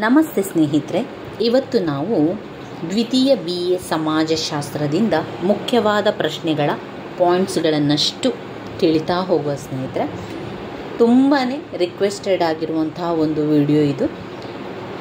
ನಮಸ್ತೆ ಸ್ನೇಹಿತರೆ, ಇವತ್ತು ನಾವು ದ್ವಿತೀಯ BA ಸಮಾಜಶಾಸ್ತ್ರದಿಂದ ಮುಖ್ಯವಾದ ಪ್ರಶ್ನೆಗಳ ಪಾಯಿಂಟ್ಸ್ಗಳನ್ನಷ್ಟು ತಿಳಿತಾ ಹೋಗುವ ಸ್ನೇಹಿತರೆ. ತುಂಬಾ ರಿಕ್ವೆಸ್ಟೆಡ್ ಆಗಿರುವಂತಹ ಒಂದು ವಿಡಿಯೋ ಇದು.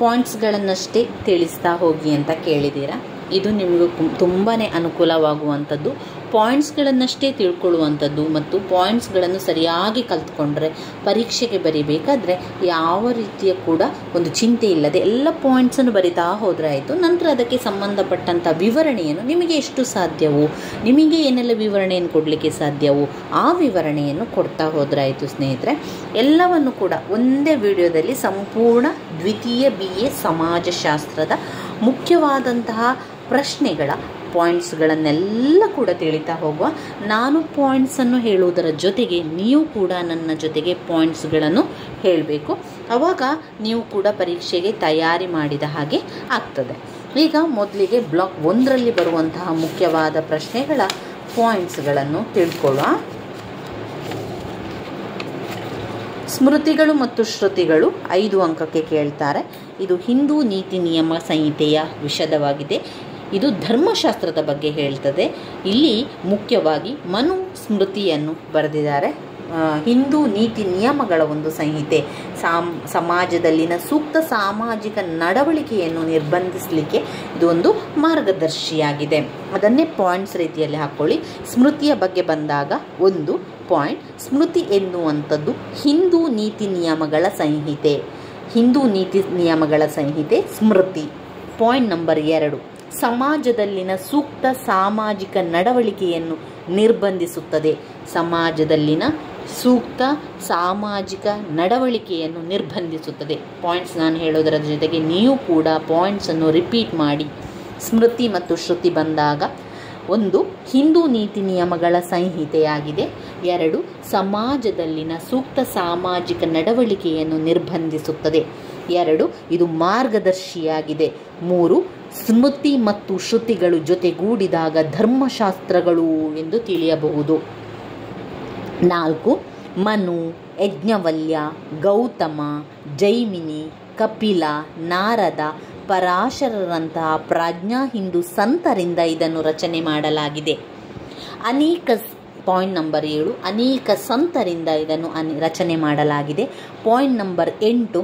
ಪಾಯಿಂಟ್ಸ್ಗಳನ್ನಷ್ಟೇ ತಿಳಿಸ್ತಾ ಹೋಗಿ ಅಂತ ಕೇಳಿದ್ದೀರಾ. ಇದು ನಿಮಗೂ ತುಂಬಾ ಅನುಕೂಲವಾಗುವಂಥದ್ದು. ಪಾಯಿಂಟ್ಸ್ಗಳನ್ನಷ್ಟೇ ತಿಳ್ಕೊಳ್ಳುವಂಥದ್ದು ಮತ್ತು ಪಾಯಿಂಟ್ಸ್ಗಳನ್ನು ಸರಿಯಾಗಿ ಕಲ್ತ್ಕೊಂಡ್ರೆ ಪರೀಕ್ಷೆಗೆ ಬರೀಬೇಕಾದ್ರೆ ಯಾವ ರೀತಿಯ ಕೂಡ ಒಂದು ಚಿಂತೆ ಇಲ್ಲದೆ ಎಲ್ಲ ಪಾಯಿಂಟ್ಸನ್ನು ಬರಿತಾ ಹೋದರೆ ಆಯಿತು. ನಂತರ ಅದಕ್ಕೆ ಸಂಬಂಧಪಟ್ಟಂಥ ವಿವರಣೆಯನ್ನು ನಿಮಗೆ ಎಷ್ಟು ಸಾಧ್ಯವೋ, ನಿಮಗೆ ಏನೆಲ್ಲ ವಿವರಣೆಯನ್ನು ಕೊಡಲಿಕ್ಕೆ ಸಾಧ್ಯವೋ ಆ ವಿವರಣೆಯನ್ನು ಕೊಡ್ತಾ ಹೋದರೆ ಆಯಿತು ಸ್ನೇಹಿತರೆ. ಎಲ್ಲವನ್ನು ಕೂಡ ಒಂದೇ ವಿಡಿಯೋದಲ್ಲಿ ಸಂಪೂರ್ಣ ದ್ವಿತೀಯ BA ಸಮಾಜಶಾಸ್ತ್ರದ ಮುಖ್ಯವಾದಂತಹ ಪ್ರಶ್ನೆಗಳ ಪಾಯಿಂಟ್ಸ್ಗಳನ್ನೆಲ್ಲ ಕೂಡ ತಿಳಿತಾ ಹೋಗುವ. ನಾನು ಪಾಯಿಂಟ್ಸನ್ನು ಹೇಳುವುದರ ಜೊತೆಗೆ ನೀವು ಕೂಡ ನನ್ನ ಜೊತೆಗೆ ಪಾಯಿಂಟ್ಸ್ಗಳನ್ನು ಹೇಳಬೇಕು. ಆವಾಗ ನೀವು ಕೂಡ ಪರೀಕ್ಷೆಗೆ ತಯಾರಿ ಮಾಡಿದ ಹಾಗೆ ಆಗ್ತದೆ. ಈಗ ಮೊದಲಿಗೆ ಬ್ಲಾಕ್ 1ರಲ್ಲಿ ಬರುವಂತಹ ಮುಖ್ಯವಾದ ಪ್ರಶ್ನೆಗಳ ಪಾಯಿಂಟ್ಸ್ಗಳನ್ನು ತಿಳ್ಕೊಳ್ಳುವ. ಸ್ಮೃತಿಗಳು ಮತ್ತು ಶ್ರುತಿಗಳು 5 ಅಂಕಕ್ಕೆ ಕೇಳ್ತಾರೆ. ಇದು ಹಿಂದೂ ನೀತಿ ನಿಯಮ ಸಂಹಿತೆಯ ವಿಷಯವಾಗಿದೆ. ಇದು ಧರ್ಮಶಾಸ್ತ್ರದ ಬಗ್ಗೆ ಹೇಳ್ತದೆ. ಇಲ್ಲಿ ಮುಖ್ಯವಾಗಿ ಮನು ಸ್ಮೃತಿಯನ್ನು ಬರೆದಿದ್ದಾರೆ. ಹಿಂದೂ ನೀತಿ ನಿಯಮಗಳ ಒಂದು ಸಂಹಿತೆ ಸಮಾಜದಲ್ಲಿನ ಸೂಕ್ತ ಸಾಮಾಜಿಕ ನಡವಳಿಕೆಯನ್ನು ನಿರ್ಬಂಧಿಸಲಿಕ್ಕೆ ಇದು ಒಂದು ಮಾರ್ಗದರ್ಶಿಯಾಗಿದೆ. ಅದನ್ನೇ ಪಾಯಿಂಟ್ಸ್ ರೀತಿಯಲ್ಲಿ ಹಾಕ್ಕೊಳ್ಳಿ. ಸ್ಮೃತಿಯ ಬಗ್ಗೆ ಬಂದಾಗ 1 ಪಾಯಿಂಟ್, ಸ್ಮೃತಿ ಎನ್ನುವಂಥದ್ದು ಹಿಂದೂ ನೀತಿ ನಿಯಮಗಳ ಸಂಹಿತೆ. ಹಿಂದೂ ನೀತಿ ನಿಯಮಗಳ ಸಂಹಿತೆ ಸ್ಮೃತಿ. ಪಾಯಿಂಟ್ ನಂಬರ್ 2, ಸಮಾಜದಲ್ಲಿನ ಸೂಕ್ತ ಸಾಮಾಜಿಕ ನಡವಳಿಕೆಯನ್ನು ನಿರ್ಬಂಧಿಸುತ್ತದೆ. ಸಮಾಜದಲ್ಲಿನ ಸೂಕ್ತ ಸಾಮಾಜಿಕ ನಡವಳಿಕೆಯನ್ನು ನಿರ್ಬಂಧಿಸುತ್ತದೆ. ಪಾಯಿಂಟ್ಸ್ ನಾನು ಹೇಳೋದರ ಜೊತೆಗೆ ನೀವು ಕೂಡ ಪಾಯಿಂಟ್ಸನ್ನು ರಿಪೀಟ್ ಮಾಡಿ. ಸ್ಮೃತಿ ಮತ್ತು ಶ್ರುತಿ ಬಂದಾಗ 1 ಹಿಂದೂ ನೀತಿ ನಿಯಮಗಳ ಸಂಹಿತೆಯಾಗಿದೆ. 2 ಸಮಾಜದಲ್ಲಿನ ಸೂಕ್ತ ಸಾಮಾಜಿಕ ನಡವಳಿಕೆಯನ್ನು ನಿರ್ಬಂಧಿಸುತ್ತದೆ. 2 ಇದು ಮಾರ್ಗದರ್ಶಿಯಾಗಿದೆ. 3 ಸ್ಮೃತಿ ಮತ್ತು ಶ್ರುತಿಗಳು ಜೊತೆಗೂಡಿದಾಗ ಧರ್ಮಶಾಸ್ತ್ರಗಳು ಎಂದು ತಿಳಿಯಬಹುದು. 4 ಮನು, ಯಜ್ಞವಲ್ಯ, ಗೌತಮ, ಜೈಮಿನಿ, ಕಪಿಲ, ನಾರದ, ಪರಾಶರರಂತಹ ಪ್ರಾಜ್ಞಾ ಹಿಂದೂ ಸಂತರಿಂದ ಇದನ್ನು ರಚನೆ ಮಾಡಲಾಗಿದೆ. ಪಾಯಿಂಟ್ ನಂಬರ್ 7, ಅನೇಕ ಸಂತರಿಂದ ಇದನ್ನು ರಚನೆ ಮಾಡಲಾಗಿದೆ. ಪಾಯಿಂಟ್ ನಂಬರ್ 8,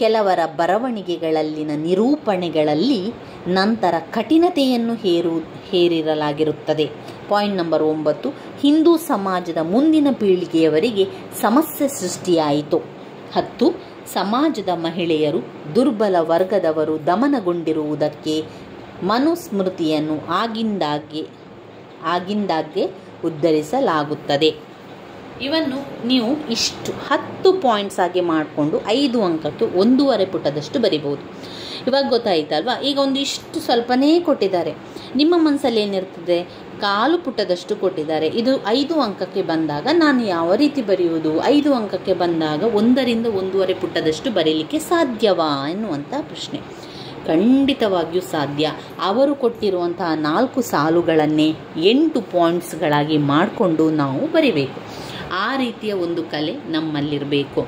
ಕೆಲವರ ಬರವಣಿಗೆಗಳಲ್ಲಿನ ನಿರೂಪಣೆಗಳಲ್ಲಿ ನಂತರ ಕಠಿಣತೆಯನ್ನು ಹೇರಿರಲಾಗಿರುತ್ತದೆ. ಪಾಯಿಂಟ್ ನಂಬರ್ 9, ಹಿಂದೂ ಸಮಾಜದ ಮುಂದಿನ ಪೀಳಿಗೆಯವರಿಗೆ ಸಮಸ್ಯೆ ಸೃಷ್ಟಿಯಾಯಿತು. 10 ಸಮಾಜದ ಮಹಿಳೆಯರು, ದುರ್ಬಲ ವರ್ಗದವರು ದಮನಗೊಂಡಿರುವುದಕ್ಕೆ ಮನುಸ್ಮೃತಿಯನ್ನು ಆಗಿಂದಾಗ್ಗೆ ಉದ್ಧರಿಸಲಾಗುತ್ತದೆ. ಇವನ್ನು ನೀವು ಇಷ್ಟು 10 ಪಾಯಿಂಟ್ಸ್ ಆಗಿ ಮಾಡಿಕೊಂಡು 5 ಅಂಕಕ್ಕೆ 1.5 ಪುಟದಷ್ಟು ಬರಿಬೋದು. ಇವಾಗ ಗೊತ್ತಾಯ್ತಲ್ವಾ? ಈಗ ಒಂದಿಷ್ಟು ಸ್ವಲ್ಪನೇ ಕೊಟ್ಟಿದ್ದಾರೆ. ನಿಮ್ಮ ಮನಸ್ಸಲ್ಲಿ ಏನಿರ್ತದೆ, 1/4 ಪುಟದಷ್ಟು ಕೊಟ್ಟಿದ್ದಾರೆ. ಇದು 5 ಅಂಕಕ್ಕೆ ಬಂದಾಗ ನಾನು ಯಾವ ರೀತಿ ಬರೆಯುವುದು? 5 ಅಂಕಕ್ಕೆ ಬಂದಾಗ 1ರಿಂದ 1.5 ಪುಟದಷ್ಟು ಬರೀಲಿಕ್ಕೆ ಸಾಧ್ಯವಾ ಎನ್ನುವಂಥ ಪ್ರಶ್ನೆ. ಖಂಡಿತವಾಗಿಯೂ ಸಾಧ್ಯ. ಅವರು ಕೊಟ್ಟಿರುವಂತಹ 4 ಸಾಲುಗಳನ್ನೇ 8 ಪಾಯಿಂಟ್ಸ್ಗಳಾಗಿ ಮಾಡಿಕೊಂಡು ನಾವು ಬರಿಬೇಕು. ಆ ರೀತಿಯ ಒಂದು ಕಲೆ ನಮ್ಮಲ್ಲಿರಬೇಕು.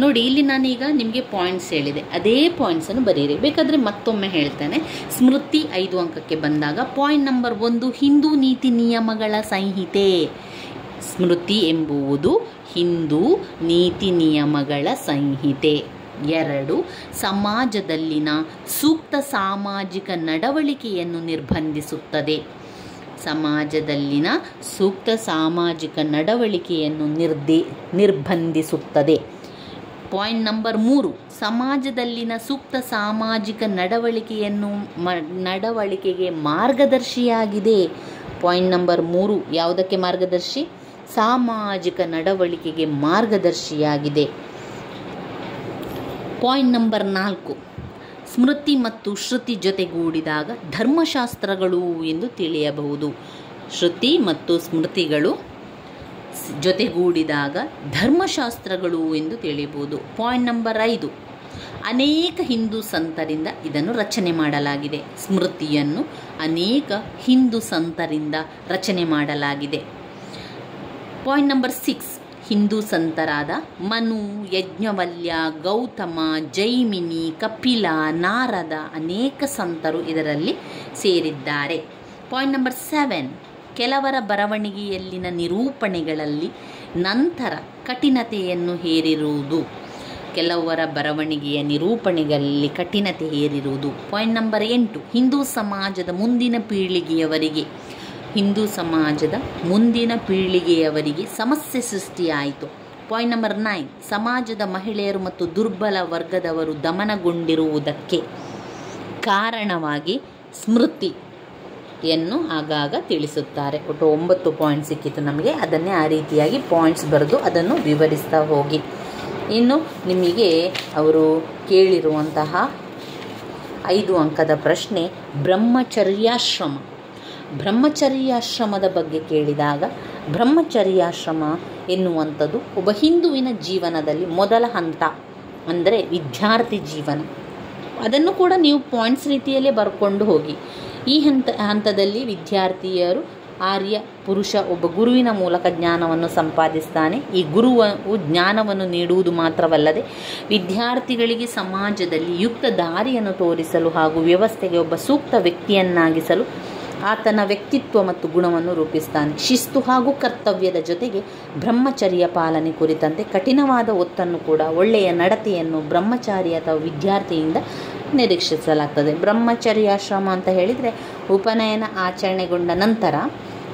ನೋಡಿ, ಇಲ್ಲಿ ನಾನೀಗ ನಿಮಗೆ ಪಾಯಿಂಟ್ಸ್ ಹೇಳಿದೆ, ಅದೇ ಪಾಯಿಂಟ್ಸನ್ನು ಬರೀರಿ. ಬೇಕಾದರೆ ಮತ್ತೊಮ್ಮೆ ಹೇಳ್ತೇನೆ. ಸ್ಮೃತಿ 5 ಅಂಕಕ್ಕೆ ಬಂದಾಗ ಪಾಯಿಂಟ್ ನಂಬರ್ 1 ಹಿಂದೂ ನೀತಿ ನಿಯಮಗಳ ಸಂಹಿತೆ. ಸ್ಮೃತಿ ಎಂಬುದು ಹಿಂದೂ ನೀತಿ ನಿಯಮಗಳ ಸಂಹಿತೆ. 2 ಸಮಾಜದಲ್ಲಿನ ಸೂಕ್ತ ಸಾಮಾಜಿಕ ನಡವಳಿಕೆಯನ್ನು ನಿರ್ಬಂಧಿಸುತ್ತದೆ. ಸಮಾಜದಲ್ಲಿನ ಸೂಕ್ತ ಸಾಮಾಜಿಕ ನಡವಳಿಕೆಯನ್ನು ನಿರ್ಬಂಧಿಸುತ್ತದೆ. ಪಾಯಿಂಟ್ ನಂಬರ್ 3 ಸಮಾಜದಲ್ಲಿನ ಸೂಕ್ತ ಸಾಮಾಜಿಕ ನಡವಳಿಕೆಗೆ ಮಾರ್ಗದರ್ಶಿಯಾಗಿದೆ. ಪಾಯಿಂಟ್ ನಂಬರ್ 3 ಯಾವುದಕ್ಕೆ ಮಾರ್ಗದರ್ಶಿ? ಸಾಮಾಜಿಕ ನಡವಳಿಕೆಗೆ ಮಾರ್ಗದರ್ಶಿಯಾಗಿದೆ. ಪಾಯಿಂಟ್ ನಂಬರ್ 4 ಸ್ಮೃತಿ ಮತ್ತು ಶ್ರುತಿ ಜೊತೆಗೂಡಿದಾಗ ಧರ್ಮಶಾಸ್ತ್ರಗಳು ಎಂದು ತಿಳಿಯಬಹುದು. ಶ್ರುತಿ ಮತ್ತು ಸ್ಮೃತಿಗಳು ಜೊತೆಗೂಡಿದಾಗ ಧರ್ಮಶಾಸ್ತ್ರಗಳು ಎಂದು ತಿಳಿಯಬಹುದು. ಪಾಯಿಂಟ್ ನಂಬರ್ 5 ಅನೇಕ ಹಿಂದೂ ಸಂತರಿಂದ ಇದನ್ನು ರಚನೆ ಮಾಡಲಾಗಿದೆ. ಸ್ಮೃತಿಯನ್ನು ಅನೇಕ ಹಿಂದೂ ಸಂತರಿಂದ ರಚನೆ ಮಾಡಲಾಗಿದೆ. ಪಾಯಿಂಟ್ ನಂಬರ್ 6 ಹಿಂದೂ ಸಂತರಾದ ಮನು, ಯಜ್ಞವಲ್ಯ, ಗೌತಮ, ಜೈಮಿನಿ, ಕಪಿಲ, ನಾರದ ಅನೇಕ ಸಂತರು ಇದರಲ್ಲಿ ಸೇರಿದ್ದಾರೆ. ಪಾಯಿಂಟ್ ನಂಬರ್ 7, ಕೆಲವರ ಬರವಣಿಗೆಯಲ್ಲಿನ ನಿರೂಪಣೆಗಳಲ್ಲಿ ನಂತರ ಕಠಿಣತೆಯನ್ನು ಹೇರಿರುವುದು. ಕೆಲವರ ಬರವಣಿಗೆಯ ನಿರೂಪಣೆಗಳಲ್ಲಿ ಕಠಿಣತೆ ಹೇರಿರುವುದು. ಪಾಯಿಂಟ್ ನಂಬರ್ 8, ಹಿಂದೂ ಸಮಾಜದ ಮುಂದಿನ ಪೀಳಿಗೆಯವರಿಗೆ ಸಮಸ್ಯೆ ಸೃಷ್ಟಿಯಾಯಿತು. ಪಾಯಿಂಟ್ ನಂಬರ್ 9, ಸಮಾಜದ ಮಹಿಳೆಯರು ಮತ್ತು ದುರ್ಬಲ ವರ್ಗದವರು ದಮನಗೊಂಡಿರುವುದಕ್ಕೆ ಕಾರಣವಾಗಿ ಸ್ಮೃತಿಯನ್ನು ಆಗಾಗ ತಿಳಿಸುತ್ತಾರೆ. ಒಟ್ಟು 9 ಪಾಯಿಂಟ್ ಸಿಕ್ಕಿತು ನಮಗೆ. ಅದನ್ನೇ ಆ ರೀತಿಯಾಗಿ ಪಾಯಿಂಟ್ಸ್ ಬರೆದು ಅದನ್ನು ವಿವರಿಸ್ತಾ ಹೋಗಿ. ಇನ್ನು ನಿಮಗೆ ಅವರು ಕೇಳಿರುವಂತಹ 5 ಅಂಕದ ಪ್ರಶ್ನೆ, ಬ್ರಹ್ಮಚರ್ಯಾಶ್ರಮದ ಬಗ್ಗೆ ಕೇಳಿದಾಗ, ಬ್ರಹ್ಮಚರ್ಯಾಶ್ರಮ ಎನ್ನುವಂಥದ್ದು ಒಬ್ಬ ಹಿಂದುವಿನ ಜೀವನದಲ್ಲಿ ಮೊದಲ ಹಂತ, ಅಂದರೆ ವಿದ್ಯಾರ್ಥಿ ಜೀವನ. ಅದನ್ನು ಕೂಡ ನೀವು ಪಾಯಿಂಟ್ಸ್ ರೀತಿಯಲ್ಲೇ ಬರ್ಕೊಂಡು ಹೋಗಿ. ಈ ಹಂತದಲ್ಲಿ ವಿದ್ಯಾರ್ಥಿಯರು ಆರ್ಯ ಪುರುಷ ಒಬ್ಬ ಗುರುವಿನ ಮೂಲಕ ಜ್ಞಾನವನ್ನು ಸಂಪಾದಿಸ್ತಾನೆ. ಈ ಗುರುವು ಜ್ಞಾನವನ್ನು ನೀಡುವುದು ಮಾತ್ರವಲ್ಲದೆ ವಿದ್ಯಾರ್ಥಿಗಳಿಗೆ ಸಮಾಜದಲ್ಲಿ ಯುಕ್ತ ದಾರಿಯನ್ನು ತೋರಿಸಲು ಹಾಗೂ ವ್ಯವಸ್ಥೆಗೆ ಒಬ್ಬ ಸೂಕ್ತ ವ್ಯಕ್ತಿಯನ್ನಾಗಿಸಲು ಆತನ ವ್ಯಕ್ತಿತ್ವ ಮತ್ತು ಗುಣವನ್ನು ರೂಪಿಸ್ತಾನೆ. ಶಿಸ್ತು ಹಾಗೂ ಕರ್ತವ್ಯದ ಜೊತೆಗೆ ಬ್ರಹ್ಮಚರ್ಯ ಪಾಲನೆ ಕುರಿತಂತೆ ಕಠಿಣವಾದ ಒತ್ತನ್ನು ಕೂಡ ಒಳ್ಳೆಯ ನಡತೆಯನ್ನು ಬ್ರಹ್ಮಚಾರಿ ಅಥವಾ ವಿದ್ಯಾರ್ಥಿಯಿಂದ ನಿರೀಕ್ಷಿಸಲಾಗ್ತದೆ. ಬ್ರಹ್ಮಚರ್ಯಾಶ್ರಮ ಅಂತ ಹೇಳಿದರೆ ಉಪನಯನ ಆಚರಣೆಗೊಂಡ ನಂತರ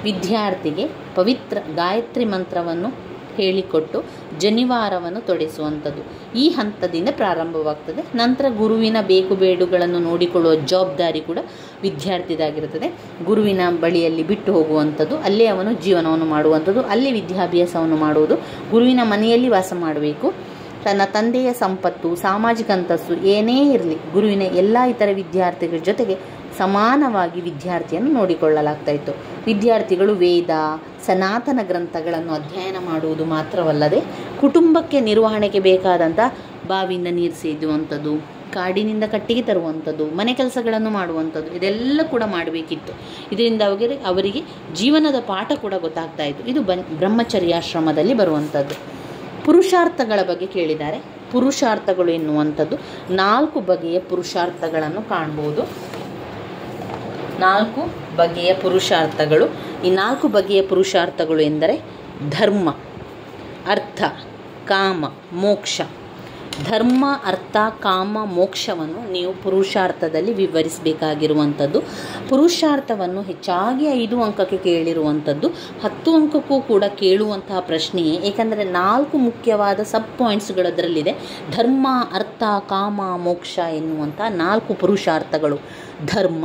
ವಿದ್ಯಾರ್ಥಿಗೆ ಪವಿತ್ರ ಗಾಯತ್ರಿ ಮಂತ್ರವನ್ನು ಹೇಳಿಕೊಟ್ಟು ಜನಿವಾರವನ್ನು ತೊಡಿಸುವಂಥದ್ದು ಈ ಹಂತದಿಂದ ಪ್ರಾರಂಭವಾಗ್ತದೆ. ನಂತರ ಗುರುವಿನ ಬೇಕು ಬೇಡುಗಳನ್ನು ನೋಡಿಕೊಳ್ಳುವ ಜವಾಬ್ದಾರಿ ಕೂಡ ವಿದ್ಯಾರ್ಥಿದಾಗಿರುತ್ತದೆ. ಗುರುವಿನ ಬಳಿಯಲ್ಲಿ ಬಿಟ್ಟು ಹೋಗುವಂಥದ್ದು, ಅಲ್ಲೇ ಅವನು ಜೀವನವನ್ನು ಮಾಡುವಂಥದ್ದು, ಅಲ್ಲಿ ವಿದ್ಯಾಭ್ಯಾಸವನ್ನು ಮಾಡುವುದು, ಗುರುವಿನ ಮನೆಯಲ್ಲಿ ವಾಸ ಮಾಡಬೇಕು. ತನ್ನ ತಂದೆಯ ಸಂಪತ್ತು, ಸಾಮಾಜಿಕ ಅಂತಸ್ತು ಏನೇ ಇರಲಿ ಗುರುವಿನ ಎಲ್ಲ ಇತರ ವಿದ್ಯಾರ್ಥಿಗಳ ಜೊತೆಗೆ ಸಮಾನವಾಗಿ ವಿದ್ಯಾರ್ಥಿಯನ್ನು ನೋಡಿಕೊಳ್ಳಲಾಗ್ತಾಯಿತ್ತು. ವಿದ್ಯಾರ್ಥಿಗಳು ವೇದ, ಸನಾತನ ಗ್ರಂಥಗಳನ್ನು ಅಧ್ಯಯನ ಮಾಡುವುದು ಮಾತ್ರವಲ್ಲದೆ ಕುಟುಂಬಕ್ಕೆ ನಿರ್ವಹಣೆಗೆ ಬೇಕಾದಂಥ ಬಾವಿಯಿಂದ ನೀರು ಸೇದುವಂಥದ್ದು, ಕಾಡಿನಿಂದ ಕಟ್ಟಿಗೆ ತರುವಂಥದ್ದು, ಮನೆ ಕೆಲಸಗಳನ್ನು ಮಾಡುವಂಥದ್ದು ಇದೆಲ್ಲ ಕೂಡ ಮಾಡಬೇಕಿತ್ತು. ಇದರಿಂದ ಅವರಿಗೆ ಜೀವನದ ಪಾಠ ಕೂಡ ಗೊತ್ತಾಗ್ತಾ ಇತ್ತು. ಇದು ಬ್ರಹ್ಮಚರ್ಯಾಶ್ರಮದಲ್ಲಿ ಬರುವಂಥದ್ದು. ಪುರುಷಾರ್ಥಗಳ ಬಗ್ಗೆ ಕೇಳಿದ್ದಾರೆ. ಪುರುಷಾರ್ಥಗಳು ಎನ್ನುವಂಥದ್ದು 4 ಬಗೆಯ ಪುರುಷಾರ್ಥಗಳನ್ನು ಕಾಣ್ಬೋದು. 4 ಬಗೆಯ ಪುರುಷಾರ್ಥಗಳು. ಈ 4 ಬಗೆಯ ಪುರುಷಾರ್ಥಗಳು ಎಂದರೆ ಧರ್ಮ, ಅರ್ಥ, ಕಾಮ, ಮೋಕ್ಷ. ಧರ್ಮ, ಅರ್ಥ, ಕಾಮ, ಮೋಕ್ಷವನ್ನು ನೀವು ಪುರುಷಾರ್ಥದಲ್ಲಿ ವಿವರಿಸಬೇಕಾಗಿರುವಂಥದ್ದು. ಪುರುಷಾರ್ಥವನ್ನು ಹೆಚ್ಚಾಗಿ 5 ಅಂಕಕ್ಕೆ ಕೇಳಿರುವಂಥದ್ದು, 10 ಅಂಕಕ್ಕೂ ಕೂಡ ಕೇಳುವಂತಹ ಪ್ರಶ್ನೆಯೇ. ಏಕೆಂದರೆ 4 ಮುಖ್ಯವಾದ ಸಬ್ ಪಾಯಿಂಟ್ಸ್ಗಳು ಅದರಲ್ಲಿದೆ. ಧರ್ಮ, ಅರ್ಥ, ಕಾಮ, ಮೋಕ್ಷ ಎನ್ನುವಂಥ 4 ಪುರುಷಾರ್ಥಗಳು. ಧರ್ಮ,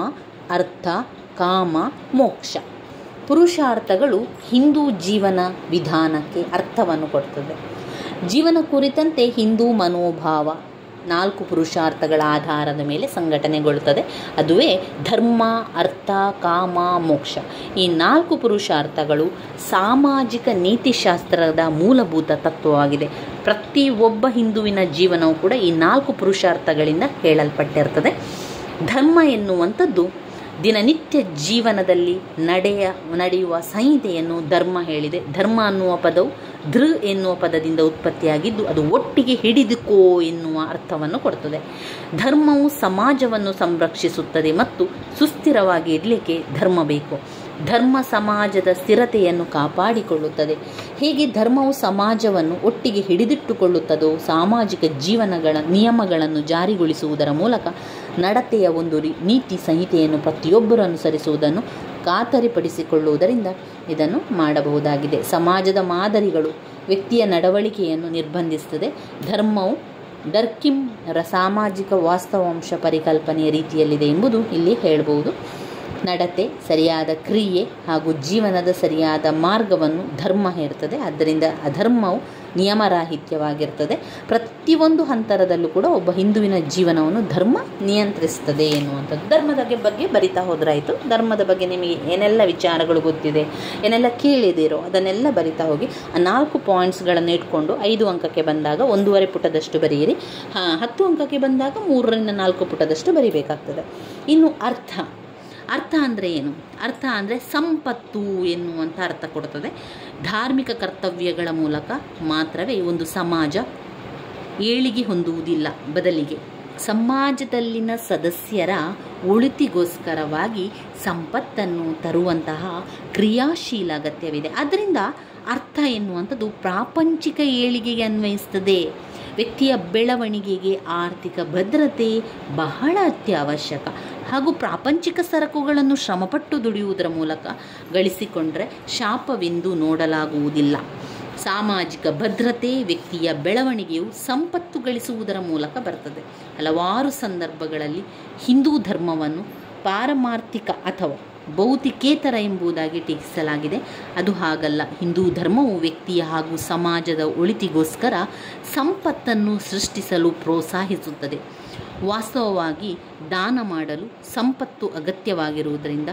ಅರ್ಥ, ಕಾಮ, ಮೋಕ್ಷ. ಪುರುಷಾರ್ಥಗಳು ಹಿಂದೂ ಜೀವನ ವಿಧಾನಕ್ಕೆ ಅರ್ಥವನ್ನು ಕೊಡ್ತದೆ. ಜೀವನ ಕುರಿತಂತೆ ಹಿಂದೂ ಮನೋಭಾವ 4 ಪುರುಷಾರ್ಥಗಳ ಆಧಾರದ ಮೇಲೆ ಸಂಘಟನೆಗೊಳ್ಳುತ್ತದೆ. ಅದುವೇ ಧರ್ಮ, ಅರ್ಥ, ಕಾಮ, ಮೋಕ್ಷ. ಈ 4 ಪುರುಷಾರ್ಥಗಳು ಸಾಮಾಜಿಕ ನೀತಿಶಾಸ್ತ್ರದ ಮೂಲಭೂತ ತತ್ವವಾಗಿದೆ. ಪ್ರತಿಯೊಬ್ಬ ಹಿಂದುವಿನ ಜೀವನವು ಕೂಡ ಈ 4 ಪುರುಷಾರ್ಥಗಳಿಂದ ಹೇಳಲ್ಪಟ್ಟಿರ್ತದೆ. ಧರ್ಮ ಎನ್ನುವಂಥದ್ದು ದಿನನಿತ್ಯ ಜೀವನದಲ್ಲಿ ನಡೆಯುವ ಸಂಹಿತೆಯನ್ನು ಧರ್ಮ ಹೇಳಿದೆ. ಧರ್ಮ ಅನ್ನುವ ಪದವು ಧೃ ಎನ್ನುವ ಪದದಿಂದ ಉತ್ಪತ್ತಿಯಾಗಿದ್ದು ಅದು ಒಟ್ಟಿಗೆ ಹಿಡಿದುಕೋ ಎನ್ನುವ ಅರ್ಥವನ್ನು ಕೊಡ್ತದೆ. ಧರ್ಮವು ಸಮಾಜವನ್ನು ಸಂರಕ್ಷಿಸುತ್ತದೆ ಮತ್ತು ಸುಸ್ಥಿರವಾಗಿ ಇರಲಿಕ್ಕೆ ಧರ್ಮ ಬೇಕು. ಧರ್ಮ ಸಮಾಜದ ಸ್ಥಿರತೆಯನ್ನು ಕಾಪಾಡಿಕೊಳ್ಳುತ್ತದೆ. ಹೇಗೆ ಧರ್ಮವು ಸಮಾಜವನ್ನು ಒಟ್ಟಿಗೆ ಹಿಡಿದಿಟ್ಟುಕೊಳ್ಳುತ್ತದೋ ಸಾಮಾಜಿಕ ಜೀವನಗಳ ನಿಯಮಗಳನ್ನು ಜಾರಿಗೊಳಿಸುವುದರ ಮೂಲಕ ನಡತೆಯ ಒಂದು ನೀತಿ ಸಂಹಿತೆಯನ್ನು ಪ್ರತಿಯೊಬ್ಬರು ಅನುಸರಿಸುವುದನ್ನು ಖಾತರಿಪಡಿಸಿಕೊಳ್ಳುವುದರಿಂದ ಇದನ್ನು ಮಾಡಬಹುದಾಗಿದೆ. ಸಮಾಜದ ಮಾದರಿಗಳು ವ್ಯಕ್ತಿಯ ನಡವಳಿಕೆಯನ್ನು ನಿರ್ಬಂಧಿಸುತ್ತದೆ. ಧರ್ಮವು ಡರ್ಕಿಮ್ ಸಾಮಾಜಿಕ ವಾಸ್ತವಾಂಶ ಪರಿಕಲ್ಪನೆಯ ರೀತಿಯಲ್ಲಿದೆ ಎಂಬುದು ಇಲ್ಲಿ ಹೇಳಬಹುದು. ನಡತೆ, ಸರಿಯಾದ ಕ್ರಿಯೆ ಹಾಗೂ ಜೀವನದ ಸರಿಯಾದ ಮಾರ್ಗವನ್ನು ಧರ್ಮ ಹೇರ್ತದೆ. ಆದ್ದರಿಂದ ಅಧರ್ಮವು ನಿಯಮರಾಹಿತ್ಯವಾಗಿರ್ತದೆ. ಪ್ರತಿಯೊಂದು ಹಂತದಲ್ಲೂ ಕೂಡ ಒಬ್ಬ ಹಿಂದುವಿನ ಜೀವನವನ್ನು ಧರ್ಮ ನಿಯಂತ್ರಿಸ್ತದೆ ಎನ್ನುವಂಥದ್ದು. ಧರ್ಮದ ಬಗ್ಗೆ ಬರಿತಾ ಹೋದ್ರಾಯಿತು. ಧರ್ಮದ ಬಗ್ಗೆ ನಿಮಗೆ ಏನೆಲ್ಲ ವಿಚಾರಗಳು ಗೊತ್ತಿದೆ, ಏನೆಲ್ಲ ಕೇಳಿದಿರೋ ಅದನ್ನೆಲ್ಲ ಬರಿತಾ ಹೋಗಿ. ಆ 4 ಪಾಯಿಂಟ್ಸ್ಗಳನ್ನು ಇಟ್ಕೊಂಡು 5 ಅಂಕಕ್ಕೆ ಬಂದಾಗ 1.5 ಪುಟದಷ್ಟು ಬರೆಯಿರಿ. 10 ಅಂಕಕ್ಕೆ ಬಂದಾಗ 3ರಿಂದ 4 ಪುಟದಷ್ಟು ಬರಿಬೇಕಾಗ್ತದೆ. ಇನ್ನು ಅರ್ಥ ಅಂದರೆ ಏನು? ಅರ್ಥ ಅಂದರೆ ಸಂಪತ್ತು ಎನ್ನುವಂಥ ಅರ್ಥ ಕೊಡುತ್ತದೆ. ಧಾರ್ಮಿಕ ಕರ್ತವ್ಯಗಳ ಮೂಲಕ ಮಾತ್ರವೇ ಒಂದು ಸಮಾಜ ಏಳಿಗೆ ಹೊಂದುವುದಿಲ್ಲ, ಬದಲಿಗೆ ಸಮಾಜದಲ್ಲಿನ ಸದಸ್ಯರ ಒಳಿತಿಗೋಸ್ಕರವಾಗಿ ಸಂಪತ್ತನ್ನು ತರುವಂತಹ ಕ್ರಿಯಾಶೀಲ ಅಗತ್ಯವಿದೆ. ಆದ್ದರಿಂದ ಅರ್ಥ ಎನ್ನುವಂಥದ್ದು ಪ್ರಾಪಂಚಿಕ ಏಳಿಗೆಗೆ ಅನ್ವಯಿಸ್ತದೆ. ವ್ಯಕ್ತಿಯ ಬೆಳವಣಿಗೆಗೆ ಆರ್ಥಿಕ ಭದ್ರತೆ ಬಹಳ ಅತ್ಯವಶ್ಯಕ. ಹಾಗೂ ಪ್ರಾಪಂಚಿಕ ಸರಕುಗಳನ್ನು ಶ್ರಮಪಟ್ಟು ದುಡಿಯುವುದರ ಮೂಲಕ ಗಳಿಸಿಕೊಂಡರೆ ಶಾಪವೆಂದು ನೋಡಲಾಗುವುದಿಲ್ಲ. ಸಾಮಾಜಿಕ ಭದ್ರತೆ ವ್ಯಕ್ತಿಯ ಬೆಳವಣಿಗೆಯು ಸಂಪತ್ತು ಗಳಿಸುವುದರ ಮೂಲಕ ಬರ್ತದೆ. ಹಲವಾರು ಸಂದರ್ಭಗಳಲ್ಲಿ ಹಿಂದೂ ಧರ್ಮವನ್ನು ಪಾರಮಾರ್ಥಿಕ ಅಥವಾ ಭೌತಿಕೇತರ ಎಂಬುದಾಗಿ ಟೀಕಿಸಲಾಗಿದೆ. ಅದು ಹಾಗಲ್ಲ. ಹಿಂದೂ ಧರ್ಮವು ವ್ಯಕ್ತಿಯ ಹಾಗೂ ಸಮಾಜದ ಒಳಿತಿಗೋಸ್ಕರ ಸಂಪತ್ತನ್ನು ಸೃಷ್ಟಿಸಲು ಪ್ರೋತ್ಸಾಹಿಸುತ್ತದೆ. ವಾಸ್ತವವಾಗಿ ದಾನ ಮಾಡಲು ಸಂಪತ್ತು ಅಗತ್ಯವಾಗಿರುವುದರಿಂದ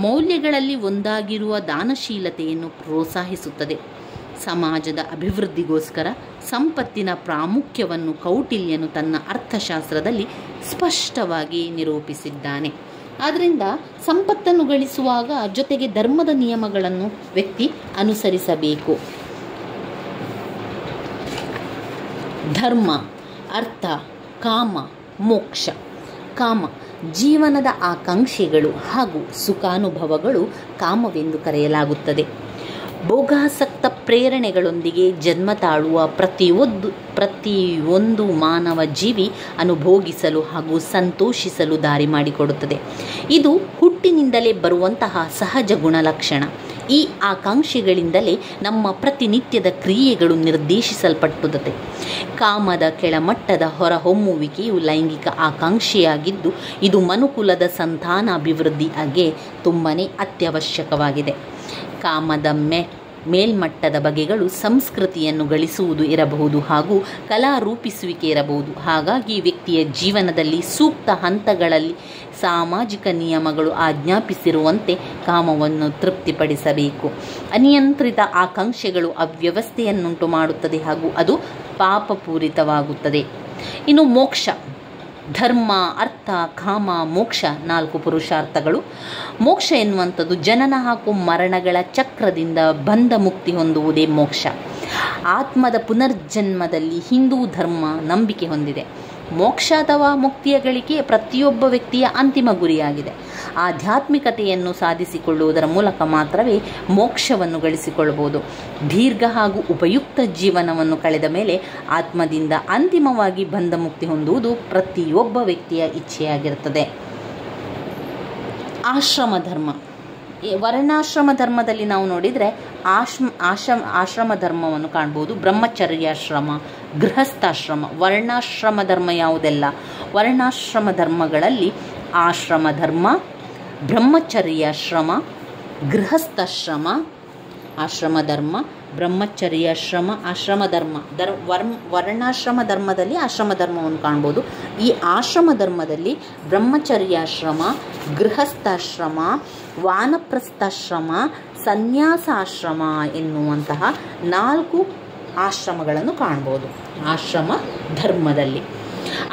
ಮೌಲ್ಯಗಳಲ್ಲಿ ಒಂದಾಗಿರುವ ದಾನಶೀಲತೆಯನ್ನು ಪ್ರೋತ್ಸಾಹಿಸುತ್ತದೆ. ಸಮಾಜದ ಅಭಿವೃದ್ಧಿಗೋಸ್ಕರ ಸಂಪತ್ತಿನ ಪ್ರಾಮುಖ್ಯವನ್ನು ಕೌಟಿಲ್ಯನು ತನ್ನ ಅರ್ಥಶಾಸ್ತ್ರದಲ್ಲಿ ಸ್ಪಷ್ಟವಾಗಿ ನಿರೂಪಿಸಿದ್ದಾನೆ. ಆದ್ದರಿಂದ ಸಂಪತ್ತನ್ನು ಗಳಿಸುವಾಗ ಜೊತೆಗೆ ಧರ್ಮದ ನಿಯಮಗಳನ್ನು ವ್ಯಕ್ತಿ ಅನುಸರಿಸಬೇಕು. ಧರ್ಮ, ಅರ್ಥ, ಕಾಮ, ಮೋಕ್ಷ. ಕಾಮ ಜೀವನದ ಆಕಾಂಕ್ಷೆಗಳು ಹಾಗೂ ಸುಖಾನುಭವಗಳು ಕಾಮವೆಂದು ಕರೆಯಲಾಗುತ್ತದೆ. ಭೋಗಾಸಕ್ತ ಪ್ರೇರಣೆಗಳೊಂದಿಗೆ ಜನ್ಮ ತಾಳುವ ಪ್ರತಿಯೊಂದು ಮಾನವ ಜೀವಿ ಅನುಭೋಗಿಸಲು ಹಾಗೂ ಸಂತೋಷಿಸಲು ದಾರಿ ಮಾಡಿಕೊಡುತ್ತದೆ. ಇದು ಹುಟ್ಟಿನಿಂದಲೇ ಬರುವಂತಹ ಸಹಜ ಗುಣಲಕ್ಷಣ. ಈ ಆಕಾಂಕ್ಷೆಗಳಿಂದಲೇ ನಮ್ಮ ಪ್ರತಿನಿತ್ಯದ ಕ್ರಿಯೆಗಳು ನಿರ್ದೇಶಿಸಲ್ಪಟ್ಟುತ್ತದೆ. ಕಾಮದ ಕೆಳಮಟ್ಟದ ಹೊರಹೊಮ್ಮುವಿಕೆಯು ಲೈಂಗಿಕ ಆಕಾಂಕ್ಷೆಯಾಗಿದ್ದು, ಇದು ಮನುಕುಲದ ಸಂತಾನಾಭಿವೃದ್ಧಿಗೆ ತುಂಬಾ ಅತ್ಯವಶ್ಯಕವಾಗಿದೆ. ಕಾಮದ ಮೇಲ್ಮಟ್ಟದ ಬಗೆಗಳು ಸಂಸ್ಕೃತಿಯನ್ನು ಗಳಿಸುವುದು ಇರಬಹುದು ಹಾಗೂ ಕಲಾ ರೂಪಿಸುವಿಕೆ ಇರಬಹುದು. ಹಾಗಾಗಿ ವ್ಯಕ್ತಿಯ ಜೀವನದಲ್ಲಿ ಸೂಕ್ತ ಹಂತಗಳಲ್ಲಿ ಸಾಮಾಜಿಕ ನಿಯಮಗಳು ಆಜ್ಞಾಪಿಸಿರುವಂತೆ ಕಾಮವನ್ನು ತೃಪ್ತಿಪಡಿಸಬೇಕು. ಅನಿಯಂತ್ರಿತ ಆಕಾಂಕ್ಷೆಗಳು ಅವ್ಯವಸ್ಥೆಯನ್ನುಂಟು ಮಾಡುತ್ತದೆ ಹಾಗೂ ಅದು ಪಾಪಪೂರಿತವಾಗುತ್ತದೆ. ಇನ್ನು ಮೋಕ್ಷ. ಧರ್ಮ, ಅರ್ಥ, ಕಾಮ, ಮೋಕ್ಷ 4 ಪುರುಷಾರ್ಥಗಳು. ಮೋಕ್ಷ ಎನ್ನುವಂಥದ್ದು ಜನನ ಹಾಗೂ ಮರಣಗಳ ಚಕ್ರದಿಂದ ಬಂಧ ಮುಕ್ತಿ ಹೊಂದುವುದೇ ಮೋಕ್ಷ. ಆತ್ಮದ ಪುನರ್ಜನ್ಮದಲ್ಲಿ ಹಿಂದೂ ಧರ್ಮ ನಂಬಿಕೆ ಹೊಂದಿದೆ. ಮೋಕ್ಷ ಅಥವಾ ಮುಕ್ತಿಯ ಗಳಿಕೆ ಪ್ರತಿಯೊಬ್ಬ ವ್ಯಕ್ತಿಯ ಅಂತಿಮ ಗುರಿಯಾಗಿದೆ. ಆಧ್ಯಾತ್ಮಿಕತೆಯನ್ನು ಸಾಧಿಸಿಕೊಳ್ಳುವುದರ ಮೂಲಕ ಮಾತ್ರವೇ ಮೋಕ್ಷವನ್ನು ಗಳಿಸಿಕೊಳ್ಳಬಹುದು. ದೀರ್ಘ ಹಾಗೂ ಉಪಯುಕ್ತ ಜೀವನವನ್ನು ಕಳೆದ ಮೇಲೆ ಆತ್ಮದಿಂದ ಅಂತಿಮವಾಗಿ ಬಂಧ ಮುಕ್ತಿ ಹೊಂದುವುದು ಪ್ರತಿಯೊಬ್ಬ ವ್ಯಕ್ತಿಯ ಇಚ್ಛೆಯಾಗಿರುತ್ತದೆ. ಆಶ್ರಮ ಧರ್ಮ. ವರ್ಣಾಶ್ರಮ ಧರ್ಮದಲ್ಲಿ ನಾವು ನೋಡಿದರೆ ಆಶ್ರಮ ಧರ್ಮವನ್ನು ಕಾಣ್ಬೋದು. ಬ್ರಹ್ಮಚರ್ಯಾಶ್ರಮ, ಗೃಹಸ್ಥಾಶ್ರಮ. ವರ್ಣಾಶ್ರಮ ಧರ್ಮ ಯಾವುದೆಲ್ಲ? ವರ್ಣಾಶ್ರಮ ಧರ್ಮಗಳಲ್ಲಿ ಆಶ್ರಮ ಧರ್ಮ, ಬ್ರಹ್ಮಚರ್ಯಾಶ್ರಮ, ಗೃಹಸ್ಥಾಶ್ರಮ, ಆಶ್ರಮ ಧರ್ಮ, ಬ್ರಹ್ಮಚರ್ಯಾಶ್ರಮ, ಆಶ್ರಮ ಧರ್ಮ. ವರ್ಣಾಶ್ರಮ ಧರ್ಮದಲ್ಲಿ ಆಶ್ರಮ ಧರ್ಮವನ್ನು ಕಾಣ್ಬೋದು. ಈ ಆಶ್ರಮ ಧರ್ಮದಲ್ಲಿ ಬ್ರಹ್ಮಚರ್ಯಾಶ್ರಮ, ಗೃಹಸ್ಥಾಶ್ರಮ, ವಾನಪ್ರಸ್ಥಾಶ್ರಮ, ಸನ್ಯಾಸಾಶ್ರಮ ಎನ್ನುವಂತಹ 4 ಆಶ್ರಮಗಳನ್ನು ಕಾಣ್ಬೋದು ಆಶ್ರಮ ಧರ್ಮದಲ್ಲಿ.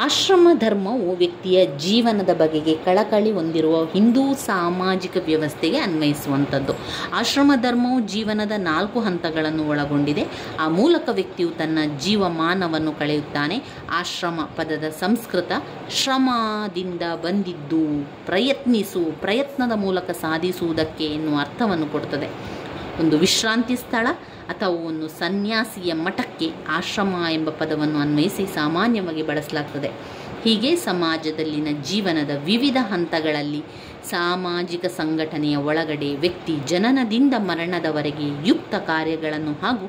ಆಶ್ರಮ ಧರ್ಮವು ವ್ಯಕ್ತಿಯ ಜೀವನದ ಬಗೆಗೆ ಕಳಕಳಿ ಹೊಂದಿರುವ ಹಿಂದೂ ಸಾಮಾಜಿಕ ವ್ಯವಸ್ಥೆಗೆ ಅನ್ವಯಿಸುವಂಥದ್ದು. ಆಶ್ರಮ ಧರ್ಮವು ಜೀವನದ 4 ಹಂತಗಳನ್ನು ಒಳಗೊಂಡಿದೆ. ಆ ಮೂಲಕ ವ್ಯಕ್ತಿಯು ತನ್ನ ಜೀವಮಾನವನ್ನು ಕಳೆಯುತ್ತಾನೆ. ಆಶ್ರಮ ಪದದ ಸಂಸ್ಕೃತ ಶ್ರಮದಿಂದ ಬಂದಿದ್ದು, ಪ್ರಯತ್ನದ ಮೂಲಕ ಸಾಧಿಸುವುದಕ್ಕೆ ಎನ್ನುವ ಅರ್ಥವನ್ನು ಕೊಡುತ್ತದೆ. ಒಂದು ವಿಶ್ರಾಂತಿ ಸ್ಥಳ ಅಥವಾ ಒಂದು ಸನ್ಯಾಸಿಯ ಮಠಕ್ಕೆ ಆಶ್ರಮ ಎಂಬ ಪದವನ್ನು ಅನ್ವಯಿಸಿ ಸಾಮಾನ್ಯವಾಗಿ ಬಳಸಲಾಗ್ತದೆ. ಹೀಗೆ ಸಮಾಜದಲ್ಲಿನ ಜೀವನದ ವಿವಿಧ ಹಂತಗಳಲ್ಲಿ ಸಾಮಾಜಿಕ ಸಂಘಟನೆಯ ಒಳಗಡೆ ವ್ಯಕ್ತಿ ಜನನದಿಂದ ಮರಣದವರೆಗೆ ಯುಕ್ತ ಕಾರ್ಯಗಳನ್ನು ಹಾಗೂ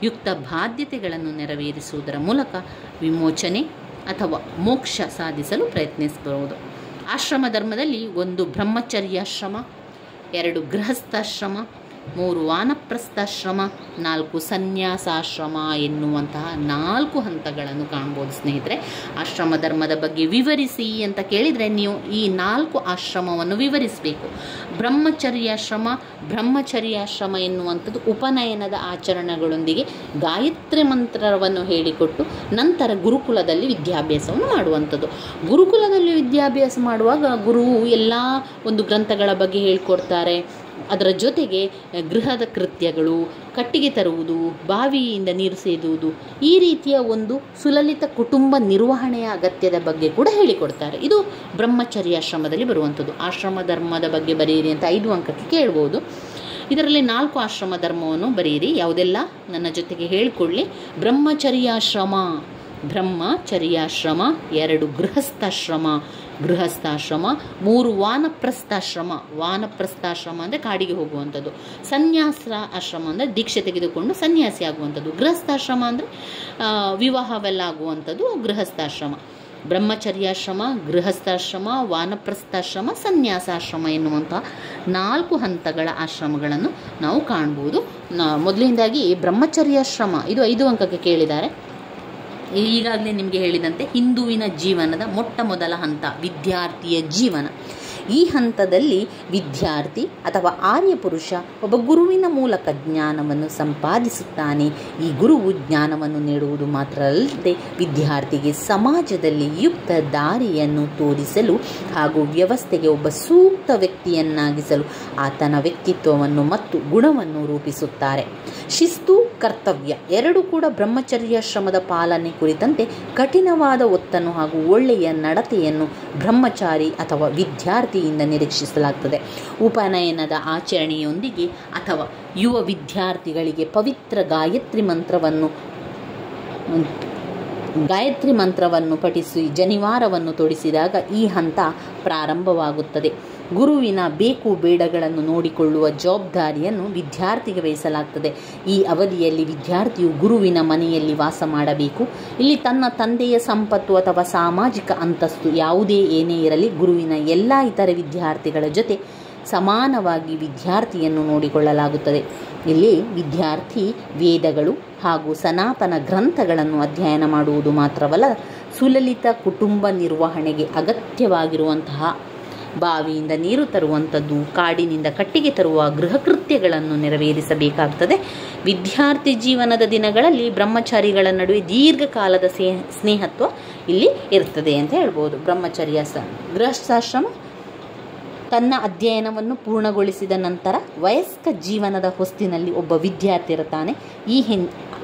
ಯುಕ್ತ ಬಾಧ್ಯತೆಗಳನ್ನು ನೆರವೇರಿಸುವುದರ ಮೂಲಕ ವಿಮೋಚನೆ ಅಥವಾ ಮೋಕ್ಷ ಸಾಧಿಸಲು ಪ್ರಯತ್ನಿಸಬಹುದು. ಆಶ್ರಮ ಧರ್ಮದಲ್ಲಿ 1 ಬ್ರಹ್ಮಚರ್ಯಾಶ್ರಮ, 2 ಗೃಹಸ್ಥಾಶ್ರಮ, 3 ವಾನಪ್ರಸ್ಥಾಶ್ರಮ, 4 ಸನ್ಯಾಸಾಶ್ರಮ ಎನ್ನುವಂತಹ 4 ಹಂತಗಳನ್ನು ಕಾಣ್ಬೋದು ಸ್ನೇಹಿತರೆ. ಆಶ್ರಮ ಧರ್ಮದ ಬಗ್ಗೆ ವಿವರಿಸಿ ಅಂತ ಕೇಳಿದರೆ ನೀವು ಈ 4 ಆಶ್ರಮವನ್ನು ವಿವರಿಸಬೇಕು. ಬ್ರಹ್ಮಚರ್ಯಾಶ್ರಮ ಎನ್ನುವಂಥದ್ದು ಉಪನಯನದ ಆಚರಣೆಗಳೊಂದಿಗೆ ಗಾಯತ್ರಿ ಮಂತ್ರವನ್ನು ಹೇಳಿಕೊಟ್ಟು ನಂತರ ಗುರುಕುಲದಲ್ಲಿ ವಿದ್ಯಾಭ್ಯಾಸವನ್ನು ಮಾಡುವಂಥದ್ದು. ಗುರುಕುಲದಲ್ಲಿ ವಿದ್ಯಾಭ್ಯಾಸ ಮಾಡುವಾಗ ಗುರುವು ಎಲ್ಲ ಒಂದು ಗ್ರಂಥಗಳ ಬಗ್ಗೆ ಹೇಳ್ಕೊಡ್ತಾರೆ. ಅದರ ಜೊತೆಗೆ ಗೃಹದ ಕೃತ್ಯಗಳು, ಕಟ್ಟಿಗೆ ತರುವುದು, ಬಾವಿಯಿಂದ ನೀರು ಸೇದುವುದು, ಈ ರೀತಿಯ ಒಂದು ಸುಲಲಿತ ಕುಟುಂಬ ನಿರ್ವಹಣೆಯ ಅಗತ್ಯದ ಬಗ್ಗೆ ಕೂಡ ಹೇಳಿಕೊಡ್ತಾರೆ. ಇದು ಬ್ರಹ್ಮಚರ್ಯಾಶ್ರಮದಲ್ಲಿ ಬರುವಂಥದ್ದು. ಆಶ್ರಮ ಧರ್ಮದ ಬಗ್ಗೆ ಬರೆಯಿರಿ ಅಂತ 5 ಅಂಕಕ್ಕೆ ಕೇಳ್ಬೋದು. ಇದರಲ್ಲಿ 4 ಆಶ್ರಮ ಧರ್ಮವನ್ನು ಬರೆಯಿರಿ. ಯಾವುದೆಲ್ಲ ನನ್ನ ಜೊತೆಗೆ ಹೇಳಿಕೊಳ್ಳಿ. ಬ್ರಹ್ಮಚರ್ಯಾಶ್ರಮ, 2 ಗೃಹಸ್ಥಾಶ್ರಮ, 3 ವಾನಪ್ರಸ್ಥಾಶ್ರಮ ಅಂದರೆ ಕಾಡಿಗೆ ಹೋಗುವಂಥದ್ದು. ಸನ್ಯಾಸ ಆಶ್ರಮ ಅಂದರೆ ದೀಕ್ಷೆ ತೆಗೆದುಕೊಂಡು ಸನ್ಯಾಸಿ ಆಗುವಂಥದ್ದು. ಗೃಹಸ್ಥಾಶ್ರಮ ಅಂದರೆ ವಿವಾಹವೆಲ್ಲ ಆಗುವಂಥದ್ದು ಗೃಹಸ್ಥಾಶ್ರಮ. ಬ್ರಹ್ಮಚರ್ಯಾಶ್ರಮ, ಗೃಹಸ್ಥಾಶ್ರಮ, ವಾನಪ್ರಸ್ಥಾಶ್ರಮ, ಸನ್ಯಾಸಾಶ್ರಮ ಎನ್ನುವಂಥ 4 ಹಂತಗಳ ಆಶ್ರಮಗಳನ್ನು ನಾವು ಕಾಣ್ಬೋದು. ಮೊದಲನೇದಾಗಿ ಬ್ರಹ್ಮಚರ್ಯಾಶ್ರಮ, ಇದು 5 ಅಂಕಕ್ಕೆ ಕೇಳಿದ್ದಾರೆ. ಈಗಾಗಲೇ ನಿಮಗೆ ಹೇಳಿದಂತೆ ಹಿಂದುವಿನ ಜೀವನದ ಮೊಟ್ಟ ಮೊದಲ ಹಂತ ವಿದ್ಯಾರ್ಥಿಯ ಜೀವನ. ಈ ಹಂತದಲ್ಲಿ ವಿದ್ಯಾರ್ಥಿ ಅಥವಾ ಆರ್ಯ ಪುರುಷ ಒಬ್ಬ ಗುರುವಿನ ಮೂಲಕ ಜ್ಞಾನವನ್ನು ಸಂಪಾದಿಸುತ್ತಾನೆ. ಈ ಗುರುವು ಜ್ಞಾನವನ್ನು ನೀಡುವುದು ಮಾತ್ರ ಅಲ್ಲದೆ ವಿದ್ಯಾರ್ಥಿಗೆ ಸಮಾಜದಲ್ಲಿ ಯುಕ್ತ ದಾರಿಯನ್ನು ತೋರಿಸಲು ಹಾಗೂ ವ್ಯವಸ್ಥೆಗೆ ಒಬ್ಬ ಸೂಕ್ತ ವ್ಯಕ್ತಿಯನ್ನಾಗಿಸಲು ಆತನ ವ್ಯಕ್ತಿತ್ವವನ್ನು ಮತ್ತು ಗುಣವನ್ನು ರೂಪಿಸುತ್ತಾರೆ. ಶಿಸ್ತು, ಕರ್ತವ್ಯ ಎರಡೂ ಕೂಡ ಬ್ರಹ್ಮಚರ್ಯಾಶ್ರಮದ ಪಾಲನೆ ಕುರಿತಂತೆ ಕಠಿಣವಾದ ಒತ್ತನ್ನು ಹಾಗೂ ಒಳ್ಳೆಯ ನಡತೆಯನ್ನು ಬ್ರಹ್ಮಚಾರಿ ಅಥವಾ ವಿದ್ಯಾರ್ಥಿಯಿಂದ ನಿರೀಕ್ಷಿಸಲಾಗುತ್ತದೆ. ಉಪನಯನದ ಆಚರಣೆಯೊಂದಿಗೆ ಅಥವಾ ಯುವ ವಿದ್ಯಾರ್ಥಿಗಳಿಗೆ ಪವಿತ್ರ ಗಾಯತ್ರಿ ಮಂತ್ರವನ್ನು ಪಠಿಸಿ ಜನಿವಾರವನ್ನು ತೊಡಿಸಿದಾಗ ಈ ಹಂತ ಪ್ರಾರಂಭವಾಗುತ್ತದೆ. ಗುರುವಿನ ಬೇಕು ಬೇಡಗಳನ್ನು ನೋಡಿಕೊಳ್ಳುವ ಜವಾಬ್ದಾರಿಯನ್ನು ವಿದ್ಯಾರ್ಥಿಗೆ ವಹಿಸಲಾಗುತ್ತದೆ. ಈ ಅವಧಿಯಲ್ಲಿ ವಿದ್ಯಾರ್ಥಿಯು ಗುರುವಿನ ಮನೆಯಲ್ಲಿ ವಾಸ ಮಾಡಬೇಕು. ಇಲ್ಲಿ ತನ್ನ ತಂದೆಯ ಸಂಪತ್ತು ಅಥವಾ ಸಾಮಾಜಿಕ ಅಂತಸ್ತು ಯಾವುದೇ ಏನೇ ಇರಲಿ ಗುರುವಿನ ಎಲ್ಲ ಇತರ ವಿದ್ಯಾರ್ಥಿಗಳ ಜೊತೆ ಸಮಾನವಾಗಿ ವಿದ್ಯಾರ್ಥಿಯನ್ನು ನೋಡಿಕೊಳ್ಳಲಾಗುತ್ತದೆ. ಇಲ್ಲಿ ವಿದ್ಯಾರ್ಥಿ ವೇದಗಳು ಹಾಗೂ ಸನಾತನ ಗ್ರಂಥಗಳನ್ನು ಅಧ್ಯಯನ ಮಾಡುವುದು ಮಾತ್ರವಲ್ಲ, ಸುಲಲಿತ ಕುಟುಂಬ ನಿರ್ವಹಣೆಗೆ ಅಗತ್ಯವಾಗಿರುವಂತಹ ಬಾವಿಯಿಂದ ನೀರು ತರುವಂಥದ್ದು, ಕಾಡಿನಿಂದ ಕಟ್ಟಿಗೆ ತರುವ ಗೃಹ ಕೃತ್ಯಗಳನ್ನು ನೆರವೇರಿಸಬೇಕಾಗುತ್ತದೆ. ವಿದ್ಯಾರ್ಥಿ ಜೀವನದ ದಿನಗಳಲ್ಲಿ ಬ್ರಹ್ಮಚಾರಿಗಳ ನಡುವೆ ದೀರ್ಘಕಾಲದ ಸ್ನೇಹತ್ವ ಇಲ್ಲಿ ಇರ್ತದೆ ಅಂತ ಹೇಳ್ಬೋದು. ಗೃಹಸ್ಥಾಶ್ರಮ ತನ್ನ ಅಧ್ಯಯನವನ್ನು ಪೂರ್ಣಗೊಳಿಸಿದ ನಂತರ ವಯಸ್ಕ ಜೀವನದ ಹೊಸ್ತಿನಲ್ಲಿ ಒಬ್ಬ ವಿದ್ಯಾರ್ಥಿ ಇರುತ್ತಾನೆ. ಈ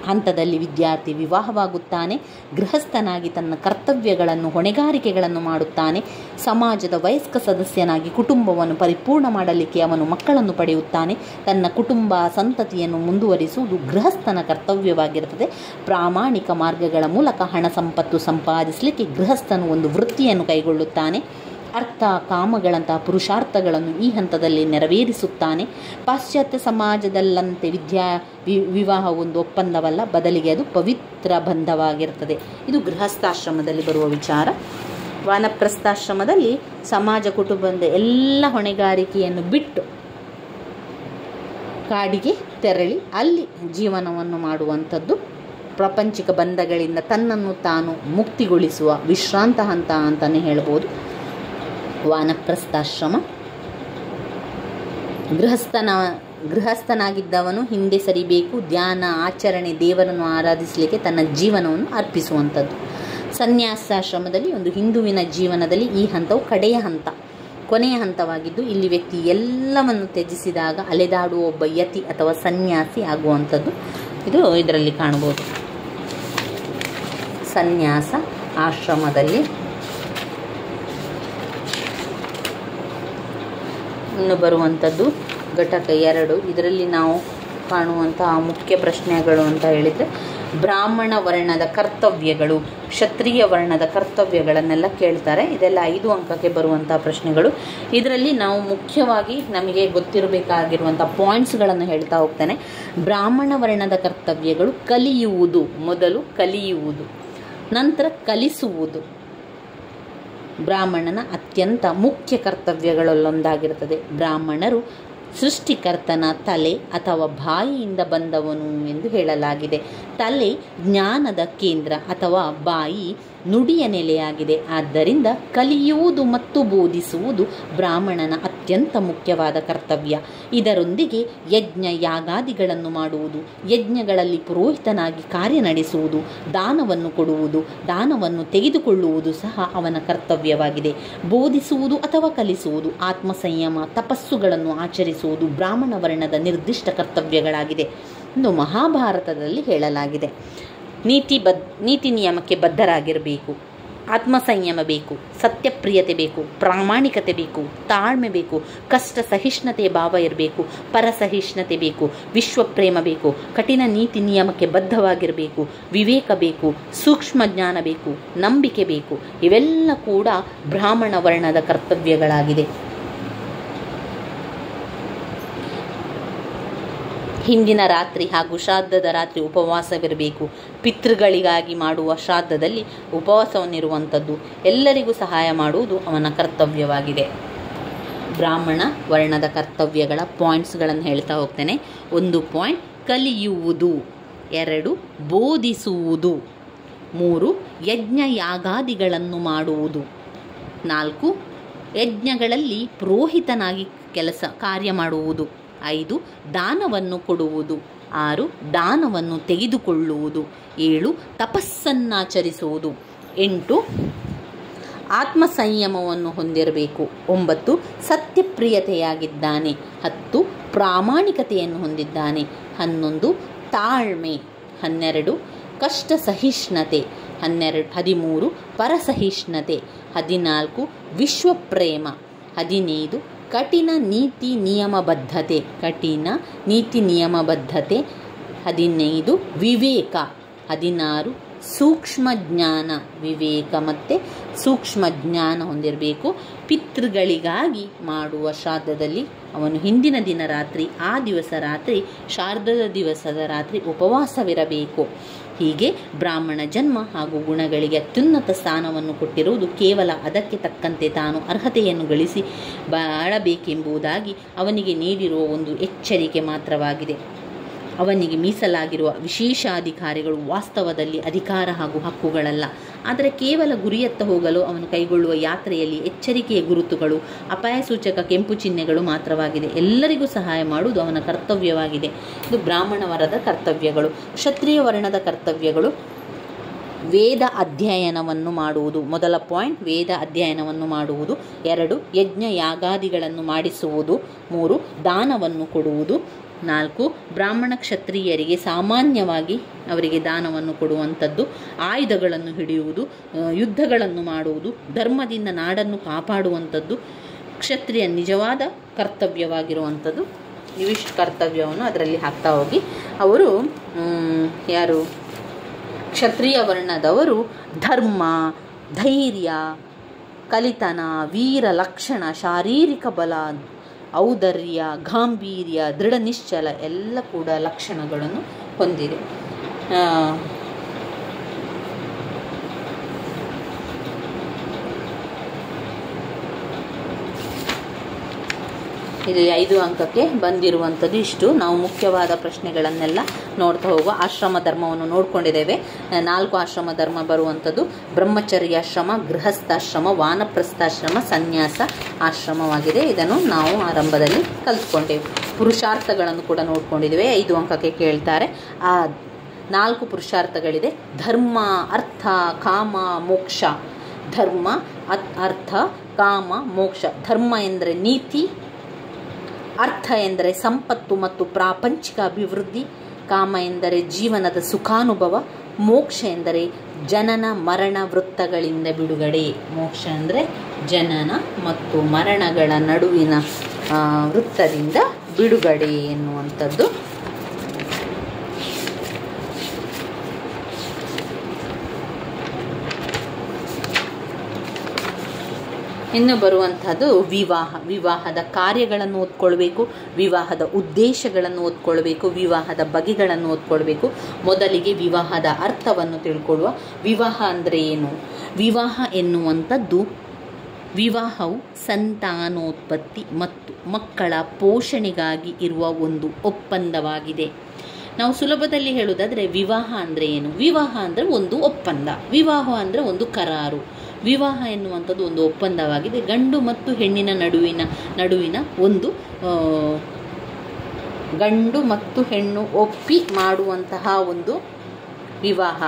ಹಂತದಲ್ಲಿ ವಿದ್ಯಾರ್ಥಿ ವಿವಾಹವಾಗುತ್ತಾನೆ. ಗೃಹಸ್ಥನಾಗಿ ತನ್ನ ಕರ್ತವ್ಯಗಳನ್ನು ಹೊಣೆಗಾರಿಕೆಗಳನ್ನು ಮಾಡುತ್ತಾನೆ. ಸಮಾಜದ ವಯಸ್ಕ ಸದಸ್ಯನಾಗಿ ಕುಟುಂಬವನ್ನು ಪರಿಪೂರ್ಣ ಮಾಡಲಿಕ್ಕೆ ಅವನು ಮಕ್ಕಳನ್ನು ಪಡೆಯುತ್ತಾನೆ. ತನ್ನ ಕುಟುಂಬ ಸಂತತಿಯನ್ನು ಮುಂದುವರಿಸುವುದು ಗೃಹಸ್ಥನ ಕರ್ತವ್ಯವಾಗಿರುತ್ತದೆ. ಪ್ರಾಮಾಣಿಕ ಮಾರ್ಗಗಳ ಮೂಲಕ ಹಣ ಸಂಪತ್ತು ಸಂಪಾದಿಸಲಿಕ್ಕೆ ಗೃಹಸ್ಥನು ಒಂದು ವೃತ್ತಿಯನ್ನು ಕೈಗೊಳ್ಳುತ್ತಾನೆ. ಅರ್ಥ ಕಾಮಗಳಂತಹ ಪುರುಷಾರ್ಥಗಳನ್ನು ಈ ಹಂತದಲ್ಲಿ ನೆರವೇರಿಸುತ್ತಾನೆ. ಪಾಶ್ಚಾತ್ಯ ಸಮಾಜದಲ್ಲಂತೆ ವಿವಾಹ ಒಂದು ಒಪ್ಪಂದವಲ್ಲ, ಬದಲಿಗೆ ಅದು ಪವಿತ್ರ ಬಂಧವಾಗಿರುತ್ತದೆ. ಇದು ಗೃಹಸ್ಥಾಶ್ರಮದಲ್ಲಿ ಬರುವ ವಿಚಾರ. ವಾನಪ್ರಸ್ಥಾಶ್ರಮದಲ್ಲಿ ಸಮಾಜ ಕುಟುಂಬದ ಎಲ್ಲ ಹೊಣೆಗಾರಿಕೆಯನ್ನು ಬಿಟ್ಟು ಕಾಡಿಗೆ ತೆರಳಿ ಅಲ್ಲಿ ಜೀವನವನ್ನು ಮಾಡುವಂಥದ್ದು. ಪ್ರಾಪಂಚಿಕ ಬಂಧಗಳಿಂದ ತನ್ನನ್ನು ತಾನು ಮುಕ್ತಿಗೊಳಿಸುವ ವಿಶ್ರಾಂತ ಹಂತ ಅಂತಲೇ ಹೇಳ್ಬೋದು ವಾನಪ್ರಸ್ಥಾಶ್ರಮ. ಗೃಹಸ್ಥನಾಗಿದ್ದವನು ಹಿಂದೆ ಸರಿಬೇಕು. ಧ್ಯಾನ, ಆಚರಣೆ, ದೇವರನ್ನು ಆರಾಧಿಸಲಿಕ್ಕೆ ತನ್ನ ಜೀವನವನ್ನು ಅರ್ಪಿಸುವಂಥದ್ದು. ಸನ್ಯಾಸಾಶ್ರಮದಲ್ಲಿ ಒಂದು ಹಿಂದುವಿನ ಜೀವನದಲ್ಲಿ ಈ ಹಂತವು ಕೊನೆಯ ಹಂತವಾಗಿದ್ದು, ಇಲ್ಲಿ ವ್ಯಕ್ತಿ ಎಲ್ಲವನ್ನು ತ್ಯಜಿಸಿದಾಗ ಅಲೆದಾಡುವ ಒಬ್ಬ ಯತಿ ಅಥವಾ ಸನ್ಯಾಸಿ ಆಗುವಂಥದ್ದು. ಇದು ಇದರಲ್ಲಿ ಕಾಣಬಹುದು. ಸನ್ಯಾಸ ಆಶ್ರಮದಲ್ಲಿ ಇನ್ನು ಬರುವಂಥದ್ದು ಘಟಕ 2. ಇದರಲ್ಲಿ ನಾವು ಕಾಣುವಂತಹ ಮುಖ್ಯ ಪ್ರಶ್ನೆಗಳು ಅಂತ ಹೇಳಿದರೆ, ಬ್ರಾಹ್ಮಣ ವರ್ಣದ ಕರ್ತವ್ಯಗಳು, ಕ್ಷತ್ರಿಯ ವರ್ಣದ ಕರ್ತವ್ಯಗಳನ್ನೆಲ್ಲ ಕೇಳ್ತಾರೆ. ಇದೆಲ್ಲ 5 ಅಂಕಕ್ಕೆ ಬರುವಂಥ ಪ್ರಶ್ನೆಗಳು. ಇದರಲ್ಲಿ ನಾವು ಮುಖ್ಯವಾಗಿ ನಮಗೆ ಗೊತ್ತಿರಬೇಕಾಗಿರುವಂಥ ಪಾಯಿಂಟ್ಸ್ಗಳನ್ನು ಹೇಳ್ತಾ ಹೋಗ್ತಾನೆ. ಬ್ರಾಹ್ಮಣ ವರ್ಣದ ಕರ್ತವ್ಯಗಳು: ಮೊದಲು ಕಲಿಯುವುದು, ನಂತರ ಕಲಿಸುವುದು ಬ್ರಾಹ್ಮಣನ ಅತ್ಯಂತ ಮುಖ್ಯ ಕರ್ತವ್ಯಗಳಲ್ಲೊಂದಾಗಿರುತ್ತದೆ. ಬ್ರಾಹ್ಮಣರು ಸೃಷ್ಟಿಕರ್ತನ ತಲೆ ಅಥವಾ ಬಾಯಿಯಿಂದ ಬಂದವನು ಎಂದು ಹೇಳಲಾಗಿದೆ. ತಲೆ ಜ್ಞಾನದ ಕೇಂದ್ರ ಅಥವಾ ಬಾಯಿ ನುಡಿಯ ನೆಲೆಯಾಗಿದೆ. ಆದ್ದರಿಂದ ಕಲಿಯುವುದು ಮತ್ತು ಬೋಧಿಸುವುದು ಬ್ರಾಹ್ಮಣನ ಅತ್ಯಂತ ಮುಖ್ಯವಾದ ಕರ್ತವ್ಯ. ಇದರೊಂದಿಗೆ ಯಜ್ಞ ಯಾಗಾದಿಗಳನ್ನು ಮಾಡುವುದು, ಯಜ್ಞಗಳಲ್ಲಿ ಪುರೋಹಿತನಾಗಿ ಕಾರ್ಯನಡೆಸುವುದು, ದಾನವನ್ನು ಕೊಡುವುದು, ದಾನವನ್ನು ತೆಗೆದುಕೊಳ್ಳುವುದು ಸಹ ಅವನ ಕರ್ತವ್ಯವಾಗಿದೆ. ಬೋಧಿಸುವುದು ಅಥವಾ ಕಲಿಸುವುದು, ಆತ್ಮಸಂಯಮ, ತಪಸ್ಸುಗಳನ್ನು ಆಚರಿಸುವುದು ಬ್ರಾಹ್ಮಣ ವರ್ಣದ ನಿರ್ದಿಷ್ಟ ಕರ್ತವ್ಯಗಳಾಗಿದೆ ಎಂದು ಮಹಾಭಾರತದಲ್ಲಿ ಹೇಳಲಾಗಿದೆ. ನೀತಿ ನಿಯಮಕ್ಕೆ ಬದ್ಧರಾಗಿರಬೇಕು, ಆತ್ಮಸಂಯಮ ಬೇಕು, ಸತ್ಯಪ್ರಿಯತೆ ಬೇಕು, ಪ್ರಾಮಾಣಿಕತೆ ಬೇಕು, ತಾಳ್ಮೆ ಬೇಕು, ಕಷ್ಟ ಸಹಿಷ್ಣುತೆ ಭಾವ ಇರಬೇಕು, ಪರಸಹಿಷ್ಣುತೆ ಬೇಕು, ವಿಶ್ವಪ್ರೇಮ ಬೇಕು, ಕಠಿಣ ನೀತಿ ನಿಯಮಕ್ಕೆ ಬದ್ಧವಾಗಿರಬೇಕು, ವಿವೇಕ ಬೇಕು, ಸೂಕ್ಷ್ಮ ಜ್ಞಾನ ಬೇಕು, ನಂಬಿಕೆ ಬೇಕು. ಇವೆಲ್ಲ ಕೂಡ ಬ್ರಾಹ್ಮಣ ವರ್ಣದ ಕರ್ತವ್ಯಗಳಾಗಿದೆ. ಹಿಂದಿನ ರಾತ್ರಿ ಹಾಗೂ ಶ್ರಾದ್ದದ ರಾತ್ರಿ ಉಪವಾಸವಿರಬೇಕು. ಪಿತೃಗಳಿಗಾಗಿ ಮಾಡುವ ಶ್ರಾದ್ದದಲ್ಲಿ ಉಪವಾಸವನ್ನಿರುವಂಥದ್ದು, ಎಲ್ಲರಿಗೂ ಸಹಾಯ ಮಾಡುವುದು ಅವನ ಕರ್ತವ್ಯವಾಗಿದೆ. ಬ್ರಾಹ್ಮಣ ವರ್ಣದ ಕರ್ತವ್ಯಗಳ ಪಾಯಿಂಟ್ಸ್ಗಳನ್ನು ಹೇಳ್ತಾ ಹೋಗ್ತೇನೆ. 1 ಪಾಯಿಂಟ್ ಕಲಿಯುವುದು, 2 ಬೋಧಿಸುವುದು, 3 ಯಜ್ಞ ಯಾಗಾದಿಗಳನ್ನು ಮಾಡುವುದು, 4 ಯಜ್ಞಗಳಲ್ಲಿ ಪುರೋಹಿತನಾಗಿ ಕಾರ್ಯ ಮಾಡುವುದು, 5 ದಾನವನ್ನು ಕೊಡುವುದು, 6 ದಾನವನ್ನು ತೆಗೆದುಕೊಳ್ಳುವುದು, 7 ತಪಸ್ಸನ್ನಾಚರಿಸುವುದು, 8 ಆತ್ಮಸಂಯಮವನ್ನು ಹೊಂದಿರಬೇಕು, 9 ಸತ್ಯಪ್ರಿಯತೆಯಾಗಿದ್ದಾನೆ, 10 ಪ್ರಾಮಾಣಿಕತೆಯನ್ನು ಹೊಂದಿದ್ದಾನೆ, 11 ತಾಳ್ಮೆ, 12 ಕಷ್ಟ ಸಹಿಷ್ಣುತೆ, 13 ಪರಸಹಿಷ್ಣುತೆ, 14 ವಿಶ್ವಪ್ರೇಮ, 15 ಕಠಿಣ ನೀತಿ ನಿಯಮಬದ್ಧತೆ, 15 ವಿವೇಕ, 16 ಸೂಕ್ಷ್ಮ ಜ್ಞಾನ, ವಿವೇಕ ಮತ್ತು ಸೂಕ್ಷ್ಮ ಜ್ಞಾನ ಹೊಂದಿರಬೇಕು. ಪಿತೃಗಳಿಗಾಗಿ ಮಾಡುವ ಶ್ರಾದ್ದದಲ್ಲಿ ಅವನು ಹಿಂದಿನ ದಿನ ರಾತ್ರಿ, ಆ ದಿವಸ ರಾತ್ರಿ, ಶ್ರಾದ್ದದ ದಿವಸದ ರಾತ್ರಿ ಉಪವಾಸವಿರಬೇಕು. ಹೀಗೆ ಬ್ರಾಹ್ಮಣ ಜನ್ಮ ಹಾಗೂ ಗುಣಗಳಿಗೆ ಅತ್ಯುನ್ನತ ಸ್ಥಾನವನ್ನು ಕೊಟ್ಟಿರುವುದು ಕೇವಲ ಅದಕ್ಕೆ ತಕ್ಕಂತೆ ತಾನು ಅರ್ಹತೆಯನ್ನು ಗಳಿಸಿ ಬಾಳಬೇಕೆಂಬುದಾಗಿ ಅವನಿಗೆ ನೀಡಿರುವ ಒಂದು ಎಚ್ಚರಿಕೆ ಮಾತ್ರವಾಗಿದೆ. ಅವನಿಗೆ ಮೀಸಲಾಗಿರುವ ವಿಶೇಷಾಧಿಕಾರಿಗಳು ವಾಸ್ತವದಲ್ಲಿ ಅಧಿಕಾರ ಹಾಗೂ ಹಕ್ಕುಗಳಲ್ಲ, ಆದರೆ ಕೇವಲ ಗುರಿಯತ್ತ ಹೋಗಲು ಅವನು ಕೈಗೊಳ್ಳುವ ಯಾತ್ರೆಯಲ್ಲಿ ಎಚ್ಚರಿಕೆಯ ಗುರುತುಗಳು, ಅಪಾಯ ಸೂಚಕ ಕೆಂಪು ಚಿಹ್ನೆಗಳು ಮಾತ್ರವಾಗಿದೆ. ಎಲ್ಲರಿಗೂ ಸಹಾಯ ಮಾಡುವುದು ಅವನ ಕರ್ತವ್ಯವಾಗಿದೆ. ಇದು ಬ್ರಾಹ್ಮಣ ವರ್ಣದ ಕರ್ತವ್ಯಗಳು. ಕ್ಷತ್ರಿಯ ವರ್ಣದ ಕರ್ತವ್ಯಗಳು: ವೇದ ಅಧ್ಯಯನವನ್ನು ಮಾಡುವುದು. ಮೊದಲ ಪಾಯಿಂಟ್ ವೇದ ಅಧ್ಯಯನವನ್ನು ಮಾಡುವುದು. 2 ಯಜ್ಞ ಯಾಗಾದಿಗಳನ್ನು ಮಾಡಿಸುವುದು. 3 ದಾನವನ್ನು ಕೊಡುವುದು. 4 ಬ್ರಾಹ್ಮಣ ಕ್ಷತ್ರಿಯರಿಗೆ ಸಾಮಾನ್ಯವಾಗಿ ಅವರಿಗೆ ದಾನವನ್ನು ಕೊಡುವಂಥದ್ದು. ಆಯುಧಗಳನ್ನು ಹಿಡಿಯುವುದು, ಯುದ್ಧಗಳನ್ನು ಮಾಡುವುದು, ಧರ್ಮದಿಂದ ನಾಡನ್ನು ಕಾಪಾಡುವಂಥದ್ದು ಕ್ಷತ್ರಿಯ ನಿಜವಾದ ಕರ್ತವ್ಯವಾಗಿರುವಂಥದ್ದು. ಇವಿಷ್ಟು ಕರ್ತವ್ಯವನ್ನು ಅದರಲ್ಲಿ ಹಾಕ್ತಾ ಹೋಗಿ ಅವರು ಯಾರು ಕ್ಷತ್ರಿಯ ವರ್ಣದವರು ಧರ್ಮ, ಧೈರ್ಯ, ಕಲಿತನ, ವೀರ ಲಕ್ಷಣ, ಶಾರೀರಿಕ ಬಲ, ಔದಾರ್ಯ, ಗಾಂಭೀರ್ಯ, ದೃಢ ನಿಶ್ಚಲ ಎಲ್ಲ ಕೂಡ ಲಕ್ಷಣಗಳನ್ನು ಹೊಂದಿದೆ. ಇದು 5 ಅಂಕಕ್ಕೆ ಬಂದಿರುವಂಥದ್ದು ಇಷ್ಟು. ನಾವು ಮುಖ್ಯವಾದ ಪ್ರಶ್ನೆಗಳನ್ನೆಲ್ಲ ನೋಡ್ತಾ ಹೋಗುವ. ಆಶ್ರಮ ಧರ್ಮವನ್ನು ನೋಡ್ಕೊಂಡಿದ್ದೇವೆ. 4 ಆಶ್ರಮ ಧರ್ಮ ಬರುವಂಥದ್ದು: ಬ್ರಹ್ಮಚರ್ಯಾಶ್ರಮ, ಗೃಹಸ್ಥಾಶ್ರಮ, ವಾನಪ್ರಸ್ಥಾಶ್ರಮ, ಸನ್ಯಾಸ ಆಶ್ರಮವಾಗಿದೆ. ಇದನ್ನು ನಾವು ಆರಂಭದಲ್ಲಿ ಕಲಿತ್ಕೊಂಡೇವೆ. ಪುರುಷಾರ್ಥಗಳನ್ನು ಕೂಡ ನೋಡ್ಕೊಂಡಿದ್ದೇವೆ. 5 ಅಂಕಕ್ಕೆ ಕೇಳ್ತಾರೆ. ಆ 4 ಪುರುಷಾರ್ಥಗಳಿದೆ: ಧರ್ಮ, ಅರ್ಥ, ಕಾಮ, ಮೋಕ್ಷ. ಧರ್ಮ, ಅರ್ಥ, ಕಾಮ, ಮೋಕ್ಷ. ಧರ್ಮ ಎಂದರೆ ನೀತಿ, ಅರ್ಥ ಎಂದರೆ ಸಂಪತ್ತು ಮತ್ತು ಪ್ರಾಪಂಚಿಕ ಅಭಿವೃದ್ಧಿ, ಕಾಮ ಎಂದರೆ ಜೀವನದ ಸುಖಾನುಭವ, ಮೋಕ್ಷ ಎಂದರೆ ಜನನ ಮರಣ ವೃತ್ತಗಳಿಂದ ಬಿಡುಗಡೆ. ಮೋಕ್ಷ ಅಂದರೆ ಜನನ ಮತ್ತು ಮರಣಗಳ ನಡುವಿನ ವೃತ್ತದಿಂದ ಬಿಡುಗಡೆ ಎನ್ನುವಂಥದ್ದು. ಇನ್ನು ಬರುವಂಥದ್ದು ವಿವಾಹ. ವಿವಾಹದ ಕಾರ್ಯಗಳನ್ನು ಓದ್ಕೊಳ್ಬೇಕು, ವಿವಾಹದ ಉದ್ದೇಶಗಳನ್ನು ಓದ್ಕೊಳ್ಬೇಕು, ವಿವಾಹದ ಬಗೆಗಳನ್ನು ಓದ್ಕೊಳ್ಬೇಕು. ಮೊದಲಿಗೆ ವಿವಾಹದ ಅರ್ಥವನ್ನು ತಿಳ್ಕೊಳ್ಳುವ. ವಿವಾಹ ಅಂದರೆ ಏನು? ವಿವಾಹ ಎನ್ನುವಂಥದ್ದು ವಿವಾಹವು ಸಂತಾನೋತ್ಪತ್ತಿ ಮತ್ತು ಮಕ್ಕಳ ಪೋಷಣೆಗಾಗಿ ಇರುವ ಒಂದು ಒಪ್ಪಂದವಾಗಿದೆ. ನಾವು ಸುಲಭದಲ್ಲಿ ಹೇಳುವುದಾದರೆ ವಿವಾಹ ಅಂದರೆ ಏನು? ವಿವಾಹ ಅಂದರೆ ಒಂದು ಒಪ್ಪಂದ, ವಿವಾಹ ಅಂದರೆ ಒಂದು ಕರಾರು. ವಿವಾಹ ಎನ್ನುವಂಥದ್ದು ಒಂದು ಒಪ್ಪಂದವಾಗಿದೆ. ಗಂಡು ಮತ್ತು ಹೆಣ್ಣಿನ ನಡುವಿನ ಒಂದು ಗಂಡು ಮತ್ತು ಹೆಣ್ಣು ಒಪ್ಪಿ ಮಾಡುವಂತಹ ಒಂದು ವಿವಾಹ,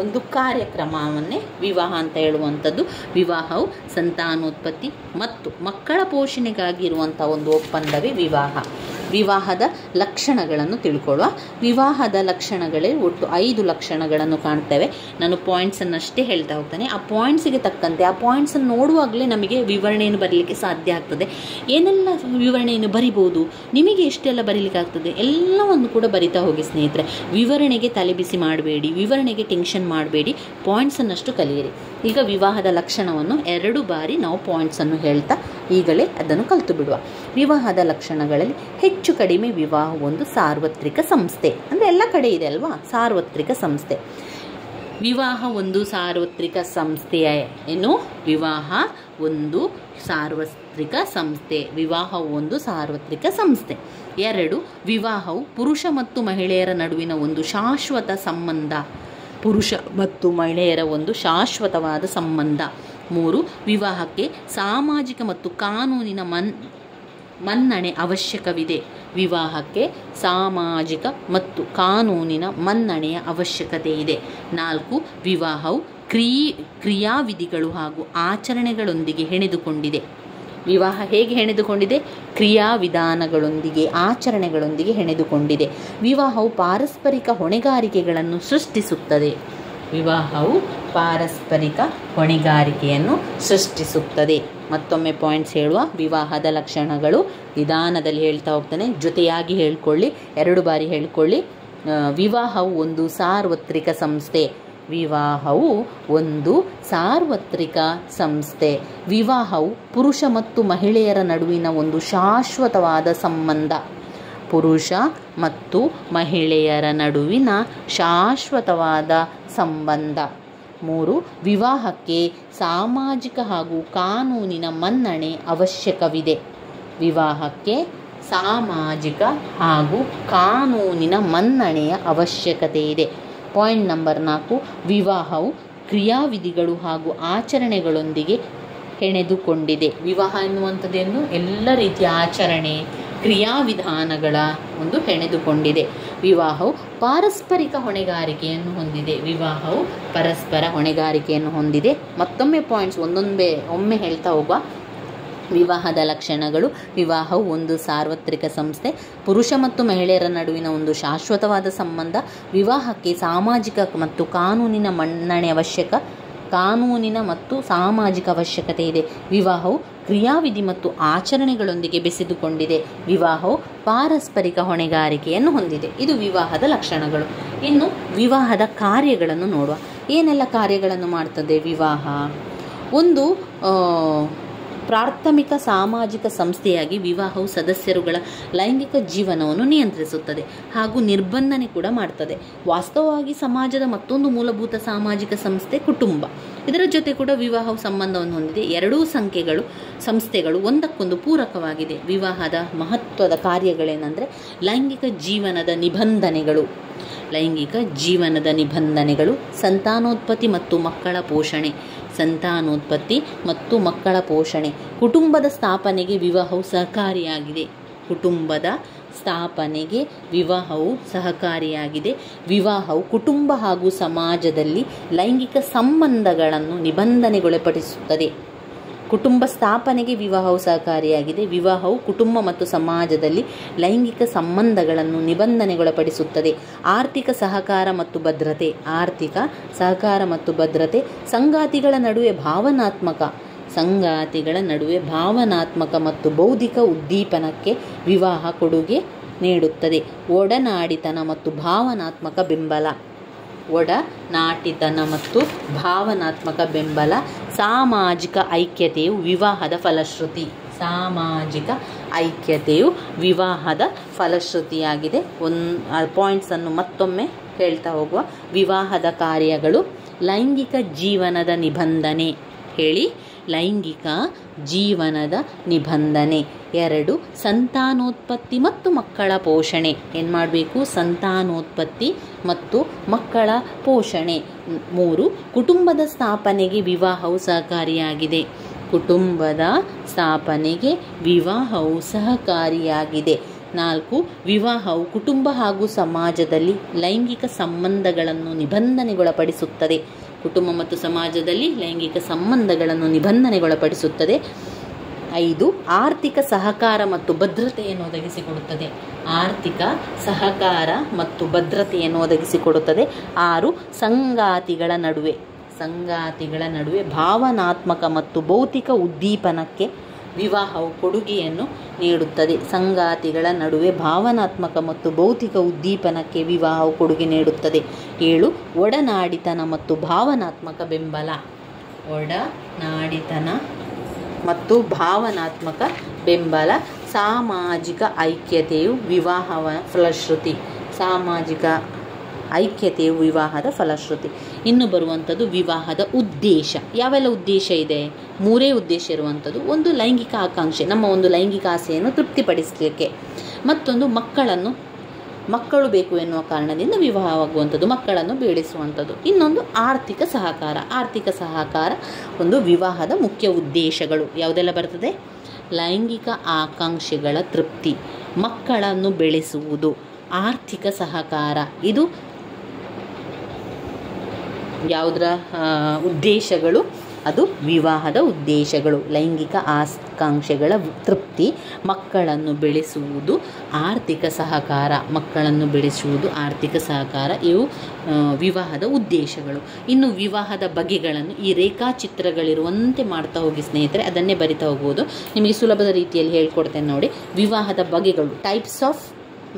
ಒಂದು ಕಾರ್ಯಕ್ರಮವನ್ನೇ ವಿವಾಹ ಅಂತ ಹೇಳುವಂಥದ್ದು. ವಿವಾಹವು ಸಂತಾನೋತ್ಪತ್ತಿ ಮತ್ತು ಮಕ್ಕಳ ಪೋಷಣೆಗಾಗಿ ಇರುವಂಥ ಒಂದು ಒಪ್ಪಂದವೇ ವಿವಾಹ. ವಿವಾಹದ ಲಕ್ಷಣಗಳನ್ನು ತಿಳ್ಕೊಳ್ಳುವ. ವಿವಾಹದ ಲಕ್ಷಣಗಳೇ ಒಟ್ಟು 5 ಲಕ್ಷಣಗಳನ್ನು ಕಾಣ್ತೇವೆ. ನಾನು ಪಾಯಿಂಟ್ಸನ್ನಷ್ಟೇ ಹೇಳ್ತಾ ಹೋಗ್ತಾನೆ. ಆ ಪಾಯಿಂಟ್ಸಿಗೆ ತಕ್ಕಂತೆ ಆ ಪಾಯಿಂಟ್ಸನ್ನು ನೋಡುವಾಗಲೇ ನಮಗೆ ವಿವರಣೆಯನ್ನು ಬರೀಲಿಕ್ಕೆ ಸಾಧ್ಯ ಆಗ್ತದೆ. ಏನೆಲ್ಲ ವಿವರಣೆಯನ್ನು ಬರಿಬೋದು, ನಿಮಗೆ ಎಷ್ಟೆಲ್ಲ ಬರೀಲಿಕ್ಕೆ ಆಗ್ತದೆ, ಎಲ್ಲವನ್ನು ಕೂಡ ಬರಿತಾ ಹೋಗಿ ಸ್ನೇಹಿತರೆ. ವಿವರಣೆಗೆ ತಲೆಬಿಸಿ ಮಾಡಬೇಡಿ, ವಿವರಣೆಗೆ ಟೆನ್ಷನ್ ಮಾಡಬೇಡಿ, ಪಾಯಿಂಟ್ಸನ್ನಷ್ಟು ಕಲಿಯಿರಿ. ಈಗ ವಿವಾಹದ ಲಕ್ಷಣವನ್ನು 2 ಬಾರಿ ನಾವು ಪಾಯಿಂಟ್ಸನ್ನು ಹೇಳ್ತಾ ಈಗಲೇ ಅದನ್ನು ಕಲಿತು ಬಿಡುವ. ವಿವಾಹದ ಲಕ್ಷಣಗಳಲ್ಲಿ ಹೆಚ್ಚು ಕಡಿಮೆ ವಿವಾಹ ಒಂದು ಸಾರ್ವತ್ರಿಕ ಸಂಸ್ಥೆ, ಅಂದರೆ ಎಲ್ಲ ಕಡೆ ಇದೆ ಅಲ್ವಾ, ಸಾರ್ವತ್ರಿಕ ಸಂಸ್ಥೆ. ವಿವಾಹ ಒಂದು ಸಾರ್ವತ್ರಿಕ ಸಂಸ್ಥೆಯ ಏನು? ವಿವಾಹ ಒಂದು ಸಾರ್ವತ್ರಿಕ ಸಂಸ್ಥೆ. ವಿವಾಹ ಒಂದು ಸಾರ್ವತ್ರಿಕ ಸಂಸ್ಥೆ. 2, ವಿವಾಹವು ಪುರುಷ ಮತ್ತು ಮಹಿಳೆಯರ ನಡುವಿನ ಒಂದು ಶಾಶ್ವತ ಸಂಬಂಧ. ಪುರುಷ ಮತ್ತು ಮಹಿಳೆಯರ ಒಂದು ಶಾಶ್ವತವಾದ ಸಂಬಂಧ. 3, ವಿವಾಹಕ್ಕೆ ಸಾಮಾಜಿಕ ಮತ್ತು ಕಾನೂನಿನ ಮನ್ನಣೆ ಅವಶ್ಯಕವಿದೆ. ವಿವಾಹಕ್ಕೆ ಸಾಮಾಜಿಕ ಮತ್ತು ಕಾನೂನಿನ ಮನ್ನಣೆಯ ಅವಶ್ಯಕತೆ ಇದೆ. 4, ವಿವಾಹವು ಕ್ರಿಯಾವಿಧಿಗಳು ಹಾಗೂ ಆಚರಣೆಗಳೊಂದಿಗೆ ಹೆಣೆದುಕೊಂಡಿದೆ. ವಿವಾಹ ಹೇಗೆ ಹೆಣೆದುಕೊಂಡಿದೆ? ಕ್ರಿಯಾವಿಧಾನಗಳೊಂದಿಗೆ, ಆಚರಣೆಗಳೊಂದಿಗೆ ಹೆಣೆದುಕೊಂಡಿದೆ. ವಿವಾಹವು ಪಾರಸ್ಪರಿಕ ಹೊಣೆಗಾರಿಕೆಗಳನ್ನು ಸೃಷ್ಟಿಸುತ್ತದೆ. ವಿವಾಹವು ಪಾರಸ್ಪರಿಕ ಹೊಣೆಗಾರಿಕೆಯನ್ನು ಸೃಷ್ಟಿಸುತ್ತದೆ. ಮತ್ತೊಮ್ಮೆ ಪಾಯಿಂಟ್ಸ್ ಹೇಳುವ. ವಿವಾಹದ ಲಕ್ಷಣಗಳು ನಿಧಾನದಲ್ಲಿ ಹೇಳ್ತಾ ಹೋಗ್ತಾನೆ, ಜೊತೆಯಾಗಿ ಹೇಳ್ಕೊಳ್ಳಿ, 2 ಬಾರಿ ಹೇಳ್ಕೊಳ್ಳಿ. ವಿವಾಹವು ಒಂದು ಸಾರ್ವತ್ರಿಕ ಸಂಸ್ಥೆ. ವಿವಾಹವು ಒಂದು ಸಾರ್ವತ್ರಿಕ ಸಂಸ್ಥೆ. ವಿವಾಹವು ಪುರುಷ ಮತ್ತು ಮಹಿಳೆಯರ ನಡುವಿನ ಒಂದು ಶಾಶ್ವತವಾದ ಸಂಬಂಧ. ಪುರುಷ ಮತ್ತು ಮಹಿಳೆಯರ ನಡುವಿನ ಶಾಶ್ವತವಾದ ಸಂಬಂಧ. 3, ವಿವಾಹಕ್ಕೆ ಸಾಮಾಜಿಕ ಹಾಗೂ ಕಾನೂನಿನ ಮನ್ನಣೆ ಅವಶ್ಯಕವಿದೆ. ವಿವಾಹಕ್ಕೆ ಸಾಮಾಜಿಕ ಹಾಗೂ ಕಾನೂನಿನ ಮನ್ನಣೆಯ ಅವಶ್ಯಕತೆ ಇದೆ. ಪಾಯಿಂಟ್ ನಂಬರ್ 4, ವಿವಾಹವು ಕ್ರಿಯಾವಿಧಿಗಳು ಹಾಗೂ ಆಚರಣೆಗಳೊಂದಿಗೆ ಹೆಣೆದುಕೊಂಡಿದೆ. ವಿವಾಹ ಎನ್ನುವಂಥದ್ದೇನು? ಎಲ್ಲ ರೀತಿಯ ಆಚರಣೆ, ಕ್ರಿಯಾವಿಧಾನಗಳ ಒಂದು ಹೆಣೆದುಕೊಂಡಿದೆ. ವಿವಾಹವು ಪಾರಸ್ಪರಿಕ ಹೊಣೆಗಾರಿಕೆಯನ್ನು ಹೊಂದಿದೆ. ವಿವಾಹವು ಪರಸ್ಪರ ಹೊಣೆಗಾರಿಕೆಯನ್ನು ಹೊಂದಿದೆ. ಮತ್ತೊಮ್ಮೆ ಪಾಯಿಂಟ್ಸ್ ಒಮ್ಮೆ ಹೇಳ್ತಾ ಹೋಗುವ. ವಿವಾಹದ ಲಕ್ಷಣಗಳು: ವಿವಾಹವು ಒಂದು ಸಾರ್ವತ್ರಿಕ ಸಂಸ್ಥೆ, ಪುರುಷ ಮತ್ತು ಮಹಿಳೆಯರ ನಡುವಿನ ಒಂದು ಶಾಶ್ವತವಾದ ಸಂಬಂಧ, ವಿವಾಹಕ್ಕೆ ಸಾಮಾಜಿಕ ಮತ್ತು ಕಾನೂನಿನ ಮನ್ನಣೆ ಕಾನೂನಿನ ಮತ್ತು ಸಾಮಾಜಿಕ ಅವಶ್ಯಕತೆ ಇದೆ. ವಿವಾಹವು ಕ್ರಿಯಾವಿಧಿ ಮತ್ತು ಆಚರಣೆಗಳೊಂದಿಗೆ ಬೆಸೆದುಕೊಂಡಿದೆ. ವಿವಾಹವು ಪಾರಸ್ಪರಿಕ ಹೊಣೆಗಾರಿಕೆಯನ್ನು ಹೊಂದಿದೆ. ಇದು ವಿವಾಹದ ಲಕ್ಷಣಗಳು. ಇನ್ನು ವಿವಾಹದ ಕಾರ್ಯಗಳನ್ನು ನೋಡುವ. ಏನೆಲ್ಲ ಕಾರ್ಯಗಳನ್ನು ಮಾಡ್ತದೆ ವಿವಾಹ? ಒಂದು ಪ್ರಾಥಮಿಕ ಸಾಮಾಜಿಕ ಸಂಸ್ಥೆಯಾಗಿ ವಿವಾಹವು ಸದಸ್ಯರುಗಳ ಲೈಂಗಿಕ ಜೀವನವನ್ನು ನಿಯಂತ್ರಿಸುತ್ತದೆ ಹಾಗೂ ನಿರ್ಬಂಧನೆ ಕೂಡ ಮಾಡ್ತದೆ. ವಾಸ್ತವವಾಗಿ ಸಮಾಜದ ಮತ್ತೊಂದು ಮೂಲಭೂತ ಸಾಮಾಜಿಕ ಸಂಸ್ಥೆ ಕುಟುಂಬ. ಇದರ ಜೊತೆ ಕೂಡ ವಿವಾಹವು ಸಂಬಂಧವನ್ನು ಹೊಂದಿದೆ. ಎರಡೂ ಸಂಸ್ಥೆಗಳು ಒಂದಕ್ಕೊಂದು ಪೂರಕವಾಗಿದೆ. ವಿವಾಹದ ಮಹತ್ವದ ಕಾರ್ಯಗಳೇನೆಂದರೆ ಲೈಂಗಿಕ ಜೀವನದ ನಿಬಂಧನೆಗಳು, ಸಂತಾನೋತ್ಪತ್ತಿ ಮತ್ತು ಮಕ್ಕಳ ಪೋಷಣೆ, ಕುಟುಂಬದ ಸ್ಥಾಪನೆಗೆ ವಿವಾಹವು ಸಹಕಾರಿಯಾಗಿದೆ. ವಿವಾಹವು ಕುಟುಂಬ ಹಾಗೂ ಸಮಾಜದಲ್ಲಿ ಲೈಂಗಿಕ ಸಂಬಂಧಗಳನ್ನು ನಿಬಂಧನೆಗೊಳಪಡಿಸುತ್ತದೆ. ಕುಟುಂಬ ಸ್ಥಾಪನೆಗೆ ವಿವಾಹವು ಸಹಕಾರಿಯಾಗಿದೆ. ವಿವಾಹವು ಕುಟುಂಬ ಮತ್ತು ಸಮಾಜದಲ್ಲಿ ಲೈಂಗಿಕ ಸಂಬಂಧಗಳನ್ನು ನಿಬಂಧನೆಗೊಳಪಡಿಸುತ್ತದೆ. ಆರ್ಥಿಕ ಸಹಕಾರ ಮತ್ತು ಭದ್ರತೆ, ಸಂಗಾತಿಗಳ ನಡುವೆ ಭಾವನಾತ್ಮಕ ಮತ್ತು ಬೌದ್ಧಿಕ ಉದ್ದೀಪನಕ್ಕೆ ವಿವಾಹ ಕೊಡುಗೆ ನೀಡುತ್ತದೆ. ಒಡನಾಡಿತನ ಮತ್ತು ಭಾವನಾತ್ಮಕ ಬೆಂಬಲ, ಸಾಮಾಜಿಕ ಐಕ್ಯತೆಯು ವಿವಾಹದ ಫಲಶ್ರುತಿಯಾಗಿದೆ. ಪಾಯಿಂಟ್ಸನ್ನು ಮತ್ತೊಮ್ಮೆ ಹೇಳ್ತಾ ಹೋಗುವ. ವಿವಾಹದ ಕಾರ್ಯಗಳು: ಲೈಂಗಿಕ ಜೀವನದ ನಿಬಂಧನೆ ಹೇಳಿ. ಲೈಂಗಿಕ ಜೀವನದ ನಿಬಂಧನೆ. 2 ಸಂತಾನೋತ್ಪತ್ತಿ ಮತ್ತು ಮಕ್ಕಳ ಪೋಷಣೆ. ಏನು ಮಾಡಬೇಕು? ಸಂತಾನೋತ್ಪತ್ತಿ ಮತ್ತು ಮಕ್ಕಳ ಪೋಷಣೆ. 3 ಕುಟುಂಬದ ಸ್ಥಾಪನೆಗೆ ವಿವಾಹವು ಸಹಕಾರಿಯಾಗಿದೆ. ಕುಟುಂಬದ ಸ್ಥಾಪನೆಗೆ ವಿವಾಹವು ಸಹಕಾರಿಯಾಗಿದೆ. 4 ವಿವಾಹವು ಕುಟುಂಬ ಹಾಗೂ ಸಮಾಜದಲ್ಲಿ ಲೈಂಗಿಕ ಸಂಬಂಧಗಳನ್ನು ನಿಬಂಧನೆಗೊಳಪಡಿಸುತ್ತದೆ. ಕುಟುಂಬ ಮತ್ತು ಸಮಾಜದಲ್ಲಿ ಲೈಂಗಿಕ ಸಂಬಂಧಗಳನ್ನು ನಿಬಂಧನೆಗೊಳಪಡಿಸುತ್ತದೆ. 5 ಆರ್ಥಿಕ ಸಹಕಾರ ಮತ್ತು ಭದ್ರತೆಯನ್ನು ಒದಗಿಸಿಕೊಡುತ್ತದೆ. ಆರ್ಥಿಕ ಸಹಕಾರ ಮತ್ತು ಭದ್ರತೆಯನ್ನು ಒದಗಿಸಿಕೊಡುತ್ತದೆ. 6 ಸಂಗಾತಿಗಳ ನಡುವೆ ಭಾವನಾತ್ಮಕ ಮತ್ತು ಭೌತಿಕ ಉದ್ದೀಪನಕ್ಕೆ ವಿವಾಹವು ಕೊಡುಗೆಯನ್ನು ನೀಡುತ್ತದೆ. ಸಂಗಾತಿಗಳ ನಡುವೆ ಭಾವನಾತ್ಮಕ ಮತ್ತು ಭೌತಿಕ ಉದ್ದೀಪನಕ್ಕೆ ವಿವಾಹವು ಕೊಡುಗೆ ನೀಡುತ್ತದೆ. 7 ಒಡನಾಡಿತನ ಮತ್ತು ಭಾವನಾತ್ಮಕ ಬೆಂಬಲ. ಒಡನಾಡಿತನ ಮತ್ತು ಭಾವನಾತ್ಮಕ ಬೆಂಬಲ. ಸಾಮಾಜಿಕ ಐಕ್ಯತೆಯು ವಿವಾಹವ ಫಲಶ್ರುತಿ. ಸಾಮಾಜಿಕ ಐಕ್ಯತೆಯು ವಿವಾಹದ ಫಲಶ್ರುತಿ. ಇನ್ನು ಬರುವಂಥದ್ದು ವಿವಾಹದ ಉದ್ದೇಶ. ಯಾವೆಲ್ಲ ಉದ್ದೇಶ ಇದೆ? 3 ಉದ್ದೇಶ ಇರುವಂಥದ್ದು. ಒಂದು ಲೈಂಗಿಕ ಆಕಾಂಕ್ಷೆ, ನಮ್ಮ ಒಂದು ಲೈಂಗಿಕ ಆಸೆಯನ್ನು ತೃಪ್ತಿಪಡಿಸಲಿಕ್ಕೆ. ಮತ್ತೊಂದು ಮಕ್ಕಳು ಬೇಕು ಎನ್ನುವ ಕಾರಣದಿಂದ ವಿವಾಹವಾಗುವಂಥದ್ದು, ಮಕ್ಕಳನ್ನು ಬೆಳೆಸುವಂಥದ್ದು. ಇನ್ನೊಂದು ಆರ್ಥಿಕ ಸಹಕಾರ. ಆರ್ಥಿಕ ಸಹಕಾರ ಒಂದು ವಿವಾಹದ ಮುಖ್ಯ ಉದ್ದೇಶಗಳು. ಯಾವುದೆಲ್ಲ ಬರ್ತದೆ? ಲೈಂಗಿಕ ಆಕಾಂಕ್ಷೆಗಳ ತೃಪ್ತಿ, ಮಕ್ಕಳನ್ನು ಬೆಳೆಸುವುದು, ಆರ್ಥಿಕ ಸಹಕಾರ. ಇದು ಯಾವುದರ ಉದ್ದೇಶಗಳು? ಅದು ವಿವಾಹದ ಉದ್ದೇಶಗಳು. ಲೈಂಗಿಕ ಆಕಾಂಕ್ಷೆಗಳ ತೃಪ್ತಿ, ಮಕ್ಕಳನ್ನು ಬೆಳೆಸುವುದು, ಆರ್ಥಿಕ ಸಹಕಾರ. ಮಕ್ಕಳನ್ನು ಬೆಳೆಸುವುದು, ಆರ್ಥಿಕ ಸಹಕಾರ ಇವು ವಿವಾಹದ ಉದ್ದೇಶಗಳು. ಇನ್ನು ವಿವಾಹದ ಬಗೆಗಳನ್ನು ಈ ರೇಖಾಚಿತ್ರಗಳಿರುವಂತೆ ಮಾಡ್ತಾ ಹೋಗಿ ಸ್ನೇಹಿತರೆ, ಅದನ್ನೇ ಬರಿತಾ ಹೋಗುವುದು. ನಿಮಗೆ ಸುಲಭದ ರೀತಿಯಲ್ಲಿ ಹೇಳ್ಕೊಡ್ತೇನೆ ನೋಡಿ. ವಿವಾಹದ ಬಗೆಗಳು, ಟೈಪ್ಸ್ ಆಫ್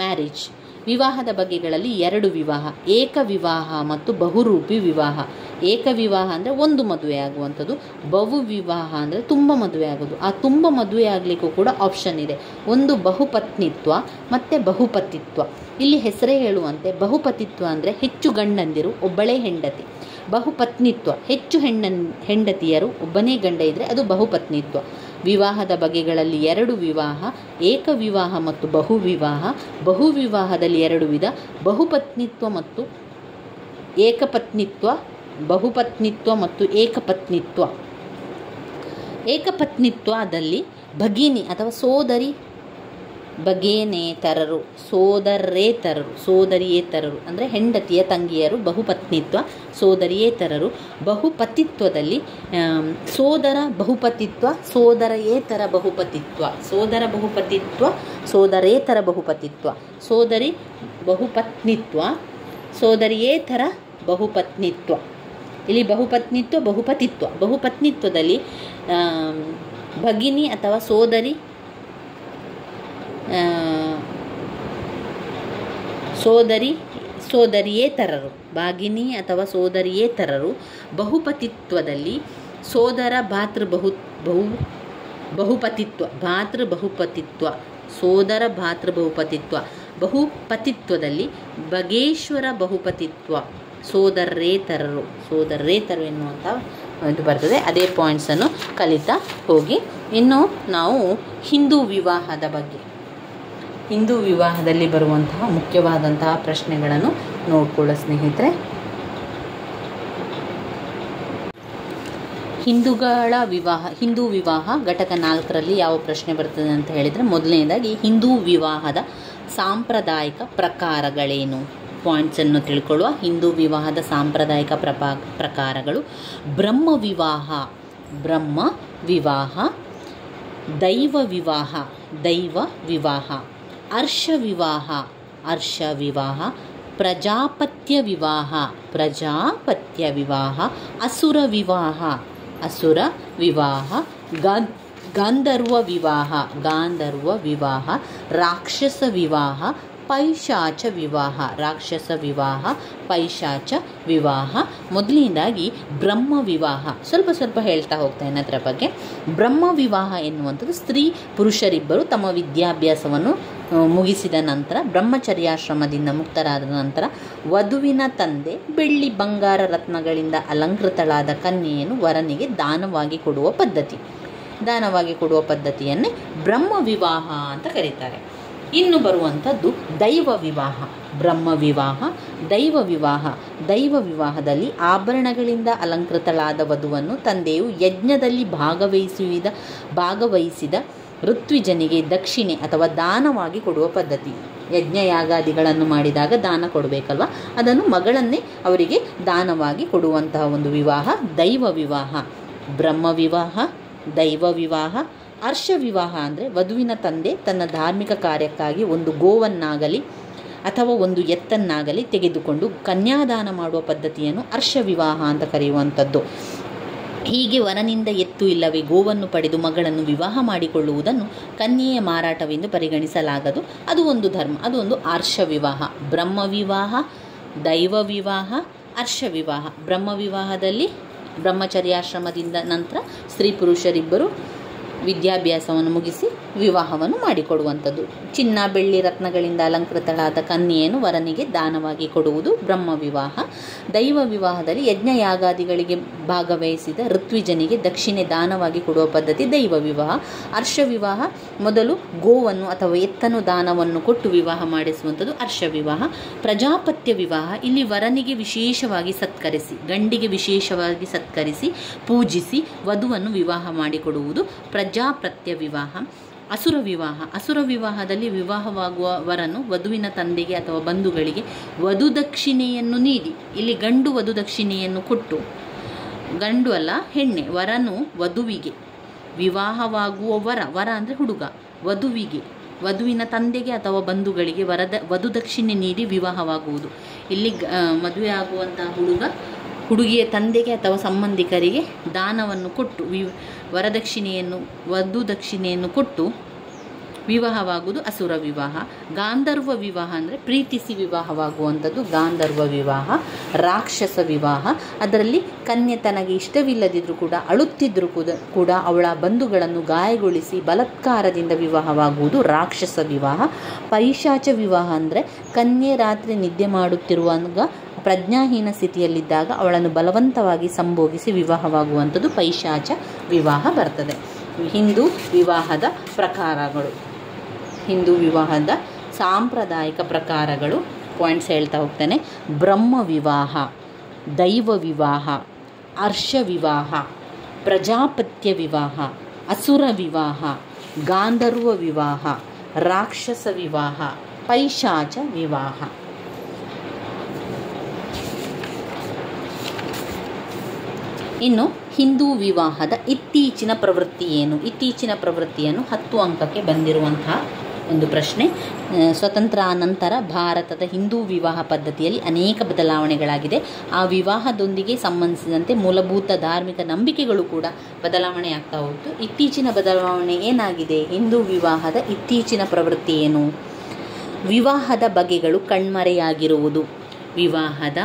ಮ್ಯಾರೇಜ್. ವಿವಾಹದ ಬಗೆಗಳಲ್ಲಿ 2 ವಿವಾಹ, ಏಕ ವಿವಾಹ ಮತ್ತು ಬಹುರೂಪಿ ವಿವಾಹ. ಏಕ ವಿವಾಹ ಅಂದರೆ ಒಂದು ಮದುವೆ ಆಗುವಂಥದ್ದು. ಬಹು ವಿವಾಹ ಅಂದರೆ ತುಂಬ ಮದುವೆ ಆಗೋದು. ಆ ತುಂಬ ಮದುವೆ ಆಗಲಿಕ್ಕೂ ಕೂಡ ಆಪ್ಷನ್ ಇದೆ. ಒಂದು ಬಹುಪತ್ನಿತ್ವ ಮತ್ತು ಬಹುಪತಿತ್ವ. ಇಲ್ಲಿ ಹೆಸರೇ ಹೇಳುವಂತೆ ಬಹುಪತಿತ್ವ ಅಂದರೆ ಹೆಚ್ಚು ಗಂಡಂದಿರು ಒಬ್ಬಳೇ ಹೆಂಡತಿ. ಬಹುಪತ್ನಿತ್ವ ಹೆಚ್ಚು ಹೆಂಡತಿಯರು ಒಬ್ಬನೇ ಗಂಡ ಇದ್ದರೆ ಅದು ಬಹುಪತ್ನಿತ್ವ. ವಿವಾಹದ ಬಗೆಗಳಲ್ಲಿ 2 ವಿವಾಹ, ಏಕ ವಿವಾಹ ಮತ್ತು ಬಹುವಿವಾಹ. ಬಹುವಿವಾಹದಲ್ಲಿ 2 ವಿಧ, ಬಹುಪತ್ನಿತ್ವ ಮತ್ತು ಏಕಪತ್ನಿತ್ವ. ಬಹುಪತ್ನಿತ್ವ ಮತ್ತು ಏಕಪತ್ನಿತ್ವ. ಏಕಪತ್ನಿತ್ವದಲ್ಲಿ ಭಗಿನಿ ಅಥವಾ ಸೋದರಿ, ಭಗೇನೇತರರು, ಸೋದರಿಯೇತರರು ಅಂದರೆ ಹೆಂಡತಿಯ ತಂಗಿಯರು ಬಹುಪತ್ನಿತ್ವ, ಸೋದರಿಯೇತರರು. ಬಹುಪತಿತ್ವದಲ್ಲಿ ಸೋದರ ಬಹುಪತಿತ್ವ, ಸೋದರಯೇತರ ಬಹುಪತಿತ್ವ. ಸೋದರ ಬಹುಪತಿತ್ವ, ಸೋದರೇತರ ಬಹುಪತಿತ್ವ. ಸೋದರಿ ಬಹುಪತ್ನಿತ್ವ, ಸೋದರಿಯೇತರ ಬಹುಪತ್ನಿತ್ವ. ಇಲ್ಲಿ ಬಹುಪತ್ನಿತ್ವ, ಬಹುಪತಿತ್ವ. ಬಹುಪತ್ನಿತ್ವದಲ್ಲಿ ಭಗಿನಿ ಅಥವಾ ಸೋದರಿಯೇತರರು, ಭಾಗಿನಿ ಅಥವಾ ಸೋದರಿಯೇತರರು. ಬಹುಪತಿತ್ವದಲ್ಲಿ ಸೋದರ ಬಹುಪತಿತ್ವ, ಬಹುಪತಿತ್ವ, ಸೋದರ ಬಹುಪತಿತ್ವ. ಬಹುಪತಿತ್ವದಲ್ಲಿ ಭಗೇಶ್ವರ ಬಹುಪತಿತ್ವ, ಸೋದರೇತರರು ಎನ್ನುವಂಥ ಇದು ಬರ್ತದೆ. ಅದೇ ಪಾಯಿಂಟ್ಸನ್ನು ಕಲಿತಾ ಹೋಗಿ. ಇನ್ನು ನಾವು ಹಿಂದೂ ವಿವಾಹದ ಬಗ್ಗೆ, ಹಿಂದೂ ವಿವಾಹದಲ್ಲಿ ಬರುವಂತಹ ಮುಖ್ಯವಾದಂತಹ ಪ್ರಶ್ನೆಗಳನ್ನು ನೋಡ್ಕೊಳ್ಳೋ ಸ್ನೇಹಿತರೆ. ಹಿಂದೂ ವಿವಾಹ ಘಟಕ 4ರಲ್ಲಿ ಯಾವ ಪ್ರಶ್ನೆ ಬರ್ತದೆ ಅಂತ ಹೇಳಿದರೆ, ಮೊದಲನೇದಾಗಿ ಹಿಂದೂ ವಿವಾಹದ ಸಾಂಪ್ರದಾಯಿಕ ಪ್ರಕಾರಗಳೇನು? ಪಾಯಿಂಟ್ಸನ್ನು ತಿಳ್ಕೊಳ್ಳುವ. ಹಿಂದೂ ವಿವಾಹದ ಸಾಂಪ್ರದಾಯಿಕ ಪ್ರಕಾರಗಳು: ಬ್ರಹ್ಮ ವಿವಾಹ, ದೈವ ವಿವಾಹ, ಹರ್ಷ ವಿವಾಹ, ಪ್ರಜಾಪತ್ಯ ವಿವಾಹ, ಅಸುರ ವಿವಾಹ, ಗಾಂಧರ್ವ ವಿವಾಹ, ರಾಕ್ಷಸ ವಿವಾಹ, ಪೈಶಾಚ ವಿವಾಹ, ರಾಕ್ಷಸ ವಿವಾಹ, ಪೈಶಾಚ ವಿವಾಹ. ಮೊದಲನೇದಾಗಿ ಬ್ರಹ್ಮ ವಿವಾಹ. ಸ್ವಲ್ಪ ಹೇಳ್ತಾ ಹೋಗ್ತೇನೆ ಅದರ ಬಗ್ಗೆ. ಬ್ರಹ್ಮ ವಿವಾಹ ಎನ್ನುವಂಥದ್ದು ಸ್ತ್ರೀ ಪುರುಷರಿಬ್ಬರು ತಮ್ಮ ವಿದ್ಯಾಭ್ಯಾಸವನ್ನು ಮುಗಿಸಿದ ನಂತರ ಬ್ರಹ್ಮಚರ್ಯಾಶ್ರಮದಿಂದ ಮುಕ್ತರಾದ ನಂತರ ವಧುವಿನ ತಂದೆ ಬೆಳ್ಳಿ ಬಂಗಾರ ರತ್ನಗಳಿಂದ ಅಲಂಕೃತಳಾದ ಕನ್ಯೆಯನ್ನು ವರನಿಗೆ ದಾನವಾಗಿ ಕೊಡುವ ಪದ್ಧತಿಯನ್ನೇ ಬ್ರಹ್ಮ ವಿವಾಹ ಅಂತ ಕರೀತಾರೆ. ಇನ್ನು ಬರುವಂಥದ್ದು ದೈವ ವಿವಾಹ. ಬ್ರಹ್ಮ ವಿವಾಹ, ದೈವ ವಿವಾಹ. ದೈವ ವಿವಾಹದಲ್ಲಿ ಆಭರಣಗಳಿಂದ ಅಲಂಕೃತಳಾದ ವಧುವನ್ನು ತಂದೆಯು ಯಜ್ಞದಲ್ಲಿ ಭಾಗವಹಿಸಿದ ಋತ್ವಿಜನಿಗೆ ದಕ್ಷಿಣೆ ಅಥವಾ ದಾನವಾಗಿ ಕೊಡುವ ಪದ್ಧತಿ. ಯಜ್ಞ ಯಾಗಾದಿಗಳನ್ನು ಮಾಡಿದಾಗ ದಾನ ಕೊಡಬೇಕಲ್ವ, ಅದನ್ನು ಮಗಳನ್ನೇ ಅವರಿಗೆ ದಾನವಾಗಿ ಕೊಡುವಂತಹ ಒಂದು ವಿವಾಹ ದೈವ ವಿವಾಹ. ಬ್ರಹ್ಮ ವಿವಾಹ, ದೈವ ವಿವಾಹ. ಅರ್ಷ ವಿವಾಹ ಅಂದರೆ ವಧುವಿನ ತಂದೆ ತನ್ನ ಧಾರ್ಮಿಕ ಕಾರ್ಯಕ್ಕಾಗಿ ಒಂದು ಗೋವನ್ನಾಗಲಿ ಅಥವಾ ಒಂದು ಎತ್ತನ್ನಾಗಲಿ ತೆಗೆದುಕೊಂಡು ಕನ್ಯಾದಾನ ಮಾಡುವ ಪದ್ಧತಿಯನ್ನು ಅರ್ಷ ವಿವಾಹ ಅಂತ ಕರೆಯುವಂಥದ್ದು. ಹೀಗೆ ವರನಿಂದ ಎತ್ತು ಇಲ್ಲವೇ ಗೋವನ್ನು ಪಡೆದು ಮಗಳನ್ನು ವಿವಾಹ ಮಾಡಿಕೊಳ್ಳುವುದನ್ನು ಕನ್ಯೆಯ ಮಾರಾಟವೆಂದು ಪರಿಗಣಿಸಲಾಗದು. ಅದು ಒಂದು ಧರ್ಮ, ಅದು ಒಂದು ಆರ್ಷ ವಿವಾಹ. ಬ್ರಹ್ಮ ವಿವಾಹ, ದೈವ ವಿವಾಹ, ಅರ್ಷ ವಿವಾಹ. ಬ್ರಹ್ಮ ವಿವಾಹದಲ್ಲಿ ಬ್ರಹ್ಮಚರ್ಯಾಶ್ರಮದಿಂದ ನಂತರ ಸ್ತ್ರೀ ಪುರುಷರಿಬ್ಬರು ವಿದ್ಯಾಭ್ಯಾಸವನ್ನು ಮುಗಿಸಿ ವಿವಾಹವನ್ನು ಮಾಡಿಕೊಡುವಂಥದ್ದು. ಚಿನ್ನ ಬೆಳ್ಳಿ ರತ್ನಗಳಿಂದ ಅಲಂಕೃತಳಾದ ಕನ್ಯೆಯನ್ನು ವರನಿಗೆ ದಾನವಾಗಿ ಕೊಡುವುದು ಬ್ರಹ್ಮ ವಿವಾಹ. ದೈವ ವಿವಾಹದಲ್ಲಿ ಯಜ್ಞ ಯಾಗಾದಿಗಳಿಗೆ ಭಾಗವಹಿಸಿದ ಋತ್ವಿಜನಿಗೆ ದಕ್ಷಿಣೆ ದಾನವಾಗಿ ಕೊಡುವ ಪದ್ಧತಿ ದೈವ ವಿವಾಹ. ಅರ್ಷ ವಿವಾಹ ಮೊದಲು ಗೋವನ್ನು ಅಥವಾ ಎತ್ತನ್ನು ದಾನವನ್ನು ಕೊಟ್ಟು ವಿವಾಹ ಮಾಡಿಸುವಂಥದ್ದು ಅರ್ಷ ವಿವಾಹ. ಪ್ರಜಾಪತ್ಯ ವಿವಾಹ, ಇಲ್ಲಿ ವರನಿಗೆ ವಿಶೇಷವಾಗಿ ಸತ್ಕರಿಸಿ, ಗಂಡಿಗೆ ವಿಶೇಷವಾಗಿ ಸತ್ಕರಿಸಿ ಪೂಜಿಸಿ ವಧುವನ್ನು ವಿವಾಹ ಮಾಡಿಕೊಡುವುದು ಪ್ರಜಾಪತ್ಯ ವಿವಾಹ. ಅಸುರ ವಿವಾಹ. ಅಸುರ ವಿವಾಹದಲ್ಲಿ ವಿವಾಹವಾಗುವ ವರನು ವಧುವಿನ ತಂದೆಗೆ ಅಥವಾ ಬಂಧುಗಳಿಗೆ ವಧುದಕ್ಷಿಣೆಯನ್ನು ನೀಡಿ, ಇಲ್ಲಿ ಗಂಡು ವಧುದಕ್ಷಿಣೆಯನ್ನು ಕೊಟ್ಟು, ಗಂಡು ಅಲ್ಲ ಹೆಣ್ಣೆ, ವರನು ವಧುವಿಗೆ ವಿವಾಹವಾಗುವ ವರ ಅಂದರೆ ಹುಡುಗ, ವಧುವಿನ ತಂದೆಗೆ ಅಥವಾ ಬಂಧುಗಳಿಗೆ ವಧುದಕ್ಷಿಣೆ ನೀಡಿ ವಿವಾಹವಾಗುವುದು. ಇಲ್ಲಿ ಮದುವೆ ಆಗುವಂತಹ ಹುಡುಗಿಯ ತಂದೆಗೆ ಅಥವಾ ಸಂಬಂಧಿಕರಿಗೆ ದಾನವನ್ನು ಕೊಟ್ಟು ವಧುದಕ್ಷಿಣೆಯನ್ನು ಕೊಟ್ಟು ವಿವಾಹವಾಗುವುದು ಅಸುರ ವಿವಾಹ. ಗಾಂಧರ್ವ ವಿವಾಹ ಅಂದರೆ ಪ್ರೀತಿಸಿ ವಿವಾಹವಾಗುವಂಥದ್ದು ಗಾಂಧರ್ವ ವಿವಾಹ. ರಾಕ್ಷಸ ವಿವಾಹ, ಅದರಲ್ಲಿ ಕನ್ಯೆ ತನಗೆ ಇಷ್ಟವಿಲ್ಲದಿದ್ದರೂ ಕೂಡ ಅಳುತ್ತಿದ್ದರೂ ಕೂಡ ಅವಳ ಬಂಧುಗಳನ್ನು ಗಾಯಗೊಳಿಸಿ ಬಲಾತ್ಕಾರದಿಂದ ವಿವಾಹವಾಗುವುದು ರಾಕ್ಷಸ ವಿವಾಹ. ಪೈಶಾಚ ವಿವಾಹ ಅಂದರೆ ಕನ್ಯೆ ರಾತ್ರಿ ನಿದ್ದೆ ಮಾಡುತ್ತಿರುವಾಗ ಪ್ರಜ್ಞಾಹೀನ ಸ್ಥಿತಿಯಲ್ಲಿದ್ದಾಗ ಅವಳನ್ನು ಬಲವಂತವಾಗಿ ಸಂಭೋಗಿಸಿ ವಿವಾಹವಾಗುವಂಥದ್ದು ಪೈಶಾಚ ವಿವಾಹ ಬರ್ತದೆ. ಹಿಂದೂ ವಿವಾಹದ ಪ್ರಕಾರಗಳು, ಹಿಂದೂ ವಿವಾಹದ ಸಾಂಪ್ರದಾಯಿಕ ಪ್ರಕಾರಗಳು ಪಾಯಿಂಟ್ಸ್ ಹೇಳ್ತಾ ಹೋಗ್ತೇನೆ. ಬ್ರಹ್ಮ ವಿವಾಹ, ದೈವ ವಿವಾಹ, ಅರ್ಷ ವಿವಾಹ, ಪ್ರಜಾಪತ್ಯ ವಿವಾಹ, ಅಸುರ ವಿವಾಹ, ಗಾಂಧರ್ವ ವಿವಾಹ, ರಾಕ್ಷಸ ವಿವಾಹ, ಪೈಶಾಚ ವಿವಾಹ. ಇನ್ನು ಹಿಂದೂ ವಿವಾಹದ ಇತ್ತೀಚಿನ ಪ್ರವೃತ್ತಿ ಏನು? ಇತ್ತೀಚಿನ ಪ್ರವೃತ್ತಿಯನ್ನು 10 ಅಂಕಕ್ಕೆ ಬಂದಿರುವಂತಹ ಒಂದು ಪ್ರಶ್ನೆ. ಸ್ವತಂತ್ರ ನಂತರ ಭಾರತದ ಹಿಂದೂ ವಿವಾಹ ಪದ್ಧತಿಯಲ್ಲಿ ಅನೇಕ ಬದಲಾವಣೆಗಳಾಗಿದೆ. ಆ ವಿವಾಹದೊಂದಿಗೆ ಸಂಬಂಧಿಸಿದಂತೆ ಮೂಲಭೂತ ಧಾರ್ಮಿಕ ನಂಬಿಕೆಗಳು ಕೂಡ ಬದಲಾವಣೆ ಆಗ್ತಾ ಹೋಯಿತು. ಇತ್ತೀಚಿನ ಬದಲಾವಣೆ ಏನಾಗಿದೆ? ಹಿಂದೂ ವಿವಾಹದ ಇತ್ತೀಚಿನ ಪ್ರವೃತ್ತಿ ಏನು? ವಿವಾಹದ ಬಗೆಗಳು ಕಣ್ಮರೆಯಾಗಿರುವುದು. ವಿವಾಹದ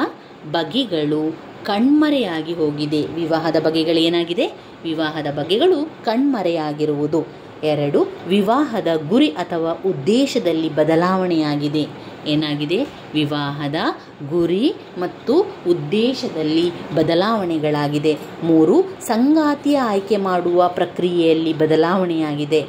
ಬಗೆಗಳು ಕಣ್ಮರೆಯಾಗಿ ಹೋಗಿದೆ. ವಿವಾಹದ ಬಗೆಗಳು ಏನಾಗಿದೆ? ವಿವಾಹದ ಬಗೆಗಳು ಕಣ್ಮರೆಯಾಗಿರುವುದು. 2, ವಿವಾಹದ ಗುರಿ ಅಥವಾ ಉದ್ದೇಶದಲ್ಲಿ ಬದಲಾವಣೆಯಾಗಿದೆ. ಏನಾಗಿದೆ? ವಿವಾಹದ ಗುರಿ ಮತ್ತು ಉದ್ದೇಶದಲ್ಲಿ ಬದಲಾವಣೆಗಳಾಗಿದೆ. 3, ಸಂಗಾತಿಯ ಆಯ್ಕೆ ಮಾಡುವ ಪ್ರಕ್ರಿಯೆಯಲ್ಲಿ ಬದಲಾವಣೆಯಾಗಿದೆ.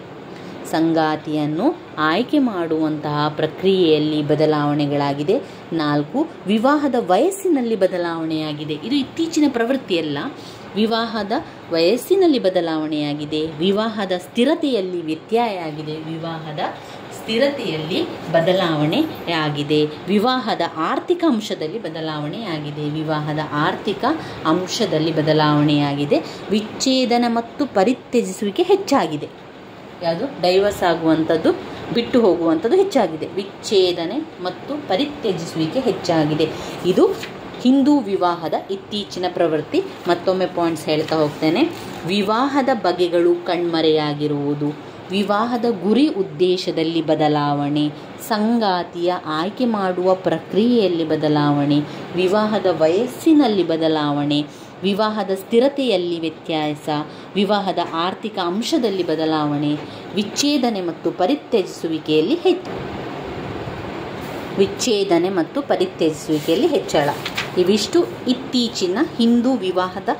ಸಂಗಾತಿಯನ್ನು ಆಯ್ಕೆ ಮಾಡುವಂತಹ ಪ್ರಕ್ರಿಯೆಯಲ್ಲಿ ಬದಲಾವಣೆಗಳಾಗಿದೆ. 4, ವಿವಾಹದ ವಯಸ್ಸಿನಲ್ಲಿ ಬದಲಾವಣೆಯಾಗಿದೆ. ಇದು ಇತ್ತೀಚಿನ ಪ್ರವೃತ್ತಿಯಲ್ಲ, ವಿವಾಹದ ವಯಸ್ಸಿನಲ್ಲಿ ಬದಲಾವಣೆಯಾಗಿದೆ. ವಿವಾಹದ ಸ್ಥಿರತೆಯಲ್ಲಿ ವ್ಯತ್ಯಯ ಆಗಿದೆ. ವಿವಾಹದ ಸ್ಥಿರತೆಯಲ್ಲಿ ಬದಲಾವಣೆಯಾಗಿದೆ. ವಿವಾಹದ ಆರ್ಥಿಕ ಅಂಶದಲ್ಲಿ ಬದಲಾವಣೆಯಾಗಿದೆ. ವಿವಾಹದ ಆರ್ಥಿಕ ಅಂಶದಲ್ಲಿ ಬದಲಾವಣೆಯಾಗಿದೆ. ವಿಚ್ಛೇದನ ಮತ್ತು ಪರಿತ್ಯಜಿಸುವಿಕೆ ಹೆಚ್ಚಾಗಿದೆ. ಯಾವುದು? ಡೈವರ್ಸ್ ಆಗುವಂಥದ್ದು, ಬಿಟ್ಟು ಹೋಗುವಂಥದ್ದು ಹೆಚ್ಚಾಗಿದೆ. ವಿಚ್ಛೇದನೆ ಮತ್ತು ಪರಿತ್ಯಜಿಸುವಿಕೆ ಹೆಚ್ಚಾಗಿದೆ. ಇದು ಹಿಂದೂ ವಿವಾಹದ ಇತ್ತೀಚಿನ ಪ್ರವೃತ್ತಿ. ಮತ್ತೊಮ್ಮೆ ಪಾಯಿಂಟ್ಸ್ ಹೇಳ್ತಾ ಹೋಗ್ತೇನೆ. ವಿವಾಹದ ಬಗೆಗಳು ಕಣ್ಮರೆಯಾಗಿರುವುದು, ವಿವಾಹದ ಗುರಿ ಉದ್ದೇಶದಲ್ಲಿ ಬದಲಾವಣೆ, ಸಂಗಾತಿಯ ಆಯ್ಕೆ ಮಾಡುವ ಪ್ರಕ್ರಿಯೆಯಲ್ಲಿ ಬದಲಾವಣೆ, ವಿವಾಹದ ವಯಸ್ಸಿನಲ್ಲಿ ಬದಲಾವಣೆ, ವಿವಾಹದ ಸ್ಥಿರತೆಯಲ್ಲಿ ವ್ಯತ್ಯಾಸ, ವಿವಾಹದ ಆರ್ಥಿಕ ಅಂಶದಲ್ಲಿ ಬದಲಾವಣೆ, ವಿಚ್ಛೇದನೆ ಮತ್ತು ಪರಿತ್ಯಜಿಸುವಿಕೆಯಲ್ಲಿ ಹೆಚ್ಚಳ. ಇವಿಷ್ಟು ಇತ್ತೀಚಿನ ಹಿಂದೂ ವಿವಾಹದ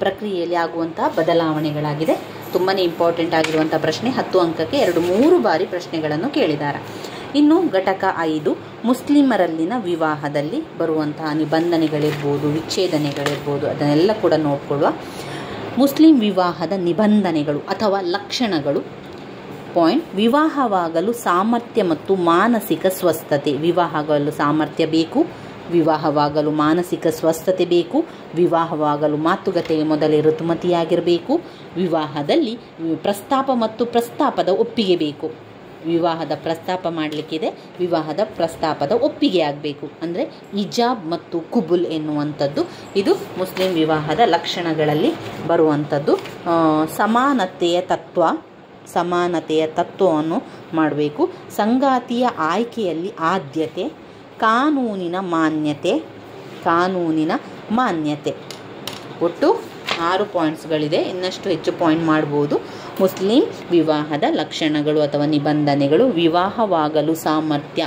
ಪ್ರಕ್ರಿಯೆಯಲ್ಲಿ ಆಗುವಂತಹ ಬದಲಾವಣೆಗಳಾಗಿದೆ. ತುಂಬಾ ಇಂಪಾರ್ಟೆಂಟ್ ಆಗಿರುವಂಥ ಪ್ರಶ್ನೆ. 10 ಅಂಕಕ್ಕೆ 2-3 ಬಾರಿ ಪ್ರಶ್ನೆಗಳನ್ನು ಕೇಳಿದ್ದಾರೆ. ಇನ್ನು ಘಟಕ 5 ಮುಸ್ಲಿಮರಲ್ಲಿನ ವಿವಾಹದಲ್ಲಿ ಬರುವಂತಹ ನಿಬಂಧನೆಗಳಿರ್ಬೋದು, ವಿಚ್ಛೇದನೆಗಳಿರ್ಬೋದು, ಅದನ್ನೆಲ್ಲ ಕೂಡ ನೋಡ್ಕೊಳ್ಳುವ. ಮುಸ್ಲಿಂ ವಿವಾಹದ ನಿಬಂಧನೆಗಳು ಅಥವಾ ಲಕ್ಷಣಗಳು. ಪಾಯಿಂಟ್: ವಿವಾಹವಾಗಲು ಸಾಮರ್ಥ್ಯ ಮತ್ತು ಮಾನಸಿಕ ಸ್ವಸ್ಥತೆ. ವಿವಾಹವಾಗಲು ಸಾಮರ್ಥ್ಯ ಬೇಕು, ವಿವಾಹವಾಗಲು ಮಾನಸಿಕ ಸ್ವಸ್ಥತೆ ಬೇಕು, ವಿವಾಹವಾಗಲು ಮಾತುಕತೆಗೆ ಮೊದಲೇ ಋತುಮತಿಯಾಗಿರಬೇಕು, ವಿವಾಹದಲ್ಲಿ ಪ್ರಸ್ತಾಪ ಮತ್ತು ಪ್ರಸ್ತಾಪದ ಒಪ್ಪಿಗೆ ಬೇಕು. ವಿವಾಹದ ಪ್ರಸ್ತಾಪ ಮಾಡಲಿಕ್ಕಿದೆ, ವಿವಾಹದ ಪ್ರಸ್ತಾಪದ ಒಪ್ಪಿಗೆ ಆಗಬೇಕು. ಅಂದರೆ ಇಜಾಬ್ ಮತ್ತು ಕುಬುಲ್ ಎನ್ನುವಂಥದ್ದು ಇದು ಮುಸ್ಲಿಂ ವಿವಾಹದ ಲಕ್ಷಣಗಳಲ್ಲಿ ಬರುವಂಥದ್ದು. ಸಮಾನತೆಯ ತತ್ವವನ್ನು ಮಾಡಬೇಕು. ಸಂಗಾತಿಯ ಆಯ್ಕೆಯಲ್ಲಿ ಆದ್ಯತೆ, ಕಾನೂನಿನ ಮಾನ್ಯತೆ. ಒಟ್ಟು 6 ಪಾಯಿಂಟ್ಸ್ಗಳಿದೆ. ಇನ್ನಷ್ಟು ಹೆಚ್ಚು ಪಾಯಿಂಟ್ ಮಾಡ್ಬೋದು. ಮುಸ್ಲಿಂ ವಿವಾಹದ ಲಕ್ಷಣಗಳು ಅಥವಾ ನಿಬಂಧನೆಗಳು. ವಿವಾಹವಾಗಲು ಸಾಮರ್ಥ್ಯ.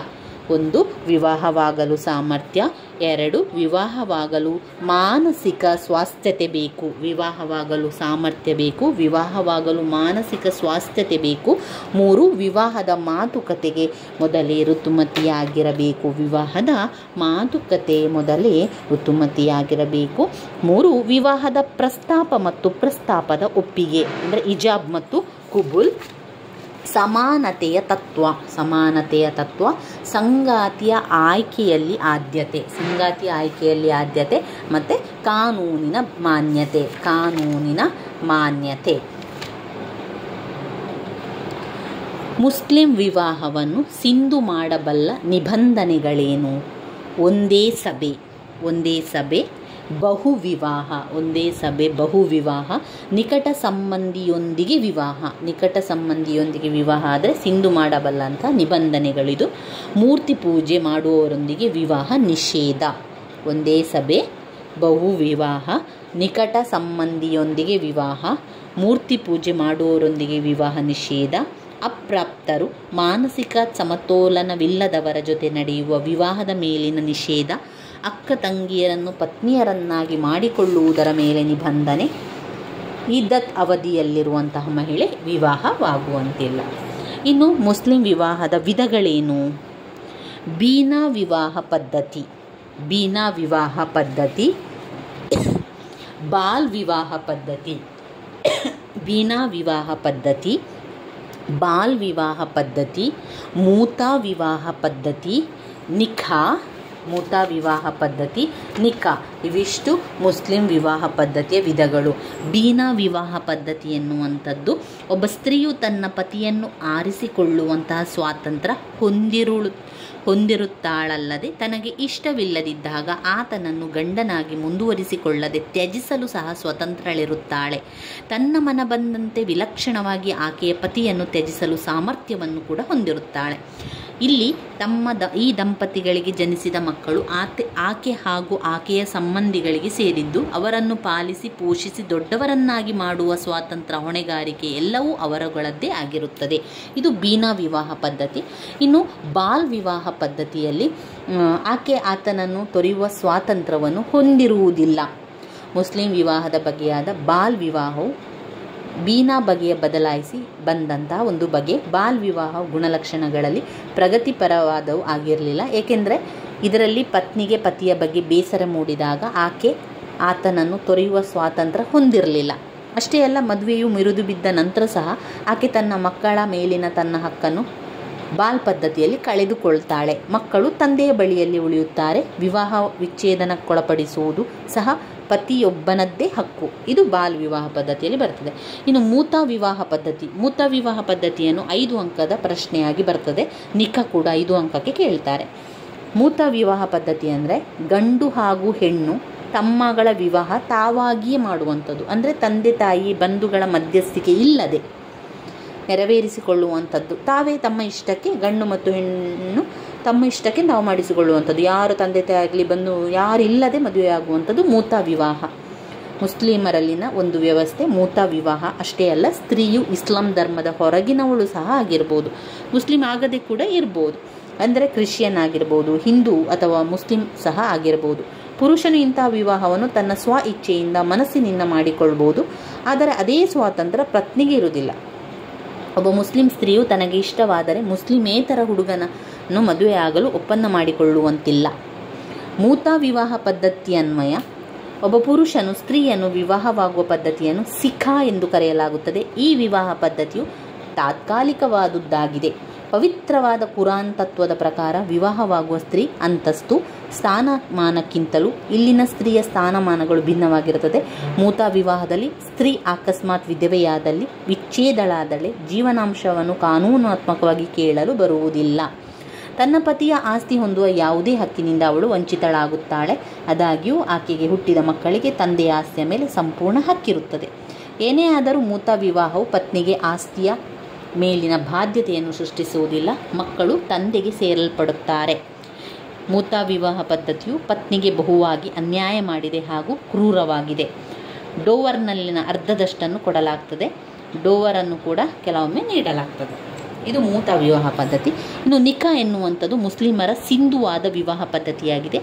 1. ವಿವಾಹವಾಗಲು ಸಾಮರ್ಥ್ಯ. 2. ವಿವಾಹವಾಗಲು ಮಾನಸಿಕ ಸ್ವಾಸ್ಥ್ಯತೆ ಬೇಕು. ವಿವಾಹವಾಗಲು ಸಾಮರ್ಥ್ಯ ಬೇಕು, ವಿವಾಹವಾಗಲು ಮಾನಸಿಕ ಸ್ವಾಸ್ಥ್ಯತೆ ಬೇಕು. 3. ವಿವಾಹದ ಮಾತುಕತೆಗೆ ಮೊದಲೇ ಋತುಮತಿಯಾಗಿರಬೇಕು. ವಿವಾಹದ ಮಾತುಕತೆ ಮೊದಲೇ ಋತುಮತಿಯಾಗಿರಬೇಕು. 3. ವಿವಾಹದ ಪ್ರಸ್ತಾಪ ಮತ್ತು ಪ್ರಸ್ತಾಪದ ಒಪ್ಪಿಗೆ ಅಂದರೆ ಇಜಾಬ್ ಮತ್ತು ಕುಬುಲ್. ಸಮಾನತೆಯ ತತ್ವ. ಸಂಗಾತಿಯ ಆಯ್ಕೆಯಲ್ಲಿ ಆದ್ಯತೆ ಮತ್ತು ಕಾನೂನಿನ ಮಾನ್ಯತೆ. ಮುಸ್ಲಿಂ ವಿವಾಹವನ್ನು ಸಿಂಧು ಮಾಡಬಲ್ಲ ನಿಬಂಧನೆಗಳೇನು? ಒಂದೇ ಸಭೆ, ಬಹುವಿವಾಹ. ನಿಕಟ ಸಂಬಂಧಿಯೊಂದಿಗೆ ವಿವಾಹ ಆದರೆ ಸಿಂಧು ಮಾಡಬಲ್ಲಂಥ ನಿಬಂಧನೆಗಳಿದು. ಮೂರ್ತಿ ಪೂಜೆ ಮಾಡುವವರೊಂದಿಗೆ ವಿವಾಹ ನಿಷೇಧ. ಒಂದೇ ಸಭೆ, ಬಹುವಿವಾಹ, ನಿಕಟ ಸಂಬಂಧಿಯೊಂದಿಗೆ ವಿವಾಹ, ಮೂರ್ತಿ ಪೂಜೆ ಮಾಡುವವರೊಂದಿಗೆ ವಿವಾಹ ನಿಷೇಧ. ಅಪ್ರಾಪ್ತರು, ಮಾನಸಿಕ ಸಮತೋಲನವಿಲ್ಲದವರ ಜೊತೆ ನಡೆಯುವ ವಿವಾಹದ ಮೇಲಿನ ನಿಷೇಧ. ಅಕ್ಕ ತಂಗಿಯರನ್ನು ಪತ್ನಿಯರನ್ನಾಗಿ ಮಾಡಿಕೊಳ್ಳುವುದರ ಮೇಲೆ ನಿಬಂಧನೆ. ಇದ್ದತ್ ಅವಧಿಯಲ್ಲಿರುವಂತಹ ಮಹಿಳೆ ವಿವಾಹವಾಗುವಂತಿಲ್ಲ. ಇನ್ನು ಮುಸ್ಲಿಂ ವಿವಾಹದ ವಿಧಗಳೇನು? ಬೀನಾ ವಿವಾಹ ಪದ್ಧತಿ, ಬಾಲ್ ವಿವಾಹ ಪದ್ಧತಿ, ಬೀನಾ ವಿವಾಹ ಪದ್ಧತಿ, ಬಾಲ್ ವಿವಾಹ ಪದ್ಧತಿ, ಮೂತಾ ವಿವಾಹ ಪದ್ಧತಿ, ನಿಖಾ ಇವಿಷ್ಟು ಮುಸ್ಲಿಂ ವಿವಾಹ ಪದ್ಧತಿಯ ವಿಧಗಳು. ಬೀನಾ ವಿವಾಹ ಪದ್ಧತಿ ಎನ್ನುವಂಥದ್ದು ಒಬ್ಬ ಸ್ತ್ರೀಯು ತನ್ನ ಪತಿಯನ್ನು ಆರಿಸಿಕೊಳ್ಳುವಂತಹ ಸ್ವಾತಂತ್ರ್ಯ ಹೊಂದಿರುತ್ತಾಳಲ್ಲದೆ ತನಗೆ ಇಷ್ಟವಿಲ್ಲದಿದ್ದಾಗ ಆತನನ್ನು ಗಂಡನಾಗಿ ಮುಂದುವರಿಸಿಕೊಳ್ಳದೆ ತ್ಯಜಿಸಲು ಸಹ ಸ್ವತಂತ್ರಳಿರುತ್ತಾಳೆ. ತನ್ನ ಮನ ಬಂದಂತೆ ವಿಲಕ್ಷಣವಾಗಿ ಆಕೆಯ ಪತಿಯನ್ನು ತ್ಯಜಿಸಲು ಸಾಮರ್ಥ್ಯವನ್ನು ಕೂಡ ಹೊಂದಿರುತ್ತಾಳೆ. ಇಲ್ಲಿ ಈ ದಂಪತಿಗಳಿಗೆ ಜನಿಸಿದ ಮಕ್ಕಳು ಆಕೆ ಹಾಗೂ ಆಕೆಯ ಸಂಬಂಧಿಗಳಿಗೆ ಸೇರಿದ್ದು, ಅವರನ್ನು ಪಾಲಿಸಿ ಪೋಷಿಸಿ ದೊಡ್ಡವರನ್ನಾಗಿ ಮಾಡುವ ಸ್ವಾತಂತ್ರ್ಯ, ಹೊಣೆಗಾರಿಕೆ ಎಲ್ಲವೂ ಅವರುಗಳದ್ದೇ ಆಗಿರುತ್ತದೆ. ಇದು ಬೀನಾ ವಿವಾಹ ಪದ್ಧತಿ. ಇನ್ನು ಬಾಲ್ ವಿವಾಹ ಪದ್ಧತಿಯಲ್ಲಿ ಆತನನ್ನು ತೊರೆಯುವ ಸ್ವಾತಂತ್ರ್ಯವನ್ನು ಹೊಂದಿರುವುದಿಲ್ಲ. ಮುಸ್ಲಿಂ ವಿವಾಹದ ಬಗೆಯಾದ ಬಾಲ್ ವಿವಾಹವು ಬೀನಾ ಬಗೆಯ ಬದಲಾಯಿಸಿ ಬಂದಂತಹ ಒಂದು ಬಗೆ. ಬಾಲ್ ವಿವಾಹ ಗುಣಲಕ್ಷಣಗಳಲ್ಲಿ ಪ್ರಗತಿಪರವಾದವು ಆಗಿರಲಿಲ್ಲ. ಏಕೆಂದರೆ ಇದರಲ್ಲಿ ಪತ್ನಿಗೆ ಪತಿಯ ಬಗ್ಗೆ ಬೇಸರ ಮೂಡಿದಾಗ ಆತನನ್ನು ತೊರೆಯುವ ಸ್ವಾತಂತ್ರ್ಯ ಹೊಂದಿರಲಿಲ್ಲ. ಅಷ್ಟೇ ಅಲ್ಲ, ಮದುವೆಯು ಮಿರುದು ಬಿದ್ದ ನಂತರ ಸಹ ಆಕೆ ತನ್ನ ಮಕ್ಕಳ ಮೇಲಿನ ತನ್ನ ಹಕ್ಕನ್ನು ಬಾಲ್ ಪದ್ಧತಿಯಲ್ಲಿ ಕಳೆದುಕೊಳ್ತಾಳೆ. ಮಕ್ಕಳು ತಂದೆಯ ಬಳಿಯಲ್ಲಿ ಉಳಿಯುತ್ತಾರೆ. ವಿವಾಹ ವಿಚ್ಛೇದನಕ್ಕೊಳಪಡಿಸುವುದು ಸಹ ಪತಿಯೊಬ್ಬನದ್ದೇ ಹಕ್ಕು. ಇದು ಬಾಲ್ ವಿವಾಹ ಪದ್ಧತಿಯಲ್ಲಿ ಬರ್ತದೆ. ಇನ್ನು ಮೂತಾ ವಿವಾಹ ಪದ್ಧತಿಯನ್ನು 5 ಅಂಕದ ಪ್ರಶ್ನೆಯಾಗಿ ಬರ್ತದೆ. ನಿಖಾ ಕೂಡ 5 ಅಂಕಕ್ಕೆ ಕೇಳ್ತಾರೆ. ಮೂತಾ ವಿವಾಹ ಪದ್ಧತಿ ಅಂದರೆ ಗಂಡು ಹಾಗೂ ಹೆಣ್ಣು ತಮ್ಮಗಳ ವಿವಾಹ ತಾವಾಗಿಯೇ ಮಾಡುವಂಥದ್ದು. ಅಂದರೆ ತಂದೆ ತಾಯಿ ಬಂಧುಗಳ ಮಧ್ಯಸ್ಥಿಕೆ ಇಲ್ಲದೆ ನೆರವೇರಿಸಿಕೊಳ್ಳುವಂಥದ್ದು. ತಾವೇ ತಮ್ಮ ಇಷ್ಟಕ್ಕೆ, ಗಂಡು ಮತ್ತು ಹೆಣ್ಣು ತಮ್ಮ ಇಷ್ಟಕ್ಕೆ ನಾವು ಮಾಡಿಸಿಕೊಳ್ಳುವಂಥದ್ದು. ಯಾರು ತಂದೆ ತಾಯಿ ಬಂದು ಯಾರಿಲ್ಲದೆ ಮದುವೆಯಾಗುವಂಥದ್ದು ಮೂತ ವಿವಾಹ. ಮುಸ್ಲಿಮರಲ್ಲಿನ ಒಂದು ವ್ಯವಸ್ಥೆ ಮೂತ ವಿವಾಹ. ಅಷ್ಟೇ ಅಲ್ಲ, ಸ್ತ್ರೀಯು ಇಸ್ಲಾಂ ಧರ್ಮದ ಹೊರಗಿನವಳು ಸಹ ಆಗಿರ್ಬೋದು, ಮುಸ್ಲಿಂ ಆಗದೆ ಕೂಡ ಇರ್ಬೋದು. ಅಂದರೆ ಕ್ರಿಶ್ಚಿಯನ್ ಆಗಿರ್ಬೋದು, ಹಿಂದೂ ಅಥವಾ ಮುಸ್ಲಿಂ ಸಹ ಆಗಿರ್ಬೋದು. ಪುರುಷನು ಇಂತಹ ವಿವಾಹವನ್ನು ತನ್ನ ಸ್ವ ಇಚ್ಛೆಯಿಂದ ಮನಸ್ಸಿನಿಂದ ಮಾಡಿಕೊಳ್ಬೋದು. ಆದರೆ ಅದೇ ಸ್ವಾತಂತ್ರ್ಯ ಪತ್ನಿಗೆ ಇರುವುದಿಲ್ಲ. ಒಬ್ಬ ಮುಸ್ಲಿಂ ಸ್ತ್ರೀಯು ತನಗೆ ಇಷ್ಟವಾದರೆ ಮುಸ್ಲಿಮೇತರ ಹುಡುಗನನ್ನು ಮದುವೆಯಾಗಲು ಒಪ್ಪಂದ ಮಾಡಿಕೊಳ್ಳುವಂತಿಲ್ಲ. ಮೂತ ವಿವಾಹ ಪದ್ಧತಿ ಅನ್ವಯ ಒಬ್ಬ ಪುರುಷನು ಸ್ತ್ರೀಯನ್ನು ವಿವಾಹವಾಗುವ ಪದ್ಧತಿಯನ್ನು ಸಿಖಾ ಎಂದು ಕರೆಯಲಾಗುತ್ತದೆ. ಈ ವಿವಾಹ ಪದ್ಧತಿಯು ತಾತ್ಕಾಲಿಕವಾದುದಾಗಿದೆ. ಪವಿತ್ರವಾದ ಕುರಾನ್ ತತ್ವದ ಪ್ರಕಾರ ವಿವಾಹವಾಗುವ ಸ್ತ್ರೀ ಅಂತಸ್ತು, ಸ್ಥಾನಮಾನಕ್ಕಿಂತಲೂ ಇಲ್ಲಿನ ಸ್ತ್ರೀಯ ಸ್ಥಾನಮಾನಗಳು ಭಿನ್ನವಾಗಿರುತ್ತದೆ. ಮೂತ ವಿವಾಹದಲ್ಲಿ ಸ್ತ್ರೀ ಅಕಸ್ಮಾತ್ ವಿಧವೆಯಾದಲ್ಲಿ, ವಿಚ್ಛೇದಳಾದಲ್ಲಿ ಜೀವನಾಂಶವನ್ನು ಕಾನೂನಾತ್ಮಕವಾಗಿ ಕೇಳಲು ಬರುವುದಿಲ್ಲ. ತನ್ನ ಪತಿಯ ಆಸ್ತಿ ಹೊಂದುವ ಯಾವುದೇ ಹಕ್ಕಿನಿಂದ ಅವಳು ವಂಚಿತಳಾಗುತ್ತಾಳೆ. ಆದಾಗ್ಯೂ ಆಕೆಗೆ ಹುಟ್ಟಿದ ಮಕ್ಕಳಿಗೆ ತಂದೆಯ ಆಸ್ತಿಯ ಮೇಲೆ ಸಂಪೂರ್ಣ ಹಕ್ಕಿರುತ್ತದೆ. ಏನೇ ಆದರೂ ಮೂತ ವಿವಾಹವು ಪತ್ನಿಗೆ ಆಸ್ತಿಯ ಮೇಲಿನ ಬಾಧ್ಯತೆಯನ್ನು ಸೃಷ್ಟಿಸುವುದಿಲ್ಲ. ಮಕ್ಕಳು ತಂದೆಗೆ ಸೇರಲ್ಪಡುತ್ತಾರೆ. ಮೂತ ವಿವಾಹ ಪದ್ಧತಿಯು ಪತ್ನಿಗೆ ಬಹುವಾಗಿ ಅನ್ಯಾಯ ಮಾಡಿದೆ ಹಾಗೂ ಕ್ರೂರವಾಗಿದೆ. ಡೋವರ್ನಲ್ಲಿನ ಅರ್ಧದಷ್ಟನ್ನು ಕೊಡಲಾಗ್ತದೆ. ಡೋವರನ್ನು ಕೂಡ ಕೆಲವೊಮ್ಮೆ ನೀಡಲಾಗ್ತದೆ. ಇದು ಮೂತ ವಿವಾಹ ಪದ್ಧತಿ. ಇನ್ನು ನಿಕಾ ಎನ್ನುವಂಥದ್ದು ಮುಸ್ಲಿಮರ ಸಿಂಧುವಾದ ವಿವಾಹ ಪದ್ಧತಿಯಾಗಿದೆ.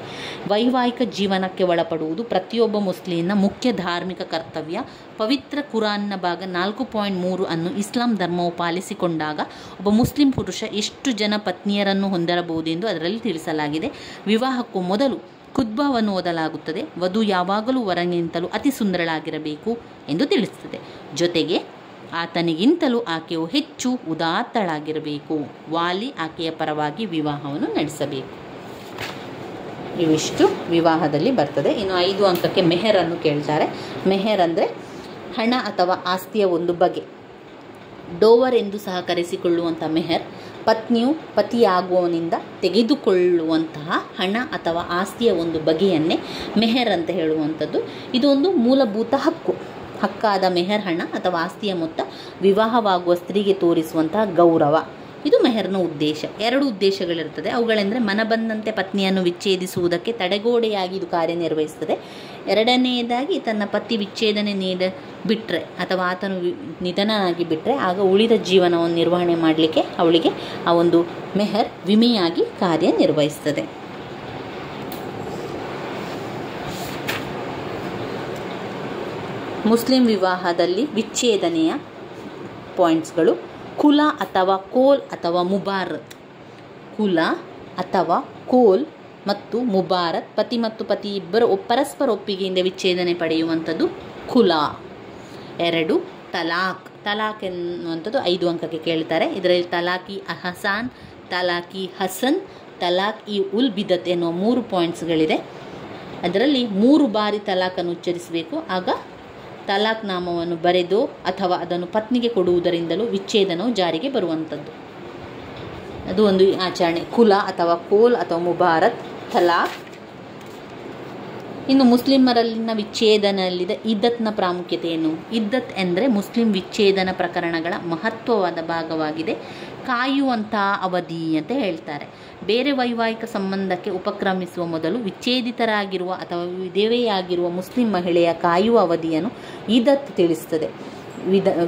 ವೈವಾಹಿಕ ಜೀವನಕ್ಕೆ ಒಳಪಡುವುದು ಪ್ರತಿಯೊಬ್ಬ ಮುಸ್ಲಿಂನ ಮುಖ್ಯ ಧಾರ್ಮಿಕ ಕರ್ತವ್ಯ. ಪವಿತ್ರ ಕುರಾನ್ನ ಭಾಗ 4.3 ಅನ್ನು ಇಸ್ಲಾಂ ಧರ್ಮವು ಪಾಲಿಸಿಕೊಂಡಾಗ ಒಬ್ಬ ಮುಸ್ಲಿಂ ಪುರುಷ ಎಷ್ಟು ಜನ ಪತ್ನಿಯರನ್ನು ಹೊಂದಿರಬಹುದೆಂದು ಅದರಲ್ಲಿ ತಿಳಿಸಲಾಗಿದೆ. ವಿವಾಹಕ್ಕೂ ಮೊದಲು ಖುತ್ಬಾವನ್ನು ಓದಲಾಗುತ್ತದೆ. ವಧು ಯಾವಾಗಲೂ ವರನಿಗಿಂತಲೂ ಅತಿ ಸುಂದರಳಾಗಿರಬೇಕು ಎಂದು ತಿಳಿಸುತ್ತದೆ. ಜೊತೆಗೆ ಆತನಿಗಿಂತಲೂ ಆಕೆಯು ಹೆಚ್ಚು ಉದಾತ್ತಳಾಗಿರಬೇಕು. ವಾಲಿ ಆಕೆಯ ಪರವಾಗಿ ವಿವಾಹವನ್ನು ನಡೆಸಬೇಕು. ಇವಿಷ್ಟು ವಿವಾಹದಲ್ಲಿ ಬರ್ತದೆ. ಇನ್ನು 5 ಅಂಕಕ್ಕೆ ಮೆಹರನ್ನು ಕೇಳ್ತಾರೆ. ಮೆಹರ್ ಅಂದರೆ ಹಣ ಅಥವಾ ಆಸ್ತಿಯ ಒಂದು ಬಗೆ. ಡೋವರ್ ಎಂದು ಸಹ ಕರೆಸಿಕೊಳ್ಳುವಂಥ ಮೆಹರ್ ಪತ್ನಿಯು ಪತಿಯಾಗುವವನಿಂದ ತೆಗೆದುಕೊಳ್ಳುವಂತಹ ಹಣ ಅಥವಾ ಆಸ್ತಿಯ ಒಂದು ಬಗೆಯನ್ನೇ ಮೆಹರ್ ಅಂತ ಹೇಳುವಂಥದ್ದು. ಇದೊಂದು ಮೂಲಭೂತ ಹಕ್ಕಾದ ಮೆಹರ್ ಹಣ ಅಥವಾ ಆಸ್ತಿಯ ಮೊತ್ತ ವಿವಾಹವಾಗುವ ಸ್ತ್ರೀಗೆ ತೋರಿಸುವಂತಹ ಗೌರವ. ಇದು ಮೆಹರ್ನ ಉದ್ದೇಶ. 2 ಉದ್ದೇಶಗಳಿರ್ತದೆ. ಅವುಗಳೆಂದರೆ ಮನಬಂದಂತೆ ಪತ್ನಿಯನ್ನು ವಿಚ್ಛೇದಿಸುವುದಕ್ಕೆ ತಡೆಗೋಡೆಯಾಗಿ ಇದು ಕಾರ್ಯನಿರ್ವಹಿಸ್ತದೆ. ಎರಡನೆಯದಾಗಿ ತನ್ನ ಪತಿ ವಿಚ್ಛೇದನೆ ಬಿಟ್ಟರೆ ಅಥವಾ ಆತನು ನಿಧನನಾಗಿ ಬಿಟ್ಟರೆ ಆಗ ಉಳಿದ ಜೀವನವನ್ನು ನಿರ್ವಹಣೆ ಮಾಡಲಿಕ್ಕೆ ಅವಳಿಗೆ ಆ ಒಂದು ಮೆಹರ್ ವಿಮೆಯಾಗಿ ಕಾರ್ಯನಿರ್ವಹಿಸ್ತದೆ. ಮುಸ್ಲಿಂ ವಿವಾಹದಲ್ಲಿ ವಿಚ್ಛೇದನೆಯ ಪಾಯಿಂಟ್ಸ್ಗಳು: ಕುಲ ಅಥವಾ ಕೋಲ್ ಅಥವಾ ಮುಬಾರತ್. ಕುಲ ಅಥವಾ ಕೋಲ್ ಮತ್ತು ಮುಬಾರತ್, ಪತಿ ಮತ್ತು ಪತಿ ಇಬ್ಬರು ಪರಸ್ಪರ ಒಪ್ಪಿಗೆಯಿಂದ ವಿಚ್ಛೇದನೆ ಪಡೆಯುವಂಥದ್ದು ಕುಲ. 2 ತಲಾಕ್. ತಲಾಕ್ ಎನ್ನುವಂಥದ್ದು 5 ಅಂಕಕ್ಕೆ ಕೇಳ್ತಾರೆ. ಇದರಲ್ಲಿ ತಲಾಕಿ ಅಹಸಾನ್, ತಲಾಕಿ ಹಸನ್, ತಲಾಕ್ ಇ ಉಲ್ ಬಿದತ್ ಎನ್ನುವ 3 ಪಾಯಿಂಟ್ಸ್ಗಳಿದೆ. ಅದರಲ್ಲಿ 3 ಬಾರಿ ತಲಾಕನ್ನು ಉಚ್ಚರಿಸಬೇಕು. ಆಗ ತಲಾಕ್ ನಾಮವನ್ನು ಬರೆದು ಅಥವಾ ಅದನ್ನು ಪತ್ನಿಗೆ ಕೊಡುವುದರಿಂದಲೂ ವಿಚ್ಛೇದನವು ಜಾರಿಗೆ ಬರುವಂಥದ್ದು. ಅದು ಒಂದು ಆಚರಣೆ. ಕುಲ ಅಥವಾ ಕೋಲ್ ಅಥವಾ ಮುಬಾರತ್, ತಲಾಕ್. ಇನ್ನು ಮುಸ್ಲಿಮರಲ್ಲಿನ ವಿಚ್ಛೇದನಲ್ಲಿದೆ ಇದ್ದತ್ನ ಪ್ರಾಮುಖ್ಯತೆ ಏನು? ಇದ್ದತ್ ಎಂದರೆ ಮುಸ್ಲಿಂ ವಿಚ್ಛೇದನ ಪ್ರಕರಣಗಳ ಮಹತ್ವವಾದ ಭಾಗವಾಗಿದೆ. ಕಾಯುವಂತಹ ಅವಧಿ ಅಂತ ಹೇಳ್ತಾರೆ. ಬೇರೆ ವೈವಾಹಿಕ ಸಂಬಂಧಕ್ಕೆ ಉಪಕ್ರಮಿಸುವ ಮೊದಲು ವಿಚ್ಛೇದಿತರಾಗಿರುವ ಅಥವಾ ವಿಧವೆಯಾಗಿರುವ ಮುಸ್ಲಿಂ ಮಹಿಳೆಯ ಕಾಯುವ ಅವಧಿಯನ್ನು ಇದ್ದತ್ ತಿಳಿಸುತ್ತದೆ.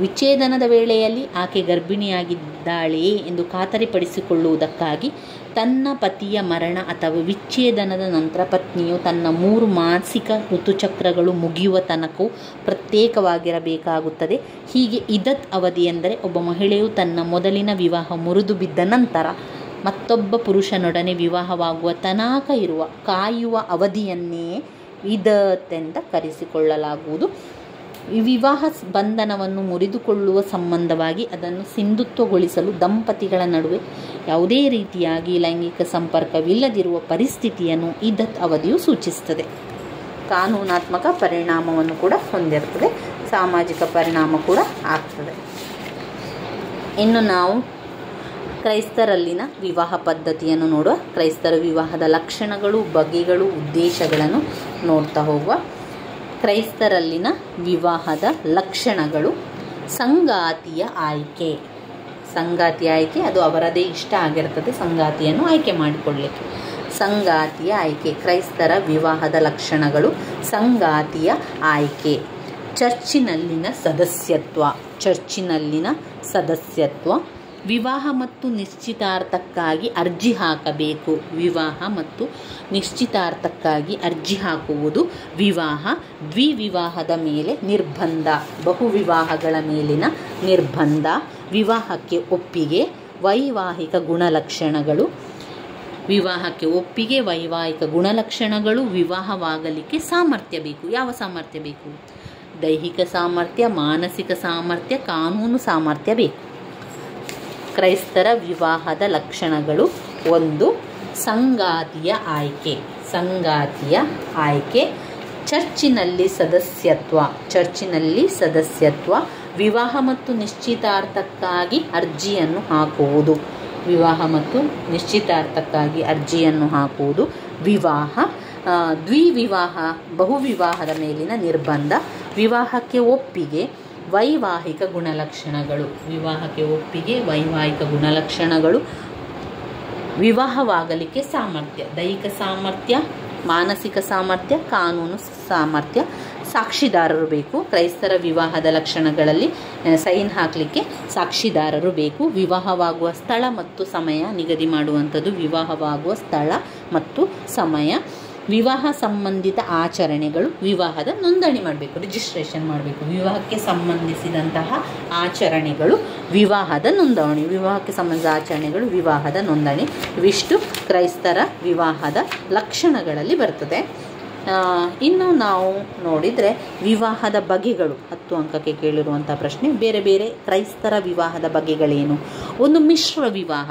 ವಿಚ್ಛೇದನದ ವೇಳೆಯಲ್ಲಿ ಆಕೆ ಗರ್ಭಿಣಿಯಾಗಿದ್ದಾಳೆಯೇ ಎಂದು ಖಾತರಿಪಡಿಸಿಕೊಳ್ಳುವುದಕ್ಕಾಗಿ ತನ್ನ ಪತಿಯ ಮರಣ ಅಥವಾ ವಿಚ್ಛೇದನದ ನಂತರ ಪತ್ನಿಯು ತನ್ನ 3 ಮಾಸಿಕ ಋತುಚಕ್ರಗಳು ಮುಗಿಯುವ ತನಕವೂ ಪ್ರತ್ಯೇಕವಾಗಿರಬೇಕಾಗುತ್ತದೆ. ಹೀಗೆ ಇದ್ದತ್ ಅವಧಿ ಎಂದರೆ ಒಬ್ಬ ಮಹಿಳೆಯು ತನ್ನ ಮೊದಲಿನ ವಿವಾಹ ಮುರಿದು ಬಿದ್ದ ನಂತರ ಮತ್ತೊಬ್ಬ ಪುರುಷನೊಡನೆ ವಿವಾಹವಾಗುವ ತನಕ ಇರುವ ಕಾಯುವ ಅವಧಿಯನ್ನೇ ಇದ್ದತ್ ಅಂತ ಕರೆಸಿಕೊಳ್ಳಲಾಗುವುದು. ವಿವಾಹ ಬಂಧನವನ್ನು ಮುರಿದುಕೊಳ್ಳುವ ಸಂಬಂಧವಾಗಿ ಅದನ್ನು ಸಿಂಧುತ್ವಗೊಳಿಸಲು ದಂಪತಿಗಳ ನಡುವೆ ಯಾವುದೇ ರೀತಿಯಾಗಿ ಲೈಂಗಿಕ ಸಂಪರ್ಕವಿಲ್ಲದಿರುವ ಪರಿಸ್ಥಿತಿಯನ್ನು ಇದ್ದತ್ ಅವಧಿಯು ಸೂಚಿಸುತ್ತದೆ. ಕಾನೂನಾತ್ಮಕ ಪರಿಣಾಮವನ್ನು ಕೂಡ ಹೊಂದಿರುತ್ತದೆ, ಸಾಮಾಜಿಕ ಪರಿಣಾಮ ಕೂಡ ಆಗ್ತದೆ. ಇನ್ನು ನಾವು ಕ್ರೈಸ್ತರಲ್ಲಿನ ವಿವಾಹ ಪದ್ಧತಿಯನ್ನು ನೋಡುವ. ಕ್ರೈಸ್ತರ ವಿವಾಹದ ಲಕ್ಷಣಗಳು, ಬಗೆಗಳು, ಉದ್ದೇಶಗಳನ್ನು ನೋಡ್ತಾ ಹೋಗುವ. ಕ್ರೈಸ್ತರಲ್ಲಿನ ವಿವಾಹದ ಲಕ್ಷಣಗಳು: ಸಂಗಾತಿಯ ಆಯ್ಕೆ. ಸಂಗಾತಿ ಆಯ್ಕೆ, ಅದು ಅವರದೇ ಇಷ್ಟ ಆಗಿರ್ತದೆ ಸಂಗಾತಿಯನ್ನು ಆಯ್ಕೆ ಮಾಡಿಕೊಳ್ಳಲಿಕ್ಕೆ. ಸಂಗಾತಿಯ ಆಯ್ಕೆ, ಕ್ರೈಸ್ತರ ವಿವಾಹದ ಲಕ್ಷಣಗಳು. ಸಂಗಾತಿಯ ಆಯ್ಕೆ, ಚರ್ಚಿನಲ್ಲಿನ ಸದಸ್ಯತ್ವ. ವಿವಾಹ ಮತ್ತು ನಿಶ್ಚಿತಾರ್ಥಕ್ಕಾಗಿ ಅರ್ಜಿ ಹಾಕಬೇಕು. ವಿವಾಹ ಮತ್ತು ನಿಶ್ಚಿತಾರ್ಥಕ್ಕಾಗಿ ಅರ್ಜಿ ಹಾಕುವುದು. ವಿವಾಹ. ದ್ವಿವಿವಾಹದ ಮೇಲೆ ನಿರ್ಬಂಧ, ಬಹುವಿವಾಹಗಳ ಮೇಲಿನ ನಿರ್ಬಂಧ. ವಿವಾಹಕ್ಕೆ ಒಪ್ಪಿಗೆ. ವೈವಾಹಿಕ ಗುಣಲಕ್ಷಣಗಳು. ವಿವಾಹಕ್ಕೆ ಒಪ್ಪಿಗೆ, ವೈವಾಹಿಕ ಗುಣಲಕ್ಷಣಗಳು. ವಿವಾಹವಾಗಲಿಕ್ಕೆ ಸಾಮರ್ಥ್ಯ ಬೇಕು. ಯಾವ ಸಾಮರ್ಥ್ಯ ಬೇಕು? ದೈಹಿಕ ಸಾಮರ್ಥ್ಯ, ಮಾನಸಿಕ ಸಾಮರ್ಥ್ಯ, ಕಾನೂನು ಸಾಮರ್ಥ್ಯ ಬೇಕು. ಕ್ರೈಸ್ತರ ವಿವಾಹದ ಲಕ್ಷಣಗಳು. 1. ಸಂಗಾತಿಯ ಆಯ್ಕೆ. ಚರ್ಚಿನಲ್ಲಿ ಸದಸ್ಯತ್ವ. ವಿವಾಹ ಮತ್ತು ನಿಶ್ಚಿತಾರ್ಥಕ್ಕಾಗಿ ಅರ್ಜಿಯನ್ನು ಹಾಕುವುದು. ವಿವಾಹ. ದ್ವಿವಿವಾಹ, ಬಹುವಿವಾಹದ ಮೇಲಿನ ನಿರ್ಬಂಧ. ವಿವಾಹಕ್ಕೆ ಒಪ್ಪಿಗೆ. ವೈವಾಹಿಕ ಗುಣಲಕ್ಷಣಗಳು. ವಿವಾಹವಾಗಲಿಕ್ಕೆ ಸಾಮರ್ಥ್ಯ, ದೈಹಿಕ ಸಾಮರ್ಥ್ಯ, ಮಾನಸಿಕ ಸಾಮರ್ಥ್ಯ, ಕಾನೂನು ಸಾಮರ್ಥ್ಯ. ಸಾಕ್ಷಿದಾರರು ಬೇಕು. ಕ್ರೈಸ್ತರ ವಿವಾಹದ ಲಕ್ಷಣಗಳಲ್ಲಿ ಸೈನ್ ಹಾಕಲಿಕ್ಕೆ ಸಾಕ್ಷಿದಾರರು ಬೇಕು. ವಿವಾಹವಾಗುವ ಸ್ಥಳ ಮತ್ತು ಸಮಯ ನಿಗದಿ ಮಾಡುವಂಥದ್ದು. ವಿವಾಹವಾಗುವ ಸ್ಥಳ ಮತ್ತು ಸಮಯ. ವಿವಾಹ ಸಂಬಂಧಿತ ಆಚರಣೆಗಳು. ವಿವಾಹದ ನೋಂದಣಿ ಮಾಡಬೇಕು, ರಿಜಿಸ್ಟ್ರೇಷನ್ ಮಾಡಬೇಕು. ವಿವಾಹಕ್ಕೆ ಸಂಬಂಧಿಸಿದಂತಹ ಆಚರಣೆಗಳು, ವಿವಾಹದ ನೋಂದಣಿ. ವಿವಾಹದ ನೋಂದಣಿ. ಇವಿಷ್ಟು ಕ್ರೈಸ್ತರ ವಿವಾಹದ ಲಕ್ಷಣಗಳಲ್ಲಿ ಬರ್ತದೆ. ಇನ್ನು ನಾವು ನೋಡಿದರೆ ವಿವಾಹದ ಬಗೆಗಳು, 10 ಅಂಕಕ್ಕೆ ಕೇಳಿರುವಂಥ ಪ್ರಶ್ನೆ. ಬೇರೆ ಬೇರೆ ಕ್ರೈಸ್ತರ ವಿವಾಹದ ಬಗೆಗಳೇನು? ಒಂದು ಮಿಶ್ರ ವಿವಾಹ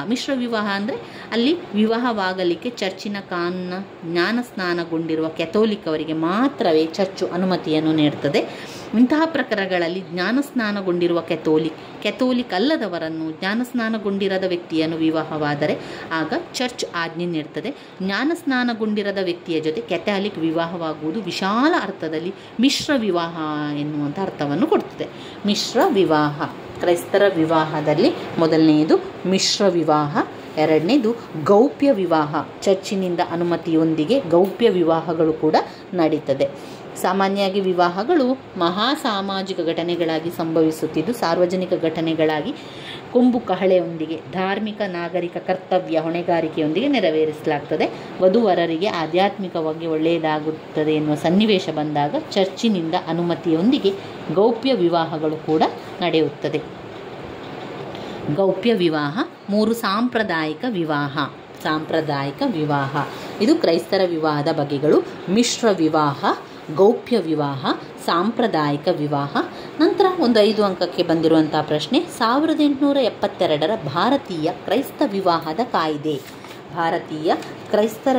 ಅಂದರೆ ಅಲ್ಲಿ ವಿವಾಹವಾಗಲಿಕ್ಕೆ ಚರ್ಚಿನ ಕಾನೂನ ಜ್ಞಾನಸ್ನಾನಗೊಂಡಿರುವ ಕೆಥೋಲಿಕ್ ಅವರಿಗೆ ಮಾತ್ರವೇ ಚರ್ಚು ಅನುಮತಿಯನ್ನು ನೀಡುತ್ತದೆ. ಇಂತಹ ಪ್ರಕರಣಗಳಲ್ಲಿ ಜ್ಞಾನಸ್ನಾನಗೊಂಡಿರುವ ಕೆಥೋಲಿಕ್ ಅಲ್ಲದವರನ್ನು, ಜ್ಞಾನಸ್ನಾನಗೊಂಡಿರದ ವ್ಯಕ್ತಿಯನ್ನು ವಿವಾಹವಾದರೆ ಆಗ ಚರ್ಚ್ ಆಜ್ಞೆ ನೀಡುತ್ತದೆ. ಜ್ಞಾನಸ್ನಾನಗೊಂಡಿರದ ವ್ಯಕ್ತಿಯ ಜೊತೆ ಕೆಥೋಲಿಕ್ ವಿವಾಹವಾಗುವುದು ವಿಶಾಲ ಅರ್ಥದಲ್ಲಿ ಮಿಶ್ರ ವಿವಾಹ ಎನ್ನುವಂಥ ಅರ್ಥವನ್ನು ಕೊಡ್ತದೆ. ಮಿಶ್ರ ವಿವಾಹ ಕ್ರೈಸ್ತರ ವಿವಾಹದಲ್ಲಿ ಮೊದಲನೆಯದು ಮಿಶ್ರ ವಿವಾಹ. ಎರಡನೇದು ಗೌಪ್ಯ ವಿವಾಹ. ಚರ್ಚಿನಿಂದ ಅನುಮತಿಯೊಂದಿಗೆ ಗೌಪ್ಯ ವಿವಾಹಗಳು ಕೂಡ ನಡೀತದೆ. ಸಾಮಾನ್ಯವಾಗಿ ವಿವಾಹಗಳು ಮಹಾ ಸಾಮಾಜಿಕ ಘಟನೆಗಳಾಗಿ ಸಂಭವಿಸುತ್ತಿದ್ದು ಸಾರ್ವಜನಿಕ ಘಟನೆಗಳಾಗಿ ಕೊಂಬು ಕಹಳೆಯೊಂದಿಗೆ ಧಾರ್ಮಿಕ ನಾಗರಿಕ ಕರ್ತವ್ಯ ಹೊಣೆಗಾರಿಕೆಯೊಂದಿಗೆ ನೆರವೇರಿಸಲಾಗ್ತದೆ. ವಧುವರರಿಗೆ ಆಧ್ಯಾತ್ಮಿಕವಾಗಿ ಒಳ್ಳೆಯದಾಗುತ್ತದೆ ಎನ್ನುವ ಸನ್ನಿವೇಶ ಬಂದಾಗ ಚರ್ಚಿನಿಂದ ಅನುಮತಿಯೊಂದಿಗೆ ಗೌಪ್ಯ ವಿವಾಹಗಳು ಕೂಡ ನಡೆಯುತ್ತದೆ. ಗೌಪ್ಯ ವಿವಾಹ. 3 ಸಾಂಪ್ರದಾಯಿಕ ವಿವಾಹ. ಇದು ಕ್ರೈಸ್ತರ ವಿವಾಹದ ಬಗೆಗಳು. ಮಿಶ್ರ ವಿವಾಹ, ಗೌಪ್ಯ ವಿವಾಹ, ಸಾಂಪ್ರದಾಯಿಕ ವಿವಾಹ. ನಂತರ ಒಂದು 5 ಅಂಕಕ್ಕೆ ಬಂದಿರುವಂಥ ಪ್ರಶ್ನೆ, 1872 ಭಾರತೀಯ ಕ್ರೈಸ್ತ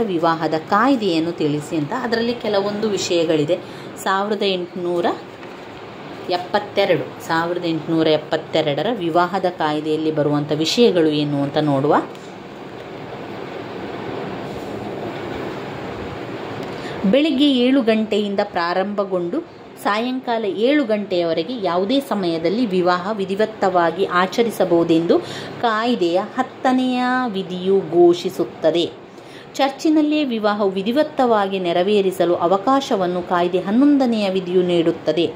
ವಿವಾಹದ ಕಾಯ್ದೆಯನ್ನು ತಿಳಿಸಿ ಅಂತ. ಅದರಲ್ಲಿ ಕೆಲವೊಂದು ವಿಷಯಗಳಿದೆ. 1872 ವಿವಾಹದ ಕಾಯ್ದೆಯಲ್ಲಿ ಬರುವಂಥ ವಿಷಯಗಳು ಏನು ಅಂತ ನೋಡುವ. ಬೆಳಿಗ್ಗೆ 7 ಗಂಟೆಯಿಂದ ಪ್ರಾರಂಭಗೊಂಡು ಸಾಯಂಕಾಲ 7 ಗಂಟೆಯವರೆಗೆ ಯಾವುದೇ ಸಮಯದಲ್ಲಿ ವಿವಾಹ ವಿಧಿವತ್ತವಾಗಿ ಆಚರಿಸಬಹುದೆಂದು ಕಾಯ್ದೆಯ 10ನೆಯ ವಿಧಿಯು ಘೋಷಿಸುತ್ತದೆ. ಚರ್ಚಿನಲ್ಲಿಯೇ ವಿವಾಹವು ವಿಧಿವತ್ತವಾಗಿ ನೆರವೇರಿಸಲು ಅವಕಾಶವನ್ನು ಕಾಯ್ದೆ 11ನೆಯ ವಿಧಿಯು ನೀಡುತ್ತದೆ.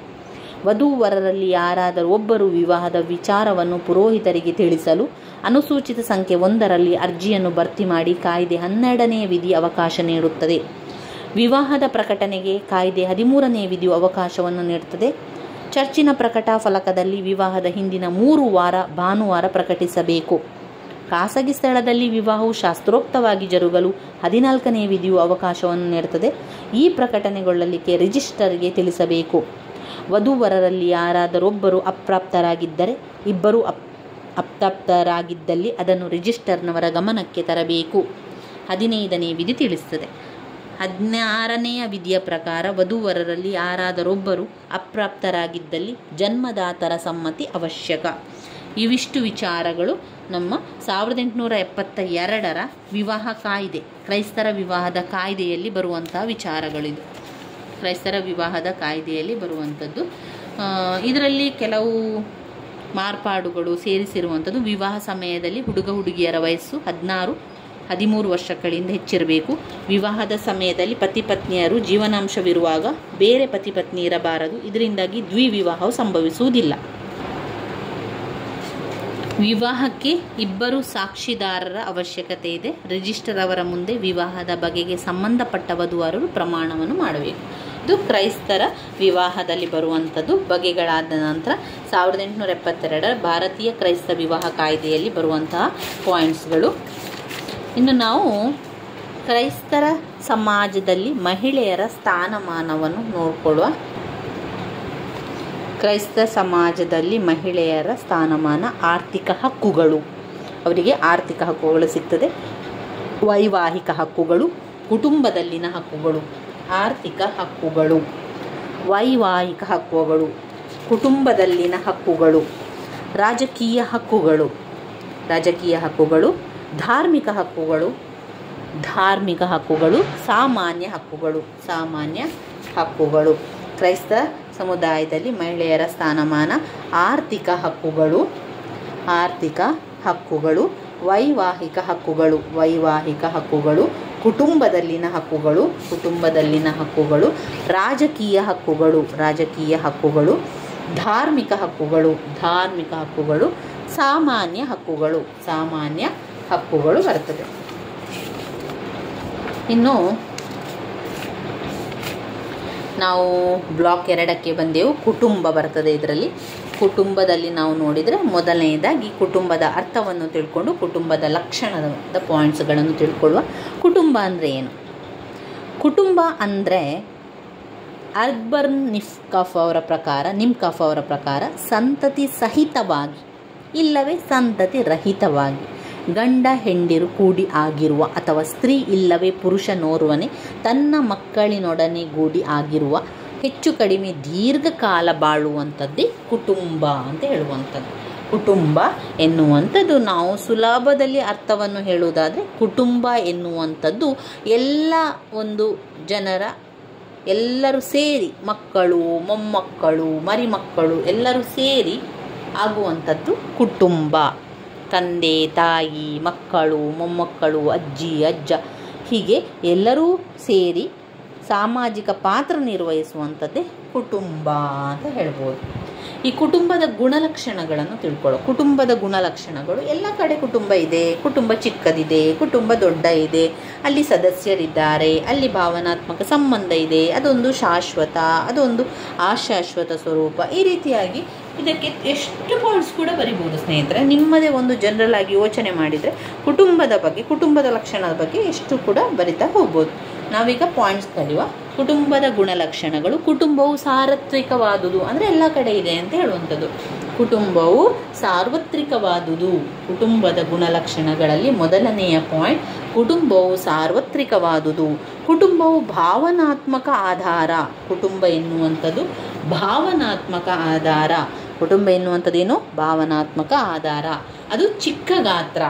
ವಧೂವರರಲ್ಲಿ ಯಾರಾದರೂ ಒಬ್ಬರು ವಿವಾಹದ ವಿಚಾರವನ್ನು ಪುರೋಹಿತರಿಗೆ ತಿಳಿಸಲು ಅನುಸೂಚಿತ ಸಂಖ್ಯೆ 1ರಲ್ಲಿ ಅರ್ಜಿಯನ್ನು ಭರ್ತಿ ಮಾಡಿ ಕಾಯ್ದೆ 12ನೆಯ ವಿಧಿ ಅವಕಾಶ ನೀಡುತ್ತದೆ. ವಿವಾಹದ ಪ್ರಕಟಣೆಗೆ ಕಾಯ್ದೆ 13ನೇ ವಿಧಿಯು ಅವಕಾಶವನ್ನು ನೀಡುತ್ತದೆ. ಚರ್ಚಿನ ಪ್ರಕಟ ಫಲಕದಲ್ಲಿ ವಿವಾಹದ ಹಿಂದಿನ 3 ವಾರ ಭಾನುವಾರ ಪ್ರಕಟಿಸಬೇಕು. ಖಾಸಗಿ ಸ್ಥಳದಲ್ಲಿ ವಿವಾಹವು ಶಾಸ್ತ್ರೋಕ್ತವಾಗಿ ಜರುಗಲು 14ನೇ ವಿಧಿಯು ಅವಕಾಶವನ್ನು ನೀಡುತ್ತದೆ. ಈ ಪ್ರಕಟಣೆಗೊಳ್ಳಲಿಕ್ಕೆ ರಿಜಿಸ್ಟರ್ಗೆ ತಿಳಿಸಬೇಕು. ವಧೂವರರಲ್ಲಿ ಯಾರಾದರೊಬ್ಬರು ಅಪ್ರಾಪ್ತರಾಗಿದ್ದರೆ, ಇಬ್ಬರು ಅಪ್ರಾಪ್ತರಾಗಿದ್ದಲ್ಲಿ ಅದನ್ನು ರಿಜಿಸ್ಟರ್ನವರ ಗಮನಕ್ಕೆ ತರಬೇಕು. 15ನೇ ವಿಧಿ ತಿಳಿಸುತ್ತದೆ. 16ನೆಯ ವಿಧಿಯ ಪ್ರಕಾರ ವಧೂವರರಲ್ಲಿ ಯಾರಾದರೊಬ್ಬರು ಅಪ್ರಾಪ್ತರಾಗಿದ್ದಲ್ಲಿ ಜನ್ಮದಾತರ ಸಮ್ಮತಿ ಅವಶ್ಯಕ. ಇವಿಷ್ಟು ವಿಚಾರಗಳು ನಮ್ಮ 1872 ವಿವಾಹ ಕಾಯ್ದೆ, ಕ್ರೈಸ್ತರ ವಿವಾಹದ ಕಾಯ್ದೆಯಲ್ಲಿ ಬರುವಂತಹ ವಿಚಾರಗಳಿದು. ಕ್ರೈಸ್ತರ ವಿವಾಹದ ಕಾಯ್ದೆಯಲ್ಲಿ ಬರುವಂಥದ್ದು. ಇದರಲ್ಲಿ ಕೆಲವು ಮಾರ್ಪಾಡುಗಳು ಸೇರಿಸಿರುವಂಥದ್ದು. ವಿವಾಹ ಸಮಯದಲ್ಲಿ ಹುಡುಗ ಹುಡುಗಿಯರ ವಯಸ್ಸು 13 ವರ್ಷಗಳಿಂದ ಹೆಚ್ಚಿರಬೇಕು. ವಿವಾಹದ ಸಮಯದಲ್ಲಿ ಪತಿ ಪತ್ನಿಯರು ಜೀವನಾಂಶವಿರುವಾಗ ಬೇರೆ ಪತಿ ಪತ್ನಿ ಇರಬಾರದು. ಇದರಿಂದಾಗಿ ದ್ವಿವಿವಾಹವು ಸಂಭವಿಸುವುದಿಲ್ಲ. ವಿವಾಹಕ್ಕೆ 2 ಸಾಕ್ಷಿದಾರರ ಅವಶ್ಯಕತೆ ಇದೆ. ರಿಜಿಸ್ಟರ್ ಅವರ ಮುಂದೆ ವಿವಾಹದ ಬಗೆಗೆ ಸಂಬಂಧಪಟ್ಟ ವಧುವರರು ಪ್ರಮಾಣವನ್ನು ಮಾಡಬೇಕು. ಇದು ಕ್ರೈಸ್ತರ ವಿವಾಹದಲ್ಲಿ ಬರುವಂಥದ್ದು. ಬಗೆಗಳಾದ ನಂತರ 1872 ಭಾರತೀಯ ಕ್ರೈಸ್ತ ವಿವಾಹ ಕಾಯ್ದೆಯಲ್ಲಿ ಬರುವಂತಹ ಪಾಯಿಂಟ್ಸ್ಗಳು. ಇನ್ನು ನಾವು ಕ್ರೈಸ್ತರ ಸಮಾಜದಲ್ಲಿ ಮಹಿಳೆಯರ ಸ್ಥಾನಮಾನವನ್ನು ನೋಡಿಕೊಳ್ಳುವ. ಕ್ರೈಸ್ತ ಸಮಾಜದಲ್ಲಿ ಮಹಿಳೆಯರ ಸ್ಥಾನಮಾನ, ಆರ್ಥಿಕ ಹಕ್ಕುಗಳು, ಅವರಿಗೆ ಆರ್ಥಿಕ ಹಕ್ಕುಗಳು ಸಿಗ್ತದೆ. ವೈವಾಹಿಕ ಹಕ್ಕುಗಳು, ಕುಟುಂಬದಲ್ಲಿನ ಹಕ್ಕುಗಳು. ಆರ್ಥಿಕ ಹಕ್ಕುಗಳು, ವೈವಾಹಿಕ ಹಕ್ಕುಗಳು, ಕುಟುಂಬದಲ್ಲಿನ ಹಕ್ಕುಗಳು, ರಾಜಕೀಯ ಹಕ್ಕುಗಳು, ಧಾರ್ಮಿಕ ಹಕ್ಕುಗಳು, ಸಾಮಾನ್ಯ ಹಕ್ಕುಗಳು. ಕ್ರೈಸ್ತ ಸಮುದಾಯದಲ್ಲಿ ಮಹಿಳೆಯರ ಸ್ಥಾನಮಾನ, ಆರ್ಥಿಕ ಹಕ್ಕುಗಳು, ವೈವಾಹಿಕ ಹಕ್ಕುಗಳು, ಕುಟುಂಬದಲ್ಲಿನ ಹಕ್ಕುಗಳು, ರಾಜಕೀಯ ಹಕ್ಕುಗಳು, ಧಾರ್ಮಿಕ ಹಕ್ಕುಗಳು, ಸಾಮಾನ್ಯ ಹಕ್ಕುಗಳು ಬರ್ತದೆ. ಇನ್ನು ನಾವು ಬ್ಲಾಕ್ 2ಕ್ಕೆ ಬಂದೆವು. ಕುಟುಂಬ ಬರ್ತದೆ. ಇದರಲ್ಲಿ ಕುಟುಂಬದಲ್ಲಿ ನಾವು ನೋಡಿದರೆ ಮೊದಲನೆಯದಾಗಿ ಕುಟುಂಬದ ಅರ್ಥವನ್ನು ತಿಳ್ಕೊಂಡು ಕುಟುಂಬದ ಲಕ್ಷಣದ ಪಾಯಿಂಟ್ಸ್ಗಳನ್ನು ತಿಳ್ಕೊಳ್ಳುವ. ಕುಟುಂಬ ಅಂದರೆ ಏನು? ಕುಟುಂಬ ಅಂದರೆ ನಿಮ್ಕಾಫ್ ಅವರ ಪ್ರಕಾರ ಸಂತತಿ ಸಹಿತವಾಗಿ ಇಲ್ಲವೇ ಸಂತತಿ ರಹಿತವಾಗಿ ಗಂಡ ಹೆಂಡಿರು ಕೂಡಿ ಆಗಿರುವ ಅಥವಾ ಸ್ತ್ರೀ ಇಲ್ಲವೇ ಪುರುಷನೋರ್ವನೇ ತನ್ನ ಮಕ್ಕಳಿನೊಡನೆ ಗೂಡಿ ಆಗಿರುವ ಹೆಚ್ಚು ಕಡಿಮೆ ದೀರ್ಘಕಾಲ ಬಾಳುವಂಥದ್ದೇ ಕುಟುಂಬ ಅಂತ ಹೇಳುವಂಥದ್ದು. ಕುಟುಂಬ ಎನ್ನುವಂಥದ್ದು ನಾವು ಸುಲಭದಲ್ಲಿ ಅರ್ಥವನ್ನು ಹೇಳುವುದಾದರೆ, ಕುಟುಂಬ ಎನ್ನುವಂಥದ್ದು ಎಲ್ಲ ಒಂದು ಜನರ ಎಲ್ಲರೂ ಸೇರಿ, ಮಕ್ಕಳು, ಮೊಮ್ಮಕ್ಕಳು, ಮರಿಮಕ್ಕಳು ಎಲ್ಲರೂ ಸೇರಿ ಆಗುವಂಥದ್ದು ಕುಟುಂಬ. ತಂದೆ, ತಾಯಿ, ಮಕ್ಕಳು, ಮೊಮ್ಮಕ್ಕಳು, ಅಜ್ಜಿ, ಅಜ್ಜ ಹೀಗೆ ಎಲ್ಲರೂ ಸೇರಿ ಸಾಮಾಜಿಕ ಪಾತ್ರ ನಿರ್ವಹಿಸುವಂಥದ್ದೇ ಕುಟುಂಬ ಅಂತ ಹೇಳ್ಬೋದು. ಈ ಕುಟುಂಬದ ಗುಣಲಕ್ಷಣಗಳನ್ನು ತಿಳ್ಕೊಳ್ಳೋ. ಕುಟುಂಬದ ಗುಣಲಕ್ಷಣಗಳು, ಎಲ್ಲ ಕಡೆ ಕುಟುಂಬ ಇದೆ, ಕುಟುಂಬ ಚಿಕ್ಕದಿದೆ, ಕುಟುಂಬ ದೊಡ್ಡ ಇದೆ, ಅಲ್ಲಿ ಸದಸ್ಯರಿದ್ದಾರೆ, ಅಲ್ಲಿ ಭಾವನಾತ್ಮಕ ಸಂಬಂಧ ಇದೆ, ಅದೊಂದು ಶಾಶ್ವತ, ಅದೊಂದು ಅಶಾಶ್ವತ ಸ್ವರೂಪ. ಈ ರೀತಿಯಾಗಿ ಇದಕ್ಕೆ ಎಷ್ಟು ಪಾಯಿಂಟ್ಸ್ ಕೂಡ ಬರಿಬೋದು ಸ್ನೇಹಿತರೆ. ನಿಮ್ಮದೇ ಒಂದು ಜನರಲ್ ಆಗಿ ಯೋಚನೆ ಮಾಡಿದರೆ ಕುಟುಂಬದ ಬಗ್ಗೆ, ಕುಟುಂಬದ ಲಕ್ಷಣದ ಬಗ್ಗೆ ಎಷ್ಟು ಕೂಡ ಬರಿತಾ ಹೋಗ್ಬೋದು. ನಾವೀಗ ಪಾಯಿಂಟ್ಸ್ ಕಲಿಯುವ. ಕುಟುಂಬದ ಗುಣಲಕ್ಷಣಗಳು. ಕುಟುಂಬವು ಸಾರ್ವತ್ರಿಕವಾದುದು ಅಂದರೆ ಎಲ್ಲ ಕಡೆ ಇದೆ ಅಂತ ಹೇಳುವಂಥದ್ದು. ಕುಟುಂಬವು ಸಾರ್ವತ್ರಿಕವಾದುದು. ಕುಟುಂಬದ ಗುಣಲಕ್ಷಣಗಳಲ್ಲಿ ಮೊದಲನೆಯ ಪಾಯಿಂಟ್, ಕುಟುಂಬವು ಸಾರ್ವತ್ರಿಕವಾದುದು. ಕುಟುಂಬವು ಭಾವನಾತ್ಮಕ ಆಧಾರ. ಕುಟುಂಬ ಎನ್ನುವಂಥದ್ದು ಭಾವನಾತ್ಮಕ ಆಧಾರ. ಕುಟುಂಬ ಎನ್ನುವಂಥದ್ದೇನು? ಭಾವನಾತ್ಮಕ ಆಧಾರ. ಅದು ಚಿಕ್ಕ ಗಾತ್ರ.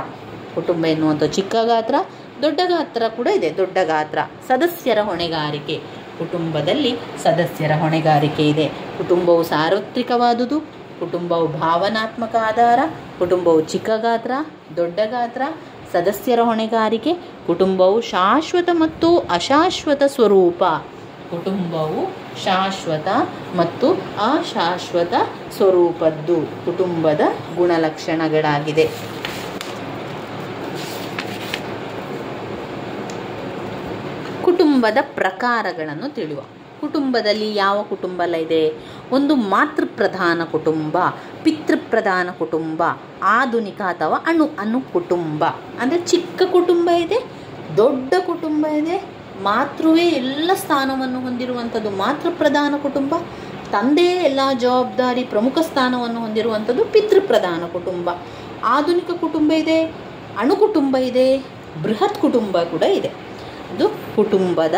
ಕುಟುಂಬ ಎನ್ನುವಂಥದ್ದು ಚಿಕ್ಕ ಗಾತ್ರ, ದೊಡ್ಡ ಗಾತ್ರ ಕೂಡ ಇದೆ. ದೊಡ್ಡ ಗಾತ್ರ. ಸದಸ್ಯರ ಹೊಣೆಗಾರಿಕೆ. ಕುಟುಂಬದಲ್ಲಿ ಸದಸ್ಯರ ಹೊಣೆಗಾರಿಕೆ ಇದೆ. ಕುಟುಂಬವು ಸಾರ್ವತ್ರಿಕವಾದುದು, ಕುಟುಂಬವು ಭಾವನಾತ್ಮಕ ಆಧಾರ, ಕುಟುಂಬವು ಚಿಕ್ಕ ಗಾತ್ರ, ದೊಡ್ಡ ಗಾತ್ರ, ಸದಸ್ಯರ ಹೊಣೆಗಾರಿಕೆ. ಕುಟುಂಬವು ಶಾಶ್ವತ ಮತ್ತು ಅಶಾಶ್ವತ ಸ್ವರೂಪ. ಕುಟುಂಬವು ಶಾಶ್ವತ ಮತ್ತು ಅಶಾಶ್ವತ ಸ್ವರೂಪದ್ದು ಕುಟುಂಬದ ಗುಣಲಕ್ಷಣಗಳಾಗಿದೆ. ಕುಟುಂಬದ ಪ್ರಕಾರಗಳನ್ನು ತಿಳಿಯುವ. ಕುಟುಂಬದಲ್ಲಿ ಯಾವ ಕುಟುಂಬ ಇದೆ? ಒಂದು ಮಾತೃಪ್ರಧಾನ ಕುಟುಂಬ, ಪಿತೃಪ್ರಧಾನ ಕುಟುಂಬ, ಆಧುನಿಕ ಅಥವಾ ಅಣು ಕುಟುಂಬ. ಅಂದರೆ ಚಿಕ್ಕ ಕುಟುಂಬ ಇದೆ, ದೊಡ್ಡ ಕುಟುಂಬ ಇದೆ, ಮಾತೃವೇ ಎಲ್ಲ ಸ್ಥಾನವನ್ನು ಹೊಂದಿರುವಂಥದ್ದು ಮಾತೃಪ್ರಧಾನ ಕುಟುಂಬ, ತಂದೆಯೇ ಎಲ್ಲ ಜವಾಬ್ದಾರಿ ಪ್ರಮುಖ ಸ್ಥಾನವನ್ನು ಹೊಂದಿರುವಂಥದ್ದು ಪಿತೃಪ್ರಧಾನ ಕುಟುಂಬ. ಆಧುನಿಕ ಕುಟುಂಬ ಇದೆ, ಅಣು ಕುಟುಂಬ ಇದೆ, ಬೃಹತ್ ಕುಟುಂಬ ಕೂಡ ಇದೆ. ಇದು ಕುಟುಂಬದ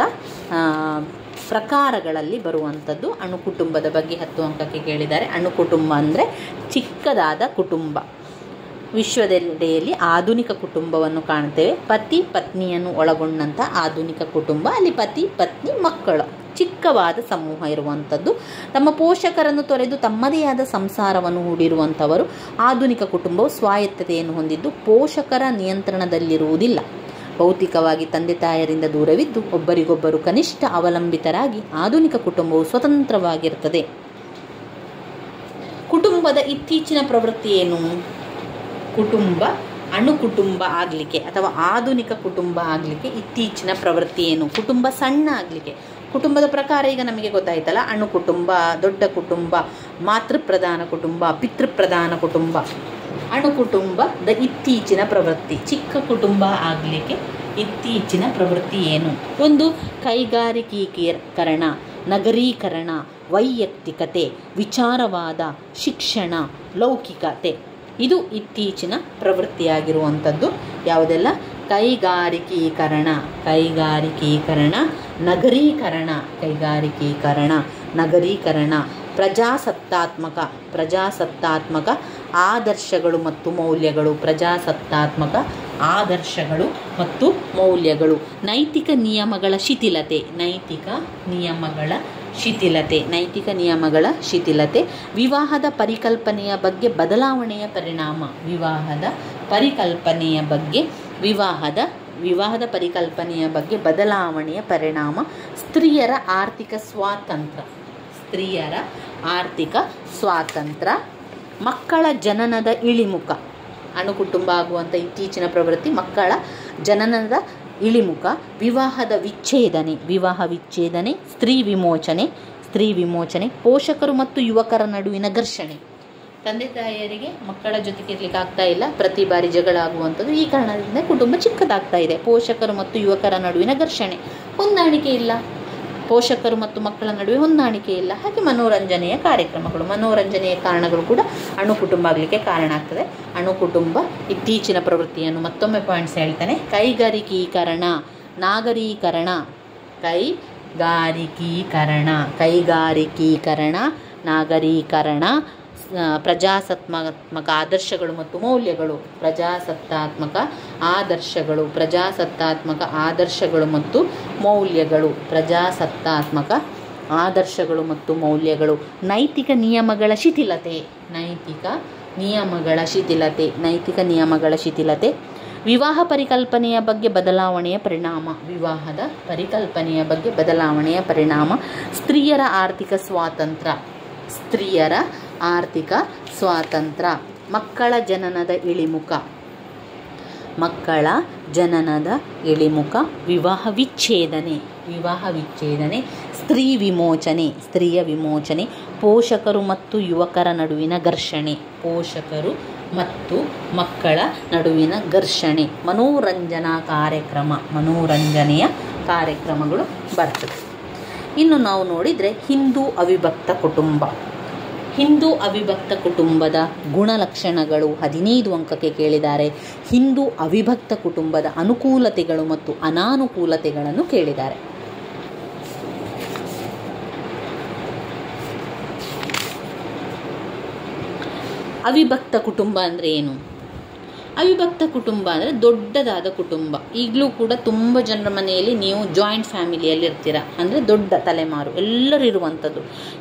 ಪ್ರಕಾರಗಳಲ್ಲಿ ಬರುವಂಥದ್ದು. ಅಣು ಕುಟುಂಬದ ಬಗ್ಗೆ 10 ಅಂಕಕ್ಕೆ ಕೇಳಿದ್ದಾರೆ. ಅಣು ಕುಟುಂಬ ಅಂದರೆ ಚಿಕ್ಕದಾದ ಕುಟುಂಬ. ವಿಶ್ವದೆಲ್ಲೆಡೆಯಲ್ಲಿ ಆಧುನಿಕ ಕುಟುಂಬವನ್ನು ಕಾಣ್ತೇವೆ. ಪತಿ ಪತ್ನಿಯನ್ನು ಒಳಗೊಂಡಂಥ ಆಧುನಿಕ ಕುಟುಂಬ. ಅಲ್ಲಿ ಪತಿ ಪತ್ನಿ ಮಕ್ಕಳು, ಚಿಕ್ಕವಾದ ಸಮೂಹ ಇರುವಂಥದ್ದು. ತಮ್ಮ ಪೋಷಕರನ್ನು ತೊರೆದು ತಮ್ಮದೇ ಆದ ಸಂಸಾರವನ್ನು ಹೂಡಿರುವಂಥವರು. ಆಧುನಿಕ ಕುಟುಂಬವು ಸ್ವಾಯತ್ತತೆಯನ್ನು ಹೊಂದಿದ್ದು ಪೋಷಕರ ನಿಯಂತ್ರಣದಲ್ಲಿರುವುದಿಲ್ಲ. ಭೌತಿಕವಾಗಿ ತಂದೆ ತಾಯರಿಂದ ದೂರವಿದ್ದು ಒಬ್ಬರಿಗೊಬ್ಬರು ಕನಿಷ್ಠ ಅವಲಂಬಿತರಾಗಿ ಆಧುನಿಕ ಕುಟುಂಬವು ಸ್ವತಂತ್ರವಾಗಿರುತ್ತದೆ. ಕುಟುಂಬದ ಇತ್ತೀಚಿನ ಪ್ರವೃತ್ತಿ ಏನು? ಕುಟುಂಬ ಅಣುಕುಟುಂಬ ಆಗಲಿಕ್ಕೆ ಅಥವಾ ಆಧುನಿಕ ಕುಟುಂಬ ಆಗಲಿಕ್ಕೆ ಇತ್ತೀಚಿನ ಪ್ರವೃತ್ತಿ ಏನು? ಕುಟುಂಬ ಸಣ್ಣ ಆಗಲಿಕ್ಕೆ. ಕುಟುಂಬದ ಪ್ರಕಾರ ಈಗ ನಮಗೆ ಗೊತ್ತಾಯ್ತಲ್ಲ, ಅಣುಕುಟುಂಬ, ದೊಡ್ಡ ಕುಟುಂಬ, ಮಾತೃಪ್ರಧಾನ ಕುಟುಂಬ, ಪಿತೃಪ್ರಧಾನ ಕುಟುಂಬ. ಅಣುಕುಟುಂಬದ ಇತ್ತೀಚಿನ ಪ್ರವೃತ್ತಿ, ಚಿಕ್ಕ ಕುಟುಂಬ ಆಗಲಿಕ್ಕೆ ಇತ್ತೀಚಿನ ಪ್ರವೃತ್ತಿ ಏನು? ಒಂದು, ಕೈಗಾರಿಕೀಕರಣ, ನಗರೀಕರಣ, ವೈಯಕ್ತಿಕತೆ, ವಿಚಾರವಾದ, ಶಿಕ್ಷಣ, ಲೌಕಿಕತೆ. ಇದು ಇತ್ತೀಚಿನ ಪ್ರವೃತ್ತಿಯಾಗಿರುವಂಥದ್ದು. ಯಾವುದೆಲ್ಲ? ಕೈಗಾರಿಕೀಕರಣ, ನಗರೀಕರಣ, ನಗರೀಕರಣ, ಪ್ರಜಾಸತ್ತಾತ್ಮಕ ಆದರ್ಶಗಳು ಮತ್ತು ಮೌಲ್ಯಗಳು, ನೈತಿಕ ನಿಯಮಗಳ ಶಿಥಿಲತೆ, ವಿವಾಹದ ಪರಿಕಲ್ಪನೆಯ ಬಗ್ಗೆ ಬದಲಾವಣೆಯ ಪರಿಣಾಮ, ಸ್ತ್ರೀಯರ ಆರ್ಥಿಕ ಸ್ವಾತಂತ್ರ್ಯ, ಮಕ್ಕಳ ಜನನದ ಇಳಿಮುಖ. ಅಣುಕುಟುಂಬ ಆಗುವಂಥ ಇತ್ತೀಚಿನ ಪ್ರವೃತ್ತಿ ಮಕ್ಕಳ ಜನನದ ಇಳಿಮುಖ, ವಿವಾಹ ವಿಚ್ಛೇದನೆ, ಸ್ತ್ರೀ ವಿಮೋಚನೆ, ಪೋಷಕರು ಮತ್ತು ಯುವಕರ ನಡುವಿನ ಘರ್ಷಣೆ. ತಂದೆ ತಾಯಿಯರಿಗೆ ಮಕ್ಕಳ ಜೊತೆಗೆ ಇರ್ಲಿಕ್ಕೆ ಆಗ್ತಾ ಇಲ್ಲ, ಪ್ರತಿ ಬಾರಿ ಜಗಳ ಆಗುವಂಥದ್ದು. ಈ ಕಾರಣದಿಂದ ಕುಟುಂಬ ಚಿಕ್ಕದಾಗ್ತಾ ಇದೆ. ಪೋಷಕರು ಮತ್ತು ಯುವಕರ ನಡುವಿನ ಘರ್ಷಣೆ, ಹೊಂದಾಣಿಕೆ ಇಲ್ಲ. ಪೋಷಕರು ಮತ್ತು ಮಕ್ಕಳ ನಡುವೆ ಹೊಂದಾಣಿಕೆ ಇಲ್ಲ. ಹಾಗೆ ಮನೋರಂಜನೆಯ ಕಾರಣಗಳು ಕೂಡ ಅಣುಕುಟುಂಬ ಆಗಲಿಕ್ಕೆ ಕಾರಣ ಆಗ್ತದೆ. ಅಣುಕುಟುಂಬ ಇತ್ತೀಚಿನ ಪ್ರವೃತ್ತಿಯನ್ನು ಮತ್ತೊಮ್ಮೆ ಪಾಯಿಂಟ್ಸ್ ಹೇಳ್ತಾನೆ. ಕೈಗಾರಿಕೀಕರಣ, ನಾಗರೀಕರಣ, ಪ್ರಜಾಸತ್ತಾತ್ಮಕ ಆದರ್ಶಗಳು ಮತ್ತು ಮೌಲ್ಯಗಳು, ನೈತಿಕ ನಿಯಮಗಳ ಶಿಥಿಲತೆ, ವಿವಾಹ ಪರಿಕಲ್ಪನೆಯ ಬಗ್ಗೆ ಬದಲಾವಣೆಯ ಪರಿಣಾಮ, ಸ್ತ್ರೀಯರ ಆರ್ಥಿಕ ಸ್ವಾತಂತ್ರ್ಯ, ಮಕ್ಕಳ ಜನನದ ಇಳಿಮುಖ, ವಿವಾಹ ವಿಚ್ಛೇದನೆ, ಸ್ತ್ರೀಯ ವಿಮೋಚನೆ, ಪೋಷಕರು ಮತ್ತು ಯುವಕರ ನಡುವಿನ ಘರ್ಷಣೆ, ಮನೋರಂಜನೆಯ ಕಾರ್ಯಕ್ರಮಗಳು ಬರ್ತದೆ. ಇನ್ನು ನಾವು ನೋಡಿದರೆ ಹಿಂದೂ ಅವಿಭಕ್ತ ಕುಟುಂಬದ ಗುಣಲಕ್ಷಣಗಳು 15 ಅಂಕಕ್ಕೆ ಕೇಳಿದ್ದಾರೆ. ಹಿಂದೂ ಅವಿಭಕ್ತ ಕುಟುಂಬದ ಅನುಕೂಲತೆಗಳು ಮತ್ತು ಅನಾನುಕೂಲತೆಗಳನ್ನು ಕೇಳಿದ್ದಾರೆ. ಅವಿಭಕ್ತ ಕುಟುಂಬ ಅಂದರೆ ಏನು? ಅವಿಭಕ್ತ ಕುಟುಂಬ ಅಂದರೆ ದೊಡ್ಡದಾದ ಕುಟುಂಬ. ಈಗಲೂ ಕೂಡ ತುಂಬ ಜನರ ಮನೆಯಲ್ಲಿ ನೀವು ಜಾಯಿಂಟ್ ಫ್ಯಾಮಿಲಿಯಲ್ಲಿ ಇರ್ತೀರ, ಅಂದರೆ ದೊಡ್ಡ ತಲೆಮಾರು ಎಲ್ಲರೂ ಇರುವಂಥದ್ದು.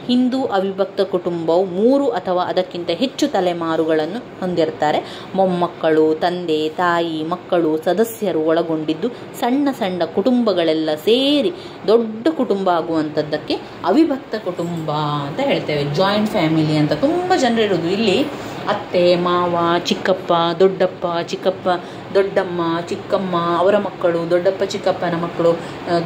ಹಿಂದೂ ಅವಿಭಕ್ತ ಕುಟುಂಬವು 3 ಅಥವಾ ಅದಕ್ಕಿಂತ ಹೆಚ್ಚು ತಲೆಮಾರುಗಳನ್ನು ಹೊಂದಿರ್ತಾರೆ. ಮೊಮ್ಮಕ್ಕಳು, ತಂದೆ ತಾಯಿ, ಮಕ್ಕಳು, ಸದಸ್ಯರು ಒಳಗೊಂಡಿದ್ದು ಸಣ್ಣ ಸಣ್ಣ ಕುಟುಂಬಗಳೆಲ್ಲ ಸೇರಿ ದೊಡ್ಡ ಕುಟುಂಬ ಆಗುವಂಥದ್ದಕ್ಕೆ ಅವಿಭಕ್ತ ಕುಟುಂಬ ಅಂತ ಹೇಳ್ತೇವೆ. ಜಾಯಿಂಟ್ ಫ್ಯಾಮಿಲಿ ಅಂತ ತುಂಬ ಜನರಿರೋದು. ಇಲ್ಲಿ ಅತ್ತೆ, ಮಾವ, ಚಿಕ್ಕಪ್ಪ, ದೊಡ್ಡಪ್ಪ, ಚಿಕ್ಕಪ್ಪ, ದೊಡ್ಡಮ್ಮ, ಚಿಕ್ಕಮ್ಮ, ಅವರ ಮಕ್ಕಳು, ದೊಡ್ಡಪ್ಪ ಚಿಕ್ಕಪ್ಪನ ಮಕ್ಕಳು,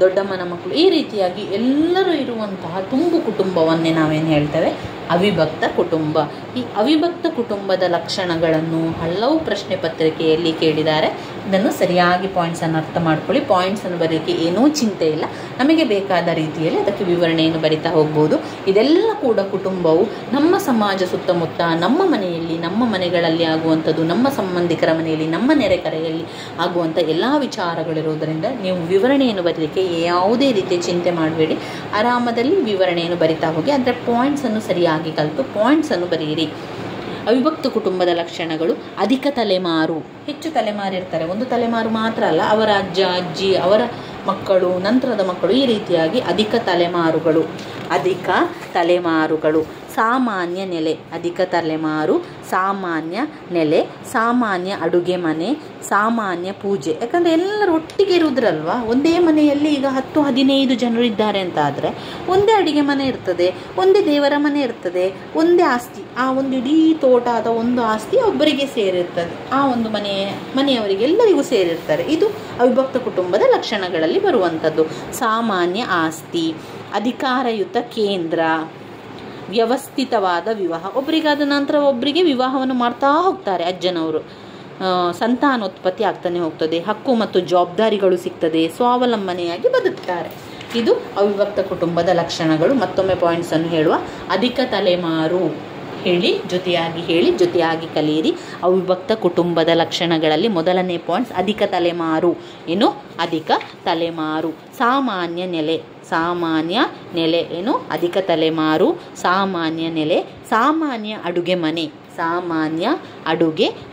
ದೊಡ್ಡಮ್ಮನ ಮಕ್ಕಳು, ಈ ರೀತಿಯಾಗಿ ಎಲ್ಲರೂ ಇರುವಂತಹ ತುಂಬು ಕುಟುಂಬವನ್ನೇ ನಾವೇನು ಹೇಳ್ತೇವೆ? ಅವಿಭಕ್ತ ಕುಟುಂಬ. ಈ ಅವಿಭಕ್ತ ಕುಟುಂಬದ ಲಕ್ಷಣಗಳನ್ನು ಹಲವು ಪ್ರಶ್ನೆ ಪತ್ರಿಕೆಯಲ್ಲಿ ಕೇಳಿದ್ದಾರೆ. ಇದನ್ನು ಸರಿಯಾಗಿ ಪಾಯಿಂಟ್ಸನ್ನು ಅರ್ಥ ಮಾಡ್ಕೊಳ್ಳಿ. ಪಾಯಿಂಟ್ಸನ್ನು ಬರೆಯೋಕ್ಕೆ ಏನೂ ಚಿಂತೆ ಇಲ್ಲ. ನಮಗೆ ಬೇಕಾದ ರೀತಿಯಲ್ಲಿ ಅದಕ್ಕೆ ವಿವರಣೆಯನ್ನು ಬರಿತಾ ಹೋಗ್ಬೋದು. ಇದೆಲ್ಲ ಕೂಡ ಕುಟುಂಬವು ನಮ್ಮ ಸಮಾಜ ಸುತ್ತಮುತ್ತ, ನಮ್ಮ ಮನೆಯಲ್ಲಿ, ನಮ್ಮ ಮನೆಗಳಲ್ಲಿ ಆಗುವಂಥದ್ದು, ನಮ್ಮ ಸಂಬಂಧಿಕರ ಮನೆಯಲ್ಲಿ, ನಮ್ಮ ನೆರೆಕರೆಯಲ್ಲಿ ಆಗುವಂಥ ಎಲ್ಲ ವಿಚಾರಗಳಿರೋದರಿಂದ ನೀವು ವಿವರಣೆಯನ್ನು ಬರೀಲಿಕ್ಕೆ ಯಾವುದೇ ರೀತಿಯ ಚಿಂತೆ ಮಾಡಬೇಡಿ. ಆರಾಮದಲ್ಲಿ ವಿವರಣೆಯನ್ನು ಬರಿತಾ ಹೋಗಿ. ಅಂದರೆ ಪಾಯಿಂಟ್ಸನ್ನು ಸರಿಯಾಗಿ ಕಲಿತು ಪಾಯಿಂಟ್ಸನ್ನು ಬರೆಯಿರಿ. ಅವಿಭಕ್ತ ಕುಟುಂಬದ ಲಕ್ಷಣಗಳು: ಅಧಿಕ ತಲೆಮಾರು, ಹೆಚ್ಚು ತಲೆಮಾರು ಇರ್ತಾರೆ. ಒಂದು ತಲೆಮಾರು ಮಾತ್ರ ಅಲ್ಲ, ಅವರ ಅಜ್ಜ ಅಜ್ಜಿ, ಅವರ ಮಕ್ಕಳು, ನಂತರದ ಮಕ್ಕಳು, ಈ ರೀತಿಯಾಗಿ ಅಧಿಕ ತಲೆಮಾರುಗಳು. ಸಾಮಾನ್ಯ ನೆಲೆ, ಅಧಿಕ ತಲೆಮಾರು, ಸಾಮಾನ್ಯ ನೆಲೆ, ಸಾಮಾನ್ಯ ಅಡುಗೆ ಮನೆ, ಸಾಮಾನ್ಯ ಪೂಜೆ. ಯಾಕಂದರೆ ಎಲ್ಲರೂ ಒಟ್ಟಿಗೆ ಇರುವುದ್ರಲ್ವ. ಒಂದೇ ಮನೆಯಲ್ಲಿ ಈಗ 10-15 ಜನರು ಇದ್ದಾರೆ ಅಂತ ಆದರೆ ಒಂದೇ ಅಡುಗೆ ಮನೆ ಇರ್ತದೆ, ಒಂದೇ ದೇವರ ಮನೆ ಇರ್ತದೆ, ಒಂದೇ ಆಸ್ತಿ. ಆ ಒಂದು ಇಡೀ ತೋಟ ಅಥವಾ ಒಂದು ಆಸ್ತಿ ಒಬ್ಬರಿಗೆ ಸೇರಿರ್ತದೆ, ಆ ಒಂದು ಮನೆಯವರಿಗೆ ಎಲ್ಲರಿಗೂ ಸೇರಿರ್ತಾರೆ. ಇದು ಅವಿಭಕ್ತ ಕುಟುಂಬದ ಲಕ್ಷಣಗಳಲ್ಲಿ ಬರುವಂಥದ್ದು. ಸಾಮಾನ್ಯ ಆಸ್ತಿ, ಅಧಿಕಾರಯುತ ಕೇಂದ್ರ, ವ್ಯವಸ್ಥಿತವಾದ ವಿವಾಹ. ಒಬ್ಬರಿಗಾದ ನಂತರ ಒಬ್ಬರಿಗೆ ವಿವಾಹವನ್ನು ಮಾಡ್ತಾ ಹೋಗ್ತಾರೆ ಅಜ್ಜನವರು. ಸಂತಾನೋತ್ಪತ್ತಿ ಆಗ್ತಾನೆ ಹೋಗ್ತದೆ, ಹಕ್ಕು ಮತ್ತು ಜವಾಬ್ದಾರಿಗಳು ಸಿಗ್ತದೆ, ಸ್ವಾವಲಂಬನೆಯಾಗಿ ಬದುಕ್ತಾರೆ. ಇದು ಅವಿಭಕ್ತ ಕುಟುಂಬದ ಲಕ್ಷಣಗಳು. ಮತ್ತೊಮ್ಮೆ ಪಾಯಿಂಟ್ಸನ್ನು ಹೇಳುವ. ಅಧಿಕ ತಲೆಮಾರು ಜೊತೆಯಾಗಿ ಕಲಿಯಿರಿ. ಅವಿಭಕ್ತ ಕುಟುಂಬದ ಲಕ್ಷಣಗಳಲ್ಲಿ ಮೊದಲನೇ ಪಾಯಿಂಟ್ಸ್ ಅಧಿಕ ತಲೆಮಾರು. ಏನು? ಅಧಿಕ ತಲೆಮಾರು. ಸಾಮಾನ್ಯ ನೆಲೆ ಏನು? ಅಧಿಕ ತಲೆಮಾರು, ಸಾಮಾನ್ಯ ನೆಲೆ, ಸಾಮಾನ್ಯ ಅಡುಗೆ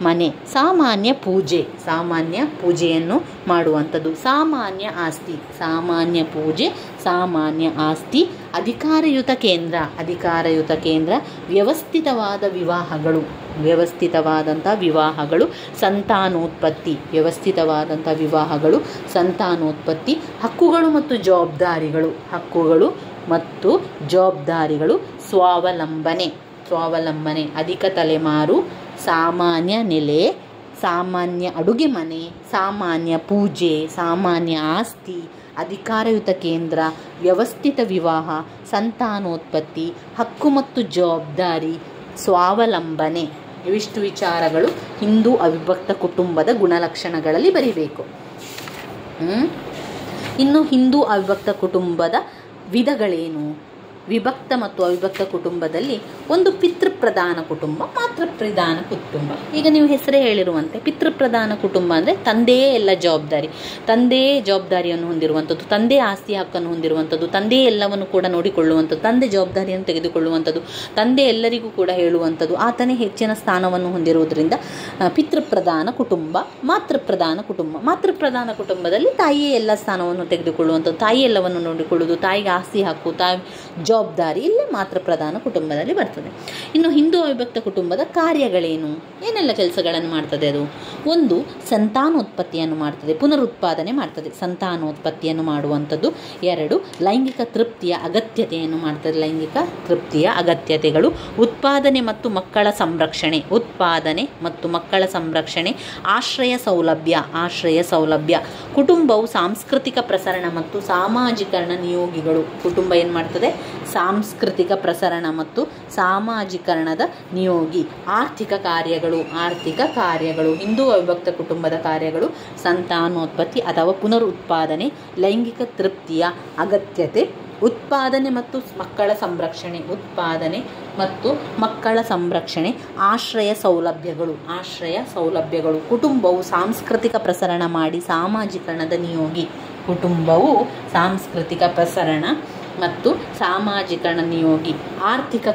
ಮನೆ, ಸಾಮಾನ್ಯ ಪೂಜೆಯನ್ನು ಮಾಡುವಂಥದ್ದು, ಸಾಮಾನ್ಯ ಆಸ್ತಿ, ಸಾಮಾನ್ಯ ಪೂಜೆ, ಸಾಮಾನ್ಯ ಆಸ್ತಿ, ಅಧಿಕಾರಯುತ ಕೇಂದ್ರ, ವ್ಯವಸ್ಥಿತವಾದಂಥ ವಿವಾಹಗಳು, ಸಂತಾನೋತ್ಪತ್ತಿ, ಹಕ್ಕುಗಳು ಮತ್ತು ಜವಾಬ್ದಾರಿಗಳು, ಸ್ವಾವಲಂಬನೆ. ಅಧಿಕ ತಲೆಮಾರು, ಸಾಮಾನ್ಯ ನೆಲೆ, ಸಾಮಾನ್ಯ ಅಡುಗೆ ಮನೆ, ಸಾಮಾನ್ಯ ಪೂಜೆ, ಸಾಮಾನ್ಯ ಆಸ್ತಿ, ಅಧಿಕಾರಯುತ ಕೇಂದ್ರ, ವ್ಯವಸ್ಥಿತ ವಿವಾಹ, ಸಂತಾನೋತ್ಪತ್ತಿ, ಹಕ್ಕು ಮತ್ತು ಜವಾಬ್ದಾರಿ, ಸ್ವಾವಲಂಬನೆ. ಇವಿಷ್ಟು ವಿಚಾರಗಳು ಹಿಂದೂ ಅವಿಭಕ್ತ ಕುಟುಂಬದ ಗುಣಲಕ್ಷಣಗಳಲ್ಲಿ ಬರೀಬೇಕು. ಇನ್ನು ಹಿಂದೂ ಅವಿಭಕ್ತ ಕುಟುಂಬದ ವಿಧಗಳೇನು? ವಿಭಕ್ತ ಮತ್ತು ಅವಿಭಕ್ತ ಕುಟುಂಬದಲ್ಲಿ ಒಂದು ಪಿತೃಪ್ರಧಾನ ಕುಟುಂಬ, ಮಾತೃಪ್ರಧಾನ ಕುಟುಂಬ. ಈಗ ನೀವು ಹೆಸರೇ ಹೇಳಿರುವಂತೆ ಪಿತೃಪ್ರಧಾನ ಕುಟುಂಬ ಅಂದರೆ ತಂದೆಯೇ ಎಲ್ಲ ತಂದೆಯೇ ಜವಾಬ್ದಾರಿಯನ್ನು ಹೊಂದಿರುವಂಥದ್ದು, ತಂದೆ ಆಸ್ತಿ ಹಕ್ಕನ್ನು ಹೊಂದಿರುವಂಥದ್ದು, ತಂದೆ ಎಲ್ಲವನ್ನು ಕೂಡ ನೋಡಿಕೊಳ್ಳುವಂಥದ್ದು, ತಂದೆ ಜವಾಬ್ದಾರಿಯನ್ನು ತೆಗೆದುಕೊಳ್ಳುವಂಥದ್ದು, ತಂದೆ ಎಲ್ಲರಿಗೂ ಕೂಡ ಹೇಳುವಂಥದ್ದು, ಆತನೇ ಹೆಚ್ಚಿನ ಸ್ಥಾನವನ್ನು ಹೊಂದಿರುವುದರಿಂದ ಪಿತೃಪ್ರಧಾನ ಕುಟುಂಬ. ಮಾತೃಪ್ರಧಾನ ಕುಟುಂಬದಲ್ಲಿ ತಾಯಿಯೇ ಎಲ್ಲ ಸ್ಥಾನವನ್ನು ತೆಗೆದುಕೊಳ್ಳುವಂಥದ್ದು, ತಾಯಿ ಎಲ್ಲವನ್ನು ನೋಡಿಕೊಳ್ಳುವುದು, ತಾಯಿಗೆ ಆಸ್ತಿ ಹಕ್ಕು, ಜವಾಬ್ದಾರಿ ಇಲ್ಲಿ ಮಾತ್ರ ಪ್ರಧಾನ ಕುಟುಂಬದಲ್ಲಿ ಬರ್ತದೆ. ಇನ್ನು ಹಿಂದೂ ಅವಿಭಕ್ತ ಕುಟುಂಬದ ಕಾರ್ಯಗಳೇನು? ಏನೆಲ್ಲ ಕೆಲಸಗಳನ್ನು ಮಾಡ್ತದೆ ಅದು? ಒಂದು, ಸಂತಾನೋತ್ಪತ್ತಿಯನ್ನು ಮಾಡ್ತದೆ, ಪುನರುತ್ಪಾದನೆ ಮಾಡ್ತದೆ, ಸಂತಾನೋತ್ಪತ್ತಿಯನ್ನು ಮಾಡುವಂಥದ್ದು. 2, ಲೈಂಗಿಕ ತೃಪ್ತಿಯ ಅಗತ್ಯತೆಯನ್ನು ಮಾಡ್ತದೆ, ಲೈಂಗಿಕ ತೃಪ್ತಿಯ ಅಗತ್ಯತೆಗಳು. ಉತ್ಪಾದನೆ ಮತ್ತು ಮಕ್ಕಳ ಸಂರಕ್ಷಣೆ, ಆಶ್ರಯ ಸೌಲಭ್ಯ. ಕುಟುಂಬವು ಸಾಂಸ್ಕೃತಿಕ ಪ್ರಸರಣ ಮತ್ತು ಸಾಮಾಜೀಕರಣ ನಿಯೋಗಿಗಳು. ಕುಟುಂಬ ಏನು ಮಾಡ್ತದೆ? ಸಾಂಸ್ಕೃತಿಕ ಪ್ರಸರಣ ಮತ್ತು ಸಾಮಾಜೀಕರಣದ ನಿಯೋಗಿ. ಆರ್ಥಿಕ ಕಾರ್ಯಗಳು. ಹಿಂದೂ ಅವಿಭಕ್ತ ಕುಟುಂಬದ ಕಾರ್ಯಗಳು: ಸಂತಾನೋತ್ಪತ್ತಿ ಅಥವಾ ಪುನರುತ್ಪಾದನೆ, ಲೈಂಗಿಕ ತೃಪ್ತಿಯ ಅಗತ್ಯತೆ, ಉತ್ಪಾದನೆ ಮತ್ತು ಮಕ್ಕಳ ಸಂರಕ್ಷಣೆ, ಆಶ್ರಯ ಸೌಲಭ್ಯಗಳು. ಕುಟುಂಬವು ಸಾಂಸ್ಕೃತಿಕ ಪ್ರಸರಣ ಮಾಡಿ ಸಾಮಾಜೀಕರಣದ ನಿಯೋಗಿ. ಕುಟುಂಬವು ಸಾಂಸ್ಕೃತಿಕ ಪ್ರಸರಣ ಮತ್ತು ಸಾಮಾಜೀಕರಣ ನಿಯೋಗಿ. ಆರ್ಥಿಕ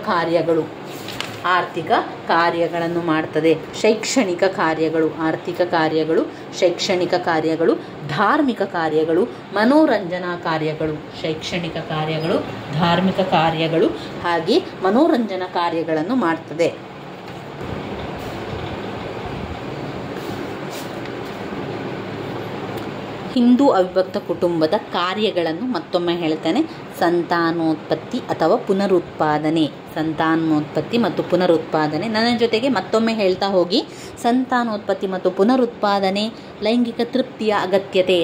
ಕಾರ್ಯಗಳನ್ನು ಮಾಡ್ತದೆ. ಶೈಕ್ಷಣಿಕ ಕಾರ್ಯಗಳು, ಧಾರ್ಮಿಕ ಕಾರ್ಯಗಳು, ಮನೋರಂಜನಾ ಕಾರ್ಯಗಳು. ಶೈಕ್ಷಣಿಕ ಕಾರ್ಯಗಳು, ಧಾರ್ಮಿಕ ಕಾರ್ಯಗಳು ಹಾಗೆ ಮನೋರಂಜನಾ ಕಾರ್ಯಗಳನ್ನು ಮಾಡ್ತದೆ. ಹಿಂದೂ ಅವಿಭಕ್ತ ಕುಟುಂಬದ ಕಾರ್ಯಗಳನ್ನು ಮತ್ತೊಮ್ಮೆ ಹೇಳ್ತೇನೆ. ಸಂತಾನೋತ್ಪತ್ತಿ ಅಥವಾ ಪುನರುತ್ಪಾದನೆ. ನನ್ನ ಜೊತೆಗೆ ಮತ್ತೊಮ್ಮೆ ಹೇಳ್ತಾ ಹೋಗಿ. ಸಂತಾನೋತ್ಪತ್ತಿ ಮತ್ತು ಪುನರುತ್ಪಾದನೆ, ಲೈಂಗಿಕ ತೃಪ್ತಿಯ ಅಗತ್ಯತೆ,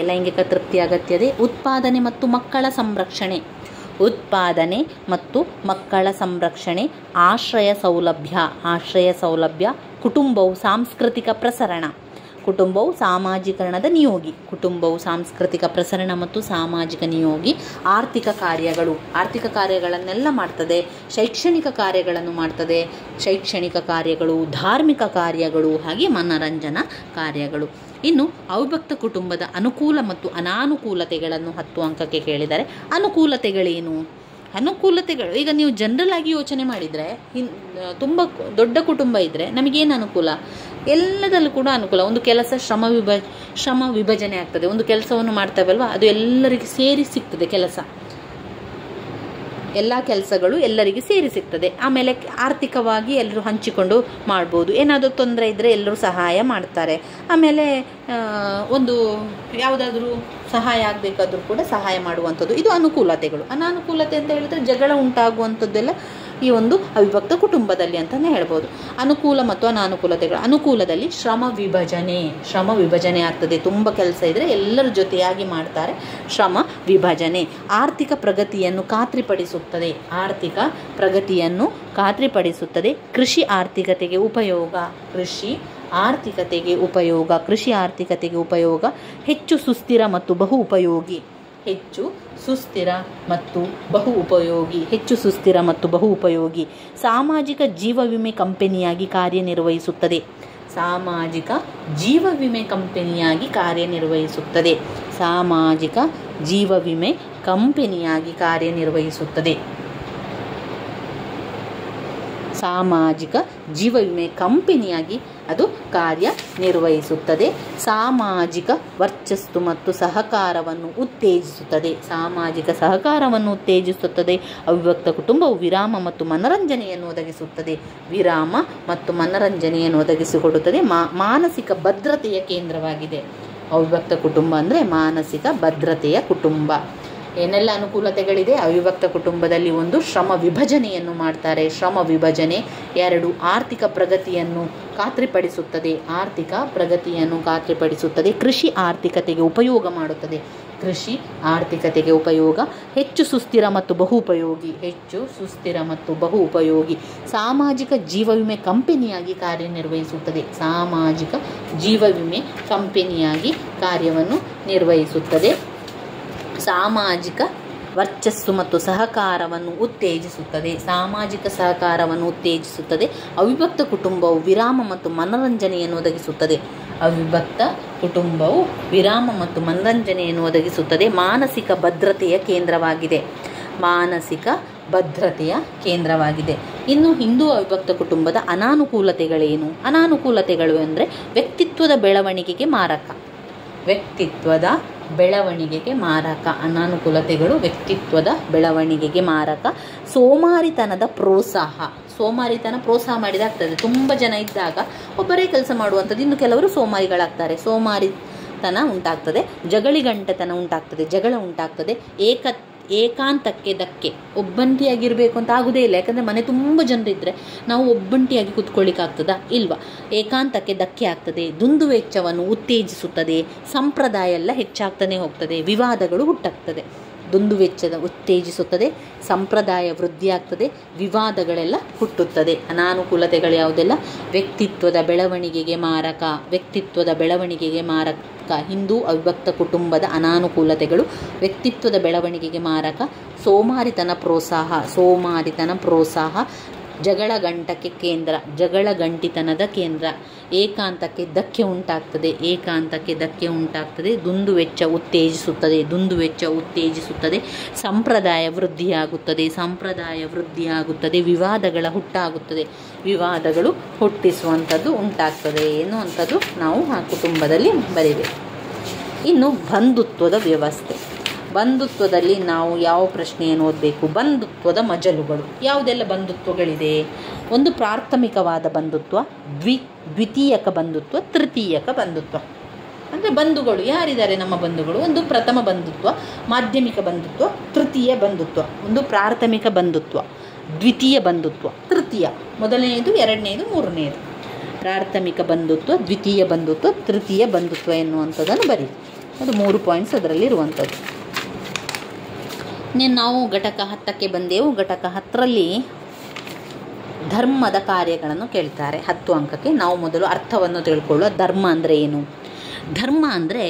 ಉತ್ಪಾದನೆ ಮತ್ತು ಮಕ್ಕಳ ಸಂರಕ್ಷಣೆ, ಆಶ್ರಯ ಸೌಲಭ್ಯ. ಕುಟುಂಬವು ಸಾಂಸ್ಕೃತಿಕ ಪ್ರಸರಣ, ಕುಟುಂಬವು ಸಾಮಾಜೀಕರಣದ ನಿಯೋಗಿ. ಕುಟುಂಬವು ಸಾಂಸ್ಕೃತಿಕ ಪ್ರಸರಣ ಮತ್ತು ಸಾಮಾಜಿಕ ನಿಯೋಗಿ. ಆರ್ಥಿಕ ಕಾರ್ಯಗಳನ್ನೆಲ್ಲ ಮಾಡ್ತದೆ. ಶೈಕ್ಷಣಿಕ ಕಾರ್ಯಗಳನ್ನು ಮಾಡ್ತದೆ. ಶೈಕ್ಷಣಿಕ ಕಾರ್ಯಗಳು, ಧಾರ್ಮಿಕ ಕಾರ್ಯಗಳು ಹಾಗೆ ಮನರಂಜನಾ ಕಾರ್ಯಗಳು. ಇನ್ನು ಅವಿಭಕ್ತ ಕುಟುಂಬದ ಅನುಕೂಲ ಮತ್ತು ಅನಾನುಕೂಲತೆಗಳನ್ನು 10 ಅಂಕಕ್ಕೆ ಕೇಳಿದ್ದಾರೆ. ಅನುಕೂಲತೆಗಳೇನು? ಈಗ ನೀವು ಜನರಲ್ ಆಗಿ ಯೋಚನೆ ಮಾಡಿದರೆ ತುಂಬ ದೊಡ್ಡ ಕುಟುಂಬ ಇದ್ದರೆ ನಮಗೇನು ಅನುಕೂಲ? ಎಲ್ಲದಲ್ಲೂ ಕೂಡ ಅನುಕೂಲ. ಒಂದು ಕೆಲಸ ಶ್ರಮ ವಿಭಜನೆ ಆಗ್ತದೆ. ಒಂದು ಕೆಲಸವನ್ನು ಮಾಡ್ತೇವಲ್ವ, ಅದು ಎಲ್ಲರಿಗೆ ಸೇರಿ ಸಿಗ್ತದೆ. ಎಲ್ಲ ಕೆಲಸಗಳು ಎಲ್ಲರಿಗೆ ಸೇರಿ ಸಿಗ್ತದೆ. ಆಮೇಲೆ ಆರ್ಥಿಕವಾಗಿ ಎಲ್ಲರೂ ಹಂಚಿಕೊಂಡು ಮಾಡ್ಬೋದು. ಏನಾದರೂ ತೊಂದರೆ ಇದ್ದರೆ ಎಲ್ಲರೂ ಸಹಾಯ ಮಾಡ್ತಾರೆ. ಆಮೇಲೆ ಒಂದು ಯಾವುದಾದ್ರೂ ಸಹಾಯ ಆಗಬೇಕಾದ್ರೂ ಕೂಡ ಸಹಾಯ ಮಾಡುವಂಥದ್ದು. ಇದು ಅನುಕೂಲತೆಗಳು. ಅನಾನುಕೂಲತೆ ಅಂತ ಹೇಳಿದ್ರೆ ಜಗಳ ಉಂಟಾಗುವಂಥದ್ದೆಲ್ಲ ಈ ಒಂದು ಅವಿಭಕ್ತ ಕುಟುಂಬದಲ್ಲಿ ಅಂತಲೇ ಹೇಳ್ಬೋದು. ಅನುಕೂಲ ಮತ್ತು ಅನಾನುಕೂಲತೆಗಳು. ಅನುಕೂಲದಲ್ಲಿ ಶ್ರಮ ವಿಭಜನೆ ಆಗ್ತದೆ. ತುಂಬ ಕೆಲಸ ಇದ್ದರೆ ಎಲ್ಲರ ಜೊತೆಯಾಗಿ ಮಾಡ್ತಾರೆ. ಶ್ರಮ ವಿಭಜನೆ. ಆರ್ಥಿಕ ಪ್ರಗತಿಯನ್ನು ಖಾತ್ರಿಪಡಿಸುತ್ತದೆ. ಕೃಷಿ ಆರ್ಥಿಕತೆಗೆ ಉಪಯೋಗ. ಹೆಚ್ಚು ಸುಸ್ಥಿರ ಮತ್ತು ಬಹು ಉಪಯೋಗಿ. ಸಾಮಾಜಿಕ ಜೀವ ವಿಮೆ ಕಂಪನಿಯಾಗಿ ಕಾರ್ಯನಿರ್ವಹಿಸುತ್ತದೆ. ಅದು ಕಾರ್ಯನಿರ್ವಹಿಸುತ್ತದೆ. ಸಾಮಾಜಿಕ ವರ್ಚಸ್ಸು ಮತ್ತು ಸಹಕಾರವನ್ನು ಉತ್ತೇಜಿಸುತ್ತದೆ. ಅವಿಭಕ್ತ ಕುಟುಂಬವು ವಿರಾಮ ಮತ್ತು ಮನರಂಜನೆಯನ್ನು ಒದಗಿಸಿಕೊಡುತ್ತದೆ. ಮಾನಸಿಕ ಭದ್ರತೆಯ ಕೇಂದ್ರವಾಗಿದೆ. ಅವಿಭಕ್ತ ಕುಟುಂಬ ಅಂದರೆ ಮಾನಸಿಕ ಭದ್ರತೆಯ ಕುಟುಂಬ. ಏನೆಲ್ಲ ಅನುಕೂಲತೆಗಳಿದೆ ಅವಿಭಕ್ತ ಕುಟುಂಬದಲ್ಲಿ? ಒಂದು, ಶ್ರಮ ವಿಭಜನೆಯನ್ನು ಮಾಡ್ತಾರೆ. ಶ್ರಮ ವಿಭಜನೆ. 2, ಆರ್ಥಿಕ ಪ್ರಗತಿಯನ್ನು ಖಾತ್ರಿಪಡಿಸುತ್ತದೆ. ಕೃಷಿ ಆರ್ಥಿಕತೆಗೆ ಉಪಯೋಗ. ಹೆಚ್ಚು ಸುಸ್ಥಿರ ಮತ್ತು ಬಹು ಉಪಯೋಗಿ. ಸಾಮಾಜಿಕ ಜೀವ ವಿಮೆ ಕಂಪನಿಯಾಗಿ ಕಾರ್ಯವನ್ನು ನಿರ್ವಹಿಸುತ್ತದೆ. ಸಾಮಾಜಿಕ ವರ್ಚಸ್ಸು ಮತ್ತು ಸಹಕಾರವನ್ನು ಉತ್ತೇಜಿಸುತ್ತದೆ. ಅವಿಭಕ್ತ ಕುಟುಂಬವು ವಿರಾಮ ಮತ್ತು ಮನರಂಜನೆಯನ್ನು ಒದಗಿಸುತ್ತದೆ. ಮಾನಸಿಕ ಭದ್ರತೆಯ ಕೇಂದ್ರವಾಗಿದೆ. ಇನ್ನು ಹಿಂದೂ ಅವಿಭಕ್ತ ಕುಟುಂಬದ ಅನಾನುಕೂಲತೆಗಳೇನು? ಅನಾನುಕೂಲತೆಗಳು ಅಂದರೆ ವ್ಯಕ್ತಿತ್ವದ ಬೆಳವಣಿಗೆಗೆ ಮಾರಕ. ಅನಾನುಕೂಲತೆಗಳು ವ್ಯಕ್ತಿತ್ವದ ಬೆಳವಣಿಗೆಗೆ ಮಾರಕ. ಸೋಮಾರಿತನ ಪ್ರೋತ್ಸಾಹ ಮಾಡಿದಾಗ್ತದೆ. ತುಂಬ ಜನ ಇದ್ದಾಗ ಒಬ್ಬರೇ ಕೆಲಸ ಮಾಡುವಂಥದ್ದು. ಇನ್ನು ಕೆಲವರು ಸೋಮಾರಿಗಳಾಗ್ತಾರೆ. ಸೋಮಾರಿತನ ಉಂಟಾಗ್ತದೆ. ಜಗಳ ಉಂಟಾಗ್ತದೆ. ಏಕಾಂತಕ್ಕೆ ಧಕ್ಕೆ. ಒಬ್ಬಂಟಿಯಾಗಿರಬೇಕು ಅಂತ ಆಗುವುದೇ ಇಲ್ಲ. ಯಾಕಂದರೆ ಮನೆ ತುಂಬ ಜನರಿದ್ದರೆ ನಾವು ಒಬ್ಬಂಟಿಯಾಗಿ ಕೂತ್ಕೊಳ್ಳಿಕ್ಕಾಗ್ತದಾ? ಇಲ್ವಾ. ಏಕಾಂತಕ್ಕೆ ಧಕ್ಕೆ ಆಗ್ತದೆ. ದುಂದುವೆಚ್ಚವನ್ನು ಉತ್ತೇಜಿಸುತ್ತದೆ. ಸಂಪ್ರದಾಯ ಎಲ್ಲ ಹೆಚ್ಚಾಗ್ತಾನೆ ಹೋಗ್ತದೆ. ವಿವಾದಗಳು ಹುಟ್ಟಾಗ್ತದೆ. ದುಂದುವೆಚ್ಚದ ಉತ್ತೇಜಿಸುತ್ತದೆ. ಸಂಪ್ರದಾಯ ವೃದ್ಧಿಯಾಗ್ತದೆ. ವಿವಾದಗಳೆಲ್ಲ ಹುಟ್ಟುತ್ತದೆ. ಅನಾನುಕೂಲತೆಗಳು ಯಾವುದೆಲ್ಲ? ವ್ಯಕ್ತಿತ್ವದ ಬೆಳವಣಿಗೆಗೆ ಮಾರಕ. ಹಿಂದೂ ಅವಿಭಕ್ತ ಕುಟುಂಬದ ಅನಾನುಕೂಲತೆಗಳು: ವ್ಯಕ್ತಿತ್ವದ ಬೆಳವಣಿಗೆಗೆ ಮಾರಕ. ಸೋಮಾರಿತನ ಪ್ರೋತ್ಸಾಹ. ಜಗಳಗಂಟಿತನದ ಕೇಂದ್ರ. ಏಕಾಂತಕ್ಕೆ ಧಕ್ಕೆ ಉಂಟಾಗ್ತದೆ. ದುಂದುವೆಚ್ಚ ಉತ್ತೇಜಿಸುತ್ತದೆ. ಸಂಪ್ರದಾಯ ವೃದ್ಧಿಯಾಗುತ್ತದೆ. ವಿವಾದಗಳು ಹುಟ್ಟಿಸುವಂಥದ್ದು ಉಂಟಾಗ್ತದೆ ಎನ್ನುವಂಥದ್ದು ನಾವು ಆ ಕುಟುಂಬದಲ್ಲಿ ಬರೀಬೇಕು. ಇನ್ನು ಬಂಧುತ್ವದ ವ್ಯವಸ್ಥೆ. ಬಂಧುತ್ವದಲ್ಲಿ ನಾವು ಯಾವ ಪ್ರಶ್ನೆಯನ್ನು ಓದಬೇಕು? ಬಂಧುತ್ವದ ಮಜಲುಗಳು. ಯಾವುದೆಲ್ಲ ಬಂಧುತ್ವಗಳಿದೆ? ಒಂದು, ಪ್ರಾಥಮಿಕವಾದ ಬಂಧುತ್ವ. ದ್ವಿತೀಯಕ ಬಂಧುತ್ವ. ತೃತೀಯಕ ಬಂಧುತ್ವ. ಅಂದರೆ ಬಂಧುಗಳು ಯಾರಿದ್ದಾರೆ? ನಮ್ಮ ಬಂಧುಗಳು. ಒಂದು ಪ್ರಥಮ ಬಂಧುತ್ವ, ಮಾಧ್ಯಮಿಕ ಬಂಧುತ್ವ, ತೃತೀಯ ಬಂಧುತ್ವ. ಒಂದು ಪ್ರಾಥಮಿಕ ಬಂಧುತ್ವ, ದ್ವಿತೀಯ ಬಂಧುತ್ವ, ತೃತೀಯ. ಮೊದಲನೆಯದು, ಎರಡನೆಯದು, ಮೂರನೆಯದು. ಪ್ರಾಥಮಿಕ ಬಂಧುತ್ವ, ದ್ವಿತೀಯ ಬಂಧುತ್ವ, ತೃತೀಯ ಬಂಧುತ್ವ ಎನ್ನುವಂಥದ್ದನ್ನು ಬರೀ. ಅದು 3 ಪಾಯಿಂಟ್ಸ್ ಅದರಲ್ಲಿ ಇರುವಂಥದ್ದು. ನಾವು ಘಟಕ 10ಕ್ಕೆ ಬಂದೆವು. ಘಟಕ 10ರಲ್ಲಿ ಧರ್ಮದ ಕಾರ್ಯಗಳನ್ನು ಕೇಳ್ತಾರೆ. 10 ಅಂಕಕ್ಕೆ. ನಾವು ಮೊದಲು ಅರ್ಥವನ್ನು ತಿಳ್ಕೊಳ್ಳುವ. ಧರ್ಮ ಅಂದರೆ ಏನು? ಧರ್ಮ ಅಂದರೆ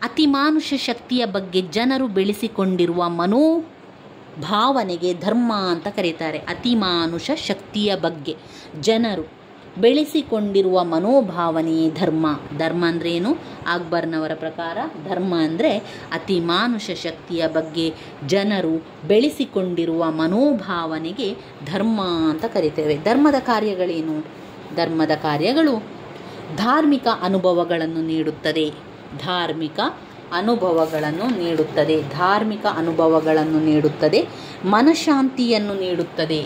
ಅತಿಮಾನುಷ ಶಕ್ತಿಯ ಬಗ್ಗೆ ಜನರು ಬೆಳೆಸಿಕೊಂಡಿರುವ ಮನೋಭಾವನೆಗೆ ಧರ್ಮ ಅಂತ ಕರೀತಾರೆ. ಅತಿಮಾನುಷ ಶಕ್ತಿಯ ಬಗ್ಗೆ ಜನರು ಬೆಳೆಸಿಕೊಂಡಿರುವ ಮನೋಭಾವನೆಯೇ ಧರ್ಮ. ಧರ್ಮ ಅಂದರೆ ಏನು? ಅಕ್ಬರ್ನವರ ಪ್ರಕಾರ ಧರ್ಮ ಅಂದರೆ ಅತಿಮಾನುಷ ಶಕ್ತಿಯ ಬಗ್ಗೆ ಜನರು ಬೆಳೆಸಿಕೊಂಡಿರುವ ಮನೋಭಾವನೆಗೆ ಧರ್ಮ ಅಂತ ಕರಿತೇವೆ. ಧರ್ಮದ ಕಾರ್ಯಗಳೇನು? ಧರ್ಮದ ಕಾರ್ಯಗಳು ಧಾರ್ಮಿಕ ಅನುಭವಗಳನ್ನು ನೀಡುತ್ತದೆ. ಧಾರ್ಮಿಕ ಅನುಭವಗಳನ್ನು ನೀಡುತ್ತದೆ. ಧಾರ್ಮಿಕ ಅನುಭವಗಳನ್ನು ನೀಡುತ್ತದೆ. ಮನಃಶಾಂತಿಯನ್ನು ನೀಡುತ್ತದೆ.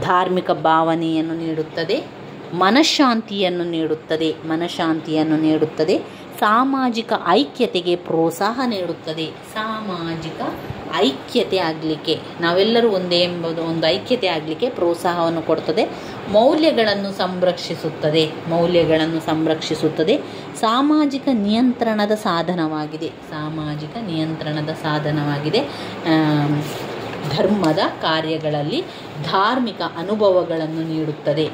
ಧಾರ್ಮಿಕ ಭಾವನೆಯನ್ನು ನೀಡುತ್ತದೆ. ಮನಃಶಾಂತಿಯನ್ನು ನೀಡುತ್ತದೆ. ಮನಃಶಾಂತಿಯನ್ನು ನೀಡುತ್ತದೆ. ಸಾಮಾಜಿಕ ಐಕ್ಯತೆಗೆ ಪ್ರೋತ್ಸಾಹ ನೀಡುತ್ತದೆ. ಸಾಮಾಜಿಕ ಐಕ್ಯತೆ ಆಗಲಿಕ್ಕೆ, ನಾವೆಲ್ಲರೂ ಒಂದೇ ಎಂಬುದು ಒಂದು ಐಕ್ಯತೆ ಆಗಲಿಕ್ಕೆ ಪ್ರೋತ್ಸಾಹವನ್ನು ಕೊಡುತ್ತದೆ. ಮೌಲ್ಯಗಳನ್ನು ಸಂರಕ್ಷಿಸುತ್ತದೆ. ಮೌಲ್ಯಗಳನ್ನು ಸಂರಕ್ಷಿಸುತ್ತದೆ. ಸಾಮಾಜಿಕ ನಿಯಂತ್ರಣದ ಸಾಧನವಾಗಿದೆ. ಸಾಮಾಜಿಕ ನಿಯಂತ್ರಣದ ಸಾಧನವಾಗಿದೆ. ಧರ್ಮದ ಕಾರ್ಯಗಳಲ್ಲಿ ಧಾರ್ಮಿಕ ಅನುಭವಗಳನ್ನು ನೀಡುತ್ತದೆ.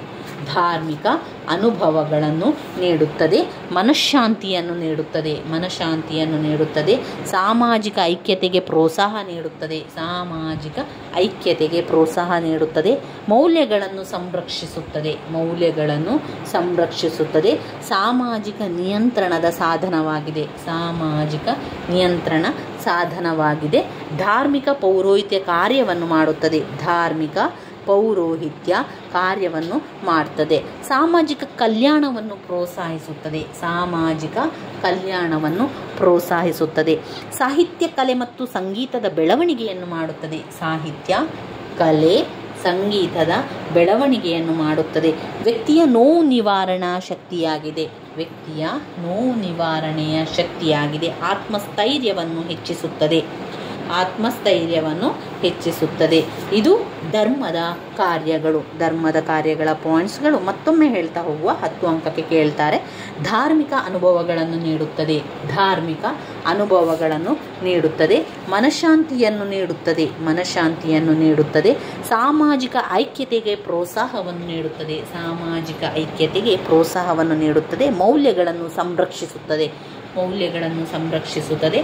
ಧಾರ್ಮಿಕ ಅನುಭವಗಳನ್ನು ನೀಡುತ್ತದೆ. ಮನಃಶಾಂತಿಯನ್ನು ನೀಡುತ್ತದೆ. ಮನಃಶಾಂತಿಯನ್ನು ನೀಡುತ್ತದೆ. ಸಾಮಾಜಿಕ ಐಕ್ಯತೆಗೆ ಪ್ರೋತ್ಸಾಹ ನೀಡುತ್ತದೆ. ಸಾಮಾಜಿಕ ಐಕ್ಯತೆಗೆ ಪ್ರೋತ್ಸಾಹ ನೀಡುತ್ತದೆ. ಮೌಲ್ಯಗಳನ್ನು ಸಂರಕ್ಷಿಸುತ್ತದೆ. ಮೌಲ್ಯಗಳನ್ನು ಸಂರಕ್ಷಿಸುತ್ತದೆ. ಸಾಮಾಜಿಕ ನಿಯಂತ್ರಣದ ಸಾಧನವಾಗಿದೆ. ಸಾಮಾಜಿಕ ನಿಯಂತ್ರಣ ಸಾಧನವಾಗಿದೆ. ಧಾರ್ಮಿಕ ಪೌರೋಹಿತ್ಯ ಕಾರ್ಯವನ್ನು ಮಾಡುತ್ತದೆ. ಧಾರ್ಮಿಕ ಪೌರೋಹಿತ್ಯ ಕಾರ್ಯವನ್ನು ಮಾಡ್ತದೆ. ಸಾಮಾಜಿಕ ಕಲ್ಯಾಣವನ್ನು ಪ್ರೋತ್ಸಾಹಿಸುತ್ತದೆ. ಸಾಮಾಜಿಕ ಕಲ್ಯಾಣವನ್ನು ಪ್ರೋತ್ಸಾಹಿಸುತ್ತದೆ. ಸಾಹಿತ್ಯ, ಕಲೆ ಮತ್ತು ಸಂಗೀತದ ಬೆಳವಣಿಗೆಯನ್ನು ಮಾಡುತ್ತದೆ. ಸಾಹಿತ್ಯ, ಕಲೆ, ಸಂಗೀತದ ಬೆಳವಣಿಗೆಯನ್ನು ಮಾಡುತ್ತದೆ. ವ್ಯಕ್ತಿಯ ನೋವು ನಿವಾರಣಾ ಶಕ್ತಿಯಾಗಿದೆ. ವ್ಯಕ್ತಿಯ ನೋವು ನಿವಾರಣೆಯ ಶಕ್ತಿಯಾಗಿದೆ. ಆತ್ಮಸ್ಥೈರ್ಯವನ್ನು ಹೆಚ್ಚಿಸುತ್ತದೆ. ಆತ್ಮಸ್ಥೈರ್ಯವನ್ನು ಹೆಚ್ಚಿಸುತ್ತದೆ. ಇದು ಧರ್ಮದ ಕಾರ್ಯಗಳು. ಧರ್ಮದ ಕಾರ್ಯಗಳ ಪಾಯಿಂಟ್ಸ್ಗಳು ಮತ್ತೊಮ್ಮೆ ಹೇಳ್ತಾ ಹೋಗುವ. 10 ಅಂಕಕ್ಕೆ ಕೇಳ್ತಾರೆ. ಧಾರ್ಮಿಕ ಅನುಭವಗಳನ್ನು ನೀಡುತ್ತದೆ. ಧಾರ್ಮಿಕ ಅನುಭವಗಳನ್ನು ನೀಡುತ್ತದೆ. ಮನಃಶಾಂತಿಯನ್ನು ನೀಡುತ್ತದೆ. ಮನಃಶಾಂತಿಯನ್ನು ನೀಡುತ್ತದೆ. ಸಾಮಾಜಿಕ ಐಕ್ಯತೆಗೆ ಪ್ರೋತ್ಸಾಹವನ್ನು ನೀಡುತ್ತದೆ. ಸಾಮಾಜಿಕ ಐಕ್ಯತೆಗೆ ಪ್ರೋತ್ಸಾಹವನ್ನು ನೀಡುತ್ತದೆ. ಮೌಲ್ಯಗಳನ್ನು ಸಂರಕ್ಷಿಸುತ್ತದೆ. ಮೌಲ್ಯಗಳನ್ನು ಸಂರಕ್ಷಿಸುತ್ತದೆ.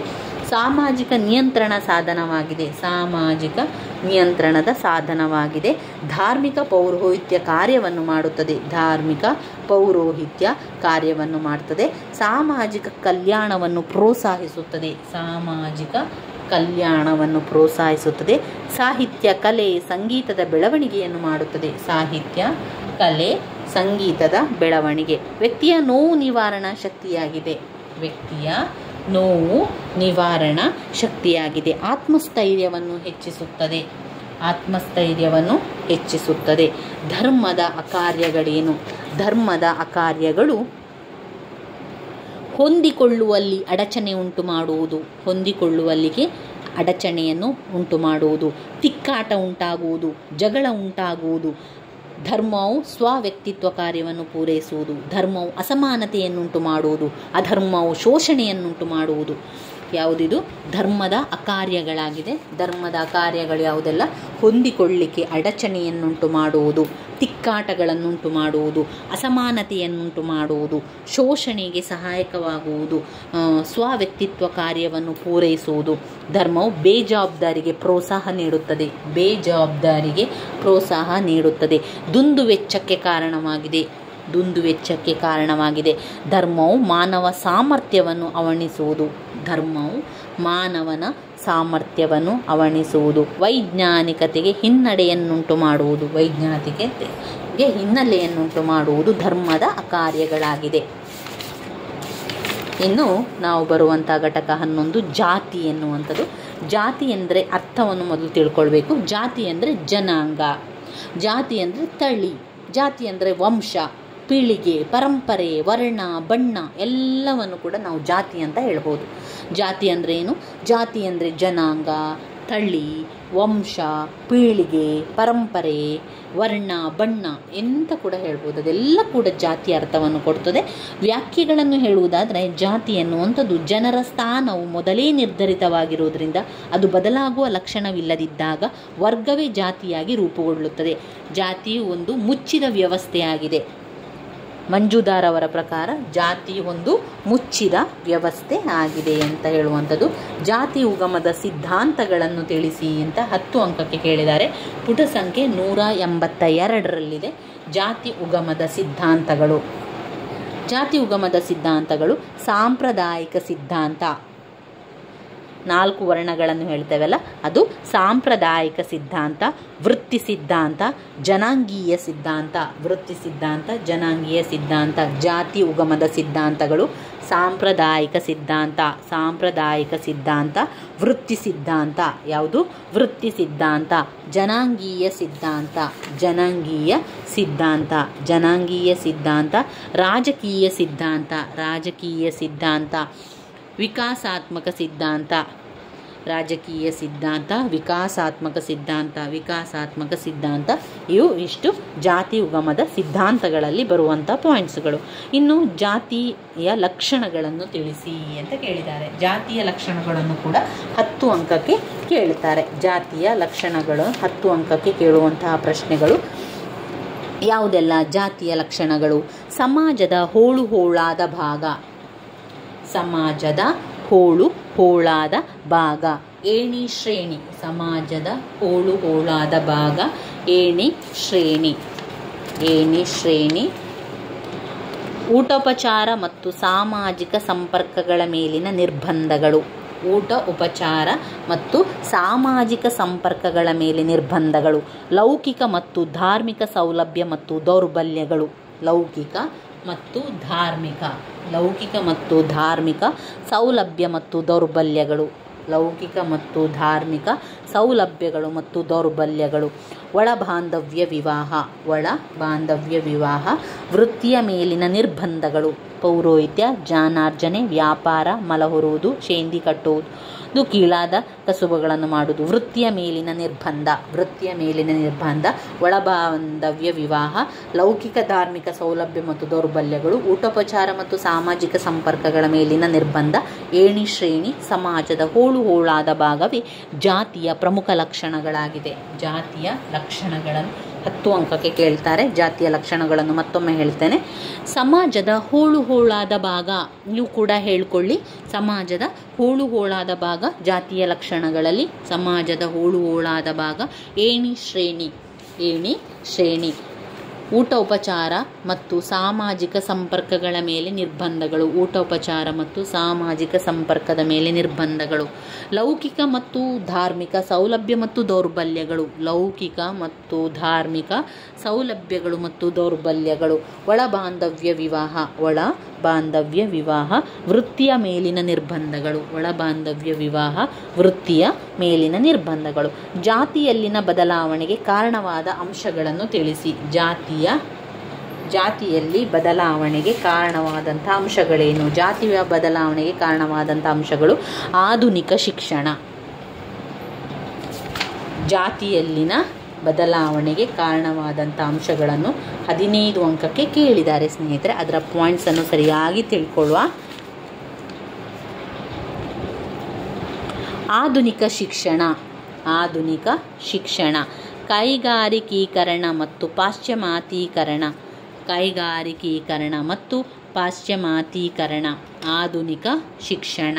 ಸಾಮಾಜಿಕ ನಿಯಂತ್ರಣ ಸಾಧನವಾಗಿದೆ. ಸಾಮಾಜಿಕ ನಿಯಂತ್ರಣದ ಸಾಧನವಾಗಿದೆ. ಧಾರ್ಮಿಕ ಪೌರೋಹಿತ್ಯ ಕಾರ್ಯವನ್ನು ಮಾಡುತ್ತದೆ. ಧಾರ್ಮಿಕ ಪೌರೋಹಿತ್ಯ ಕಾರ್ಯವನ್ನು ಮಾಡುತ್ತದೆ. ಸಾಮಾಜಿಕ ಕಲ್ಯಾಣವನ್ನು ಪ್ರೋತ್ಸಾಹಿಸುತ್ತದೆ. ಸಾಮಾಜಿಕ ಕಲ್ಯಾಣವನ್ನು ಪ್ರೋತ್ಸಾಹಿಸುತ್ತದೆ. ಸಾಹಿತ್ಯ, ಕಲೆ, ಸಂಗೀತದ ಬೆಳವಣಿಗೆಯನ್ನು ಮಾಡುತ್ತದೆ. ಸಾಹಿತ್ಯ, ಕಲೆ, ಸಂಗೀತದ ಬೆಳವಣಿಗೆ. ವ್ಯಕ್ತಿಯ ನೋವು ನಿವಾರಣಾ ಶಕ್ತಿಯಾಗಿದೆ. ವ್ಯಕ್ತಿಯ ನೋವು ನಿವಾರಣಾ ಶಕ್ತಿಯಾಗಿದೆ. ಆತ್ಮಸ್ಥೈರ್ಯವನ್ನು ಹೆಚ್ಚಿಸುತ್ತದೆ. ಆತ್ಮಸ್ಥೈರ್ಯವನ್ನು ಹೆಚ್ಚಿಸುತ್ತದೆ. ಧರ್ಮದ ಅಕಾರ್ಯಗಳೇನು? ಧರ್ಮದ ಅಕಾರ್ಯಗಳು ಹೊಂದಿಕೊಳ್ಳುವಲ್ಲಿ ಅಡಚಣೆ ಉಂಟು ಮಾಡುವುದು. ಹೊಂದಿಕೊಳ್ಳುವಲ್ಲಿಗೆ ಅಡಚಣೆಯನ್ನು ಉಂಟು ಮಾಡುವುದು. ತಿಕ್ಕಾಟ ಉಂಟಾಗುವುದು. ಜಗಳ ಉಂಟಾಗುವುದು. ಧರ್ಮವು ಸ್ವವ್ಯಕ್ತಿತ್ವ ಕಾರ್ಯವನ್ನು ಪೂರೈಸುವುದು. ಧರ್ಮವು ಅಸಮಾನತೆಯನ್ನುಂಟು ಮಾಡುವುದು. ಅಧರ್ಮವು ಶೋಷಣೆಯನ್ನುಂಟು ಮಾಡುವುದು. ಯಾವುದಿದು? ಧರ್ಮದ ಅಕಾರ್ಯಗಳಾಗಿದೆ. ಧರ್ಮದ ಅಕಾರ್ಯಗಳು ಯಾವುದೆಲ್ಲ? ಹೊಂದಿಕೊಳ್ಳಿಕ್ಕೆ ಅಡಚಣೆಯನ್ನುಂಟು ಮಾಡುವುದು, ತಿಕ್ಕಾಟಗಳನ್ನುಂಟು ಮಾಡುವುದು, ಅಸಮಾನತೆಯನ್ನುಂಟು ಮಾಡುವುದು, ಶೋಷಣೆಗೆ ಸಹಾಯಕವಾಗುವುದು, ಸ್ವವ್ಯಕ್ತಿತ್ವ ಕಾರ್ಯವನ್ನು ಪೂರೈಸುವುದು. ಧರ್ಮವು ಬೇಜವಾಬ್ದಾರಿಗೆ ಪ್ರೋತ್ಸಾಹ ನೀಡುತ್ತದೆ. ಬೇಜವಾಬ್ದಾರಿಗೆ ಪ್ರೋತ್ಸಾಹ ನೀಡುತ್ತದೆ. ದುಂದುವೆಚ್ಚಕ್ಕೆ ಕಾರಣವಾಗಿದೆ. ದುಂದುವೆಚ್ಚಕ್ಕೆ ಕಾರಣವಾಗಿದೆ. ಧರ್ಮವು ಮಾನವ ಸಾಮರ್ಥ್ಯವನ್ನು ಅವರ್ಣಿಸುವುದು. ಧರ್ಮವು ಮಾನವನ ಸಾಮರ್ಥ್ಯವನ್ನು ಅವರ್ಣಿಸುವುದು. ವೈಜ್ಞಾನಿಕತೆಗೆ ಹಿನ್ನಡೆಯನ್ನುಂಟು ಮಾಡುವುದು. ವೈಜ್ಞಾನಿಕತೆಗೆ ಹಿನ್ನೆಲೆಯನ್ನುಂಟು ಮಾಡುವುದು ಧರ್ಮದ ಕಾರ್ಯಗಳಾಗಿದೆ. ಇನ್ನು ನಾವು ಬರುವಂಥ ಘಟಕ 11 ಜಾತಿ ಎನ್ನುವಂಥದ್ದು. ಜಾತಿ ಅಂದರೆ ಅರ್ಥವನ್ನು ಮೊದಲು ತಿಳ್ಕೊಳ್ಬೇಕು. ಜಾತಿ ಅಂದರೆ ಜನಾಂಗ. ಜಾತಿ ಅಂದರೆ ತಳಿ. ಜಾತಿ ಅಂದರೆ ವಂಶ, ಪೀಳಿಗೆ, ಪರಂಪರೆ, ವರ್ಣ, ಬಣ್ಣ ಎಲ್ಲವನ್ನು ಕೂಡ ನಾವು ಜಾತಿ ಅಂತ ಹೇಳ್ಬೋದು. ಜಾತಿ ಅಂದರೆ ಏನು? ಜಾತಿ ಅಂದರೆ ಜನಾಂಗ, ತಳಿ, ವಂಶ, ಪೀಳಿಗೆ, ಪರಂಪರೆ, ವರ್ಣ, ಬಣ್ಣ ಎಂತ ಕೂಡ ಹೇಳ್ಬೋದು. ಅದೆಲ್ಲ ಕೂಡ ಜಾತಿ ಅರ್ಥವನ್ನು ಕೊಡ್ತದೆ. ವ್ಯಾಖ್ಯೆಗಳನ್ನು ಹೇಳುವುದಾದರೆ ಜಾತಿ ಎನ್ನುವಂಥದ್ದು ಜನರ ಸ್ಥಾನವು ಮೊದಲೇ ನಿರ್ಧರಿತವಾಗಿರುವುದರಿಂದ ಅದು ಬದಲಾಗುವ ಲಕ್ಷಣವಿಲ್ಲದಿದ್ದಾಗ ವರ್ಗವೇ ಜಾತಿಯಾಗಿ ರೂಪುಗೊಳ್ಳುತ್ತದೆ. ಜಾತಿಯು ಒಂದು ಮುಚ್ಚಿದ ವ್ಯವಸ್ಥೆಯಾಗಿದೆ. ಮಂಜುದಾರ್ ಅವರ ಪ್ರಕಾರ ಜಾತಿ ಒಂದು ಮುಚ್ಚಿದ ವ್ಯವಸ್ಥೆ ಆಗಿದೆ ಅಂತ ಹೇಳುವಂಥದ್ದು. ಜಾತಿ ಉಗಮದ ಸಿದ್ಧಾಂತಗಳನ್ನು ತಿಳಿಸಿ ಅಂತ 10 ಅಂಕಕ್ಕೆ ಕೇಳಿದ್ದಾರೆ. ಪುಟ ಸಂಖ್ಯೆ 182ರಲ್ಲಿದೆ. ಜಾತಿ ಉಗಮದ ಸಿದ್ಧಾಂತಗಳು. ಜಾತಿ ಉಗಮದ ಸಿದ್ಧಾಂತಗಳು: ಸಾಂಪ್ರದಾಯಿಕ ಸಿದ್ಧಾಂತ. 4 ವರ್ಣಗಳನ್ನು ಹೇಳ್ತೇವಲ್ಲ, ಅದು ಸಾಂಪ್ರದಾಯಿಕ ಸಿದ್ಧಾಂತ, ವೃತ್ತಿ ಸಿದ್ಧಾಂತ, ಜನಾಂಗೀಯ ಸಿದ್ಧಾಂತ. ವೃತ್ತಿ ಸಿದ್ಧಾಂತ, ಜನಾಂಗೀಯ ಸಿದ್ಧಾಂತ, ಜಾತಿ ಉಗಮದ ಸಿದ್ಧಾಂತಗಳು, ಸಾಂಪ್ರದಾಯಿಕ ಸಿದ್ಧಾಂತ, ಸಾಂಪ್ರದಾಯಿಕ ಸಿದ್ಧಾಂತ, ವೃತ್ತಿ ಸಿದ್ಧಾಂತ. ಯಾವುದು? ವೃತ್ತಿ ಸಿದ್ಧಾಂತ. ಜನಾಂಗೀಯ ಸಿದ್ಧಾಂತ, ಜನಾಂಗೀಯ ಸಿದ್ಧಾಂತ, ಜನಾಂಗೀಯ ಸಿದ್ಧಾಂತ. ರಾಜಕೀಯ ಸಿದ್ಧಾಂತ, ರಾಜಕೀಯ ಸಿದ್ಧಾಂತ. ವಿಕಾಸಾತ್ಮಕ ಸಿದ್ಧಾಂತ, ರಾಜಕೀಯ ಸಿದ್ಧಾಂತ, ವಿಕಾಸಾತ್ಮಕ ಸಿದ್ಧಾಂತ, ವಿಕಾಸಾತ್ಮಕ ಸಿದ್ಧಾಂತ. ಇವು ಇಷ್ಟು ಜಾತಿ ಉಗಮದ ಸಿದ್ಧಾಂತಗಳಲ್ಲಿ ಬರುವಂಥ ಪಾಯಿಂಟ್ಸ್ಗಳು. ಇನ್ನು ಜಾತಿಯ ಲಕ್ಷಣಗಳನ್ನು ತಿಳಿಸಿ ಅಂತ ಕೇಳಿದ್ದಾರೆ. ಜಾತಿಯ ಲಕ್ಷಣಗಳನ್ನು ಕೂಡ 10 ಅಂಕಕ್ಕೆ ಕೇಳುತ್ತಾರೆ. ಜಾತಿಯ ಲಕ್ಷಣಗಳು 10 ಅಂಕಕ್ಕೆ ಕೇಳುವಂತಹ ಪ್ರಶ್ನೆಗಳು ಯಾವುದೆಲ್ಲ? ಜಾತಿಯ ಲಕ್ಷಣಗಳು: ಸಮಾಜದ ಹೋಳು ಹೋಳಾದ ಭಾಗ, ಸಮಾಜದ ಹೋಳು ಹೋಳಾದ ಭಾಗ. ಏಣಿ ಶ್ರೇಣಿ, ಸಮಾಜದ ಹೋಳು ಹೋಳಾದ ಭಾಗ, ಏಣಿ ಶ್ರೇಣಿ, ಏಣಿ ಶ್ರೇಣಿ. ಊಟೋಪಚಾರ ಮತ್ತು ಸಾಮಾಜಿಕ ಸಂಪರ್ಕಗಳ ಮೇಲಿನ ನಿರ್ಬಂಧಗಳು, ಊಟ ಉಪಚಾರ ಮತ್ತು ಸಾಮಾಜಿಕ ಸಂಪರ್ಕಗಳ ಮೇಲೆ ನಿರ್ಬಂಧಗಳು. ಲೌಕಿಕ ಮತ್ತು ಧಾರ್ಮಿಕ ಸೌಲಭ್ಯ ಮತ್ತು ದೌರ್ಬಲ್ಯಗಳು, ಲೌಕಿಕ ಮತ್ತು ಧಾರ್ಮಿಕ, ಲೌಕಿಕ ಮತ್ತು ಧಾರ್ಮಿಕ ಸೌಲಭ್ಯ ಮತ್ತು ದೌರ್ಬಲ್ಯಗಳು, ಲೌಕಿಕ ಮತ್ತು ಧಾರ್ಮಿಕ ಸೌಲಭ್ಯಗಳು ಮತ್ತು ದೌರ್ಬಲ್ಯಗಳು. ಒಳ ಬಾಂಧವ್ಯ ವಿವಾಹ, ಒಳ ಬಾಂಧವ್ಯ ವಿವಾಹ. ವೃತ್ತಿಯ ಮೇಲಿನ ನಿರ್ಬಂಧಗಳು, ಪೌರೋಹಿತ್ಯ, ಜ್ಞಾನಾರ್ಜನೆ, ವ್ಯಾಪಾರ, ಮಲ ಹೊರುವುದು, ಶೇಂದಿ ಕಟ್ಟುವುದು, ಕೀಳಾದ ಕಸುಬುಗಳನ್ನು ಮಾಡುವುದು. ವೃತ್ತಿಯ ಮೇಲಿನ ನಿರ್ಬಂಧ, ವೃತ್ತಿಯ ಮೇಲಿನ ನಿರ್ಬಂಧ. ಒಳಬಾಂಧವ್ಯ ವಿವಾಹ. ಲೌಕಿಕ ಧಾರ್ಮಿಕ ಸೌಲಭ್ಯ ಮತ್ತು ದೌರ್ಬಲ್ಯಗಳು. ಊಟೋಪಚಾರ ಮತ್ತು ಸಾಮಾಜಿಕ ಸಂಪರ್ಕಗಳ ಮೇಲಿನ ನಿರ್ಬಂಧ. ಏಣಿ ಶ್ರೇಣಿ. ಸಮಾಜದ ಹೋಳು ಹೋಳಾದ ಭಾಗವೇ ಜಾತಿಯ ಪ್ರಮುಖ ಲಕ್ಷಣಗಳಾಗಿದೆ. ಜಾತಿಯ ಲಕ್ಷಣಗಳನ್ನು 10 ಅಂಕಕ್ಕೆ ಕೇಳ್ತಾರೆ. ಜಾತಿಯ ಲಕ್ಷಣಗಳನ್ನು ಮತ್ತೊಮ್ಮೆ ಹೇಳ್ತೇನೆ. ಸಮಾಜದ ಹೋಳು ಹೋಳಾದ ಭಾಗ, ನೀವು ಕೂಡ ಹೇಳ್ಕೊಳ್ಳಿ. ಸಮಾಜದ ಹೋಳು ಹೋಳಾದ ಭಾಗ ಜಾತಿಯ ಲಕ್ಷಣಗಳಲ್ಲಿ. ಸಮಾಜದ ಹೋಳು ಹೋಳಾದ ಭಾಗ ಏಣಿ ಶ್ರೇಣಿ, ಏಣಿ ಶ್ರೇಣಿ. ಊಟ ಉಪಚಾರ ಮತ್ತು ಸಾಮಾಜಿಕ ಸಂಪರ್ಕಗಳ ಮೇಲೆ ನಿರ್ಬಂಧಗಳು, ಊಟೋಪಚಾರ ಮತ್ತು ಸಾಮಾಜಿಕ ಸಂಪರ್ಕದ ಮೇಲೆ ನಿರ್ಬಂಧಗಳು. ಲೌಕಿಕ ಮತ್ತು ಧಾರ್ಮಿಕ ಸೌಲಭ್ಯ ಮತ್ತು ದೌರ್ಬಲ್ಯಗಳು, ಲೌಕಿಕ ಮತ್ತು ಧಾರ್ಮಿಕ ಸೌಲಭ್ಯಗಳು ಮತ್ತು ದೌರ್ಬಲ್ಯಗಳು. ಒಳ ಬಾಂಧವ್ಯ ವಿವಾಹ, ಒಳ ಬಾಂಧವ್ಯ ವಿವಾಹ. ವೃತ್ತಿಯ ಮೇಲಿನ ನಿರ್ಬಂಧಗಳು, ಒಳ ಬಾಂಧವ್ಯ ವಿವಾಹ, ವೃತ್ತಿಯ ಮೇಲಿನ ನಿರ್ಬಂಧಗಳು. ಜಾತಿಯಲ್ಲಿನ ಬದಲಾವಣೆಗೆ ಕಾರಣವಾದ ಅಂಶಗಳನ್ನು ತಿಳಿಸಿ. ಜಾತಿಯಲ್ಲಿ ಬದಲಾವಣೆಗೆ ಕಾರಣವಾದಂಥ ಅಂಶಗಳೇನು? ಜಾತಿಯ ಬದಲಾವಣೆಗೆ ಕಾರಣವಾದಂಥ ಅಂಶಗಳು: ಆಧುನಿಕ ಶಿಕ್ಷಣ. ಜಾತಿಯಲ್ಲಿನ ಬದಲಾವಣೆಗೆ ಕಾರಣವಾದಂಥ ಅಂಶಗಳನ್ನು 15 ಅಂಕಕ್ಕೆ ಕೇಳಿದ್ದಾರೆ ಸ್ನೇಹಿತರೆ. ಅದರ ಪಾಯಿಂಟ್ಸನ್ನು ಸರಿಯಾಗಿ ತಿಳ್ಕೊಳ್ಳುವ. ಆಧುನಿಕ ಶಿಕ್ಷಣ, ಆಧುನಿಕ ಶಿಕ್ಷಣ. ಕೈಗಾರಿಕೀಕರಣ ಮತ್ತು ಪಾಶ್ಚಿಮಾತೀಕರಣ, ಕೈಗಾರಿಕೀಕರಣ ಮತ್ತು ಪಾಶ್ಚಿಮಾತೀಕರಣ. ಆಧುನಿಕ ಶಿಕ್ಷಣ.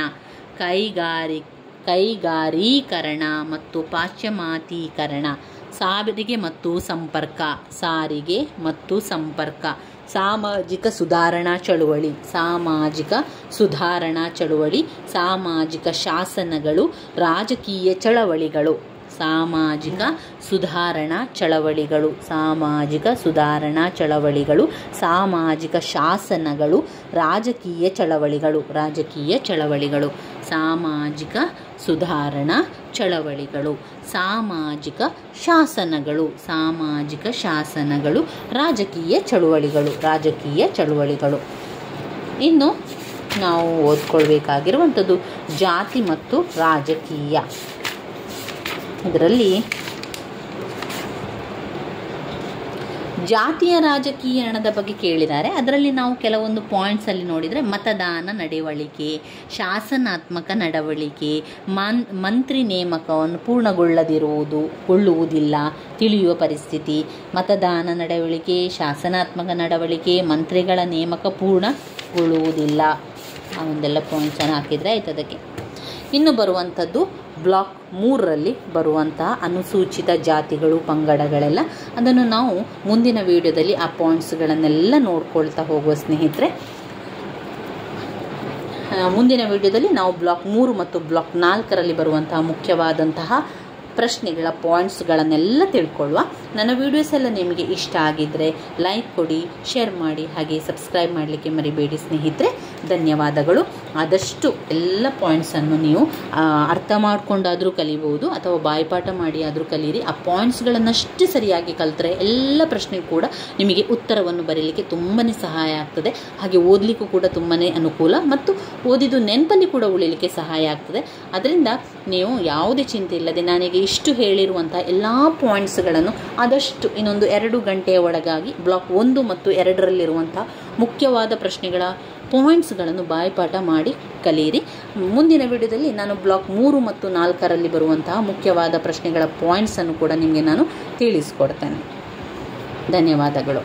ಕೈಗಾರೀಕರಣ ಮತ್ತು ಪಾಶ್ಚಿಮಾತೀಕರಣ. ಸಾರಿಗೆ ಮತ್ತು ಸಂಪರ್ಕ, ಸಾರಿಗೆ ಮತ್ತು ಸಂಪರ್ಕ. ಸಾಮಾಜಿಕ ಸುಧಾರಣಾ ಚಳುವಳಿ, ಸಾಮಾಜಿಕ ಸುಧಾರಣಾ ಚಳುವಳಿ. ಸಾಮಾಜಿಕ ಶಾಸನಗಳು, ರಾಜಕೀಯ ಚಳವಳಿಗಳು. ಸಾಮಾಜಿಕ ಸುಧಾರಣಾ ಚಳವಳಿಗಳು, ಸಾಮಾಜಿಕ ಸುಧಾರಣಾ ಚಳವಳಿಗಳು. ಸಾಮಾಜಿಕ ಶಾಸನಗಳು, ರಾಜಕೀಯ ಚಳವಳಿಗಳು, ರಾಜಕೀಯ ಚಳವಳಿಗಳು. ಸಾಮಾಜಿಕ ಸುಧಾರಣಾ ಚಳವಳಿಗಳು. ಸಾಮಾಜಿಕ ಶಾಸನಗಳು, ಸಾಮಾಜಿಕ ಶಾಸನಗಳು. ರಾಜಕೀಯ ಚಳುವಳಿಗಳು, ರಾಜಕೀಯ ಚಳುವಳಿಗಳು. ಇನ್ನು ನಾವು ಓದ್ಕೊಳ್ಬೇಕಾಗಿರುವಂಥದ್ದು ಜಾತಿ ಮತ್ತು ರಾಜಕೀಯ. ಇದರಲ್ಲಿ ಜಾತಿಯ ರಾಜಕೀಯಣದ ಬಗ್ಗೆ ಕೇಳಿದ್ದಾರೆ. ಅದರಲ್ಲಿ ನಾವು ಕೆಲವೊಂದು ಪಾಯಿಂಟ್ಸಲ್ಲಿ ನೋಡಿದರೆ ಮತದಾನ ನಡವಳಿಕೆ, ಶಾಸನಾತ್ಮಕ ನಡವಳಿಕೆ, ಮಂತ್ರಿ ನೇಮಕವನ್ನು ಪೂರ್ಣಗೊಳ್ಳುವುದಿಲ್ಲ, ತಿಳಿಯುವ ಪರಿಸ್ಥಿತಿ. ಮತದಾನ ನಡವಳಿಕೆ, ಶಾಸನಾತ್ಮಕ ನಡವಳಿಕೆ, ಮಂತ್ರಿಗಳ ನೇಮಕ ಪೂರ್ಣಗೊಳ್ಳುವುದಿಲ್ಲ. ಆ ಒಂದೆಲ್ಲ ಪಾಯಿಂಟ್ಸನ್ನು ಹಾಕಿದರೆ ಆಯ್ತು. ಅದಕ್ಕೆ ಇನ್ನು ಬರುವಂಥದ್ದು ಬ್ಲಾಕ್ 3ರಲ್ಲಿ ಬರುವಂತಹ ಅನುಸೂಚಿತ ಜಾತಿಗಳು, ಪಂಗಡಗಳೆಲ್ಲ. ಅದನ್ನು ನಾವು ಮುಂದಿನ ವಿಡಿಯೋದಲ್ಲಿ ಆ ಪಾಯಿಂಟ್ಸ್ಗಳನ್ನೆಲ್ಲ ನೋಡ್ಕೊಳ್ತಾ ಹೋಗುವ ಸ್ನೇಹಿತರೆ. ಮುಂದಿನ ವಿಡಿಯೋದಲ್ಲಿ ನಾವು ಬ್ಲಾಕ್ 3 ಮತ್ತು ಬ್ಲಾಕ್ 4ರಲ್ಲಿ ಬರುವಂತಹ ಮುಖ್ಯವಾದಂತಹ ಪ್ರಶ್ನೆಗಳ ಪಾಯಿಂಟ್ಸ್ಗಳನ್ನೆಲ್ಲ ತಿಳ್ಕೊಳ್ಳುವ. ನನ್ನ ವೀಡಿಯೋಸ್ ಎಲ್ಲ ನಿಮಗೆ ಇಷ್ಟ ಆಗಿದ್ದರೆ ಲೈಕ್ ಕೊಡಿ, ಶೇರ್ ಮಾಡಿ, ಹಾಗೆ ಸಬ್ಸ್ಕ್ರೈಬ್ ಮಾಡಲಿಕ್ಕೆ ಮರಿಬೇಡಿ ಸ್ನೇಹಿತರೆ. ಧನ್ಯವಾದಗಳು. ಆದಷ್ಟು ಎಲ್ಲ ಪಾಯಿಂಟ್ಸನ್ನು ನೀವು ಅರ್ಥ ಮಾಡಿಕೊಂಡಾದರೂ ಕಲಿಬಹುದು ಅಥವಾ ಬಾಯಿಪಾಠ ಮಾಡಿ ಆದರೂ ಕಲೀರಿ. ಆ ಪಾಯಿಂಟ್ಸ್ಗಳನ್ನಷ್ಟು ಸರಿಯಾಗಿ ಕಲಿತರೆ ಎಲ್ಲ ಪ್ರಶ್ನೆಗೂ ಕೂಡ ನಿಮಗೆ ಉತ್ತರವನ್ನು ಬರೀಲಿಕ್ಕೆ ತುಂಬಾ ಸಹಾಯ ಆಗ್ತದೆ. ಹಾಗೆ ಓದಲಿಕ್ಕೂ ಕೂಡ ತುಂಬಾ ಅನುಕೂಲ ಮತ್ತು ಓದಿದ್ದು ನೆನಪಲ್ಲಿ ಕೂಡ ಉಳಿಲಿಕ್ಕೆ ಸಹಾಯ ಆಗ್ತದೆ. ಅದರಿಂದ ನೀವು ಯಾವುದೇ ಚಿಂತೆ ಇಲ್ಲದೆ ನನಗೆ ಇಷ್ಟು ಹೇಳಿರುವಂಥ ಎಲ್ಲ ಪಾಯಿಂಟ್ಸ್ಗಳನ್ನು ಆದಷ್ಟು ಇನ್ನೊಂದು 2 ಗಂಟೆಯ ಒಳಗಾಗಿ ಬ್ಲಾಕ್ 1 ಮತ್ತು 2ರಲ್ಲಿರುವಂಥ ಮುಖ್ಯವಾದ ಪ್ರಶ್ನೆಗಳ ಪಾಯಿಂಟ್ಸ್ಗಳನ್ನು ಬಾಯಿಪಾಠ ಮಾಡಿ ಕಲಿಯಿರಿ. ಮುಂದಿನ ವಿಡಿಯೋದಲ್ಲಿ ನಾನು ಬ್ಲಾಕ್ 3 ಮತ್ತು 4ರಲ್ಲಿ ಬರುವಂತಹ ಮುಖ್ಯವಾದ ಪ್ರಶ್ನೆಗಳ ಪಾಯಿಂಟ್ಸನ್ನು ಕೂಡ ನಿಮಗೆ ನಾನು ತಿಳಿಸ್ಕೊಡ್ತೇನೆ. ಧನ್ಯವಾದಗಳು.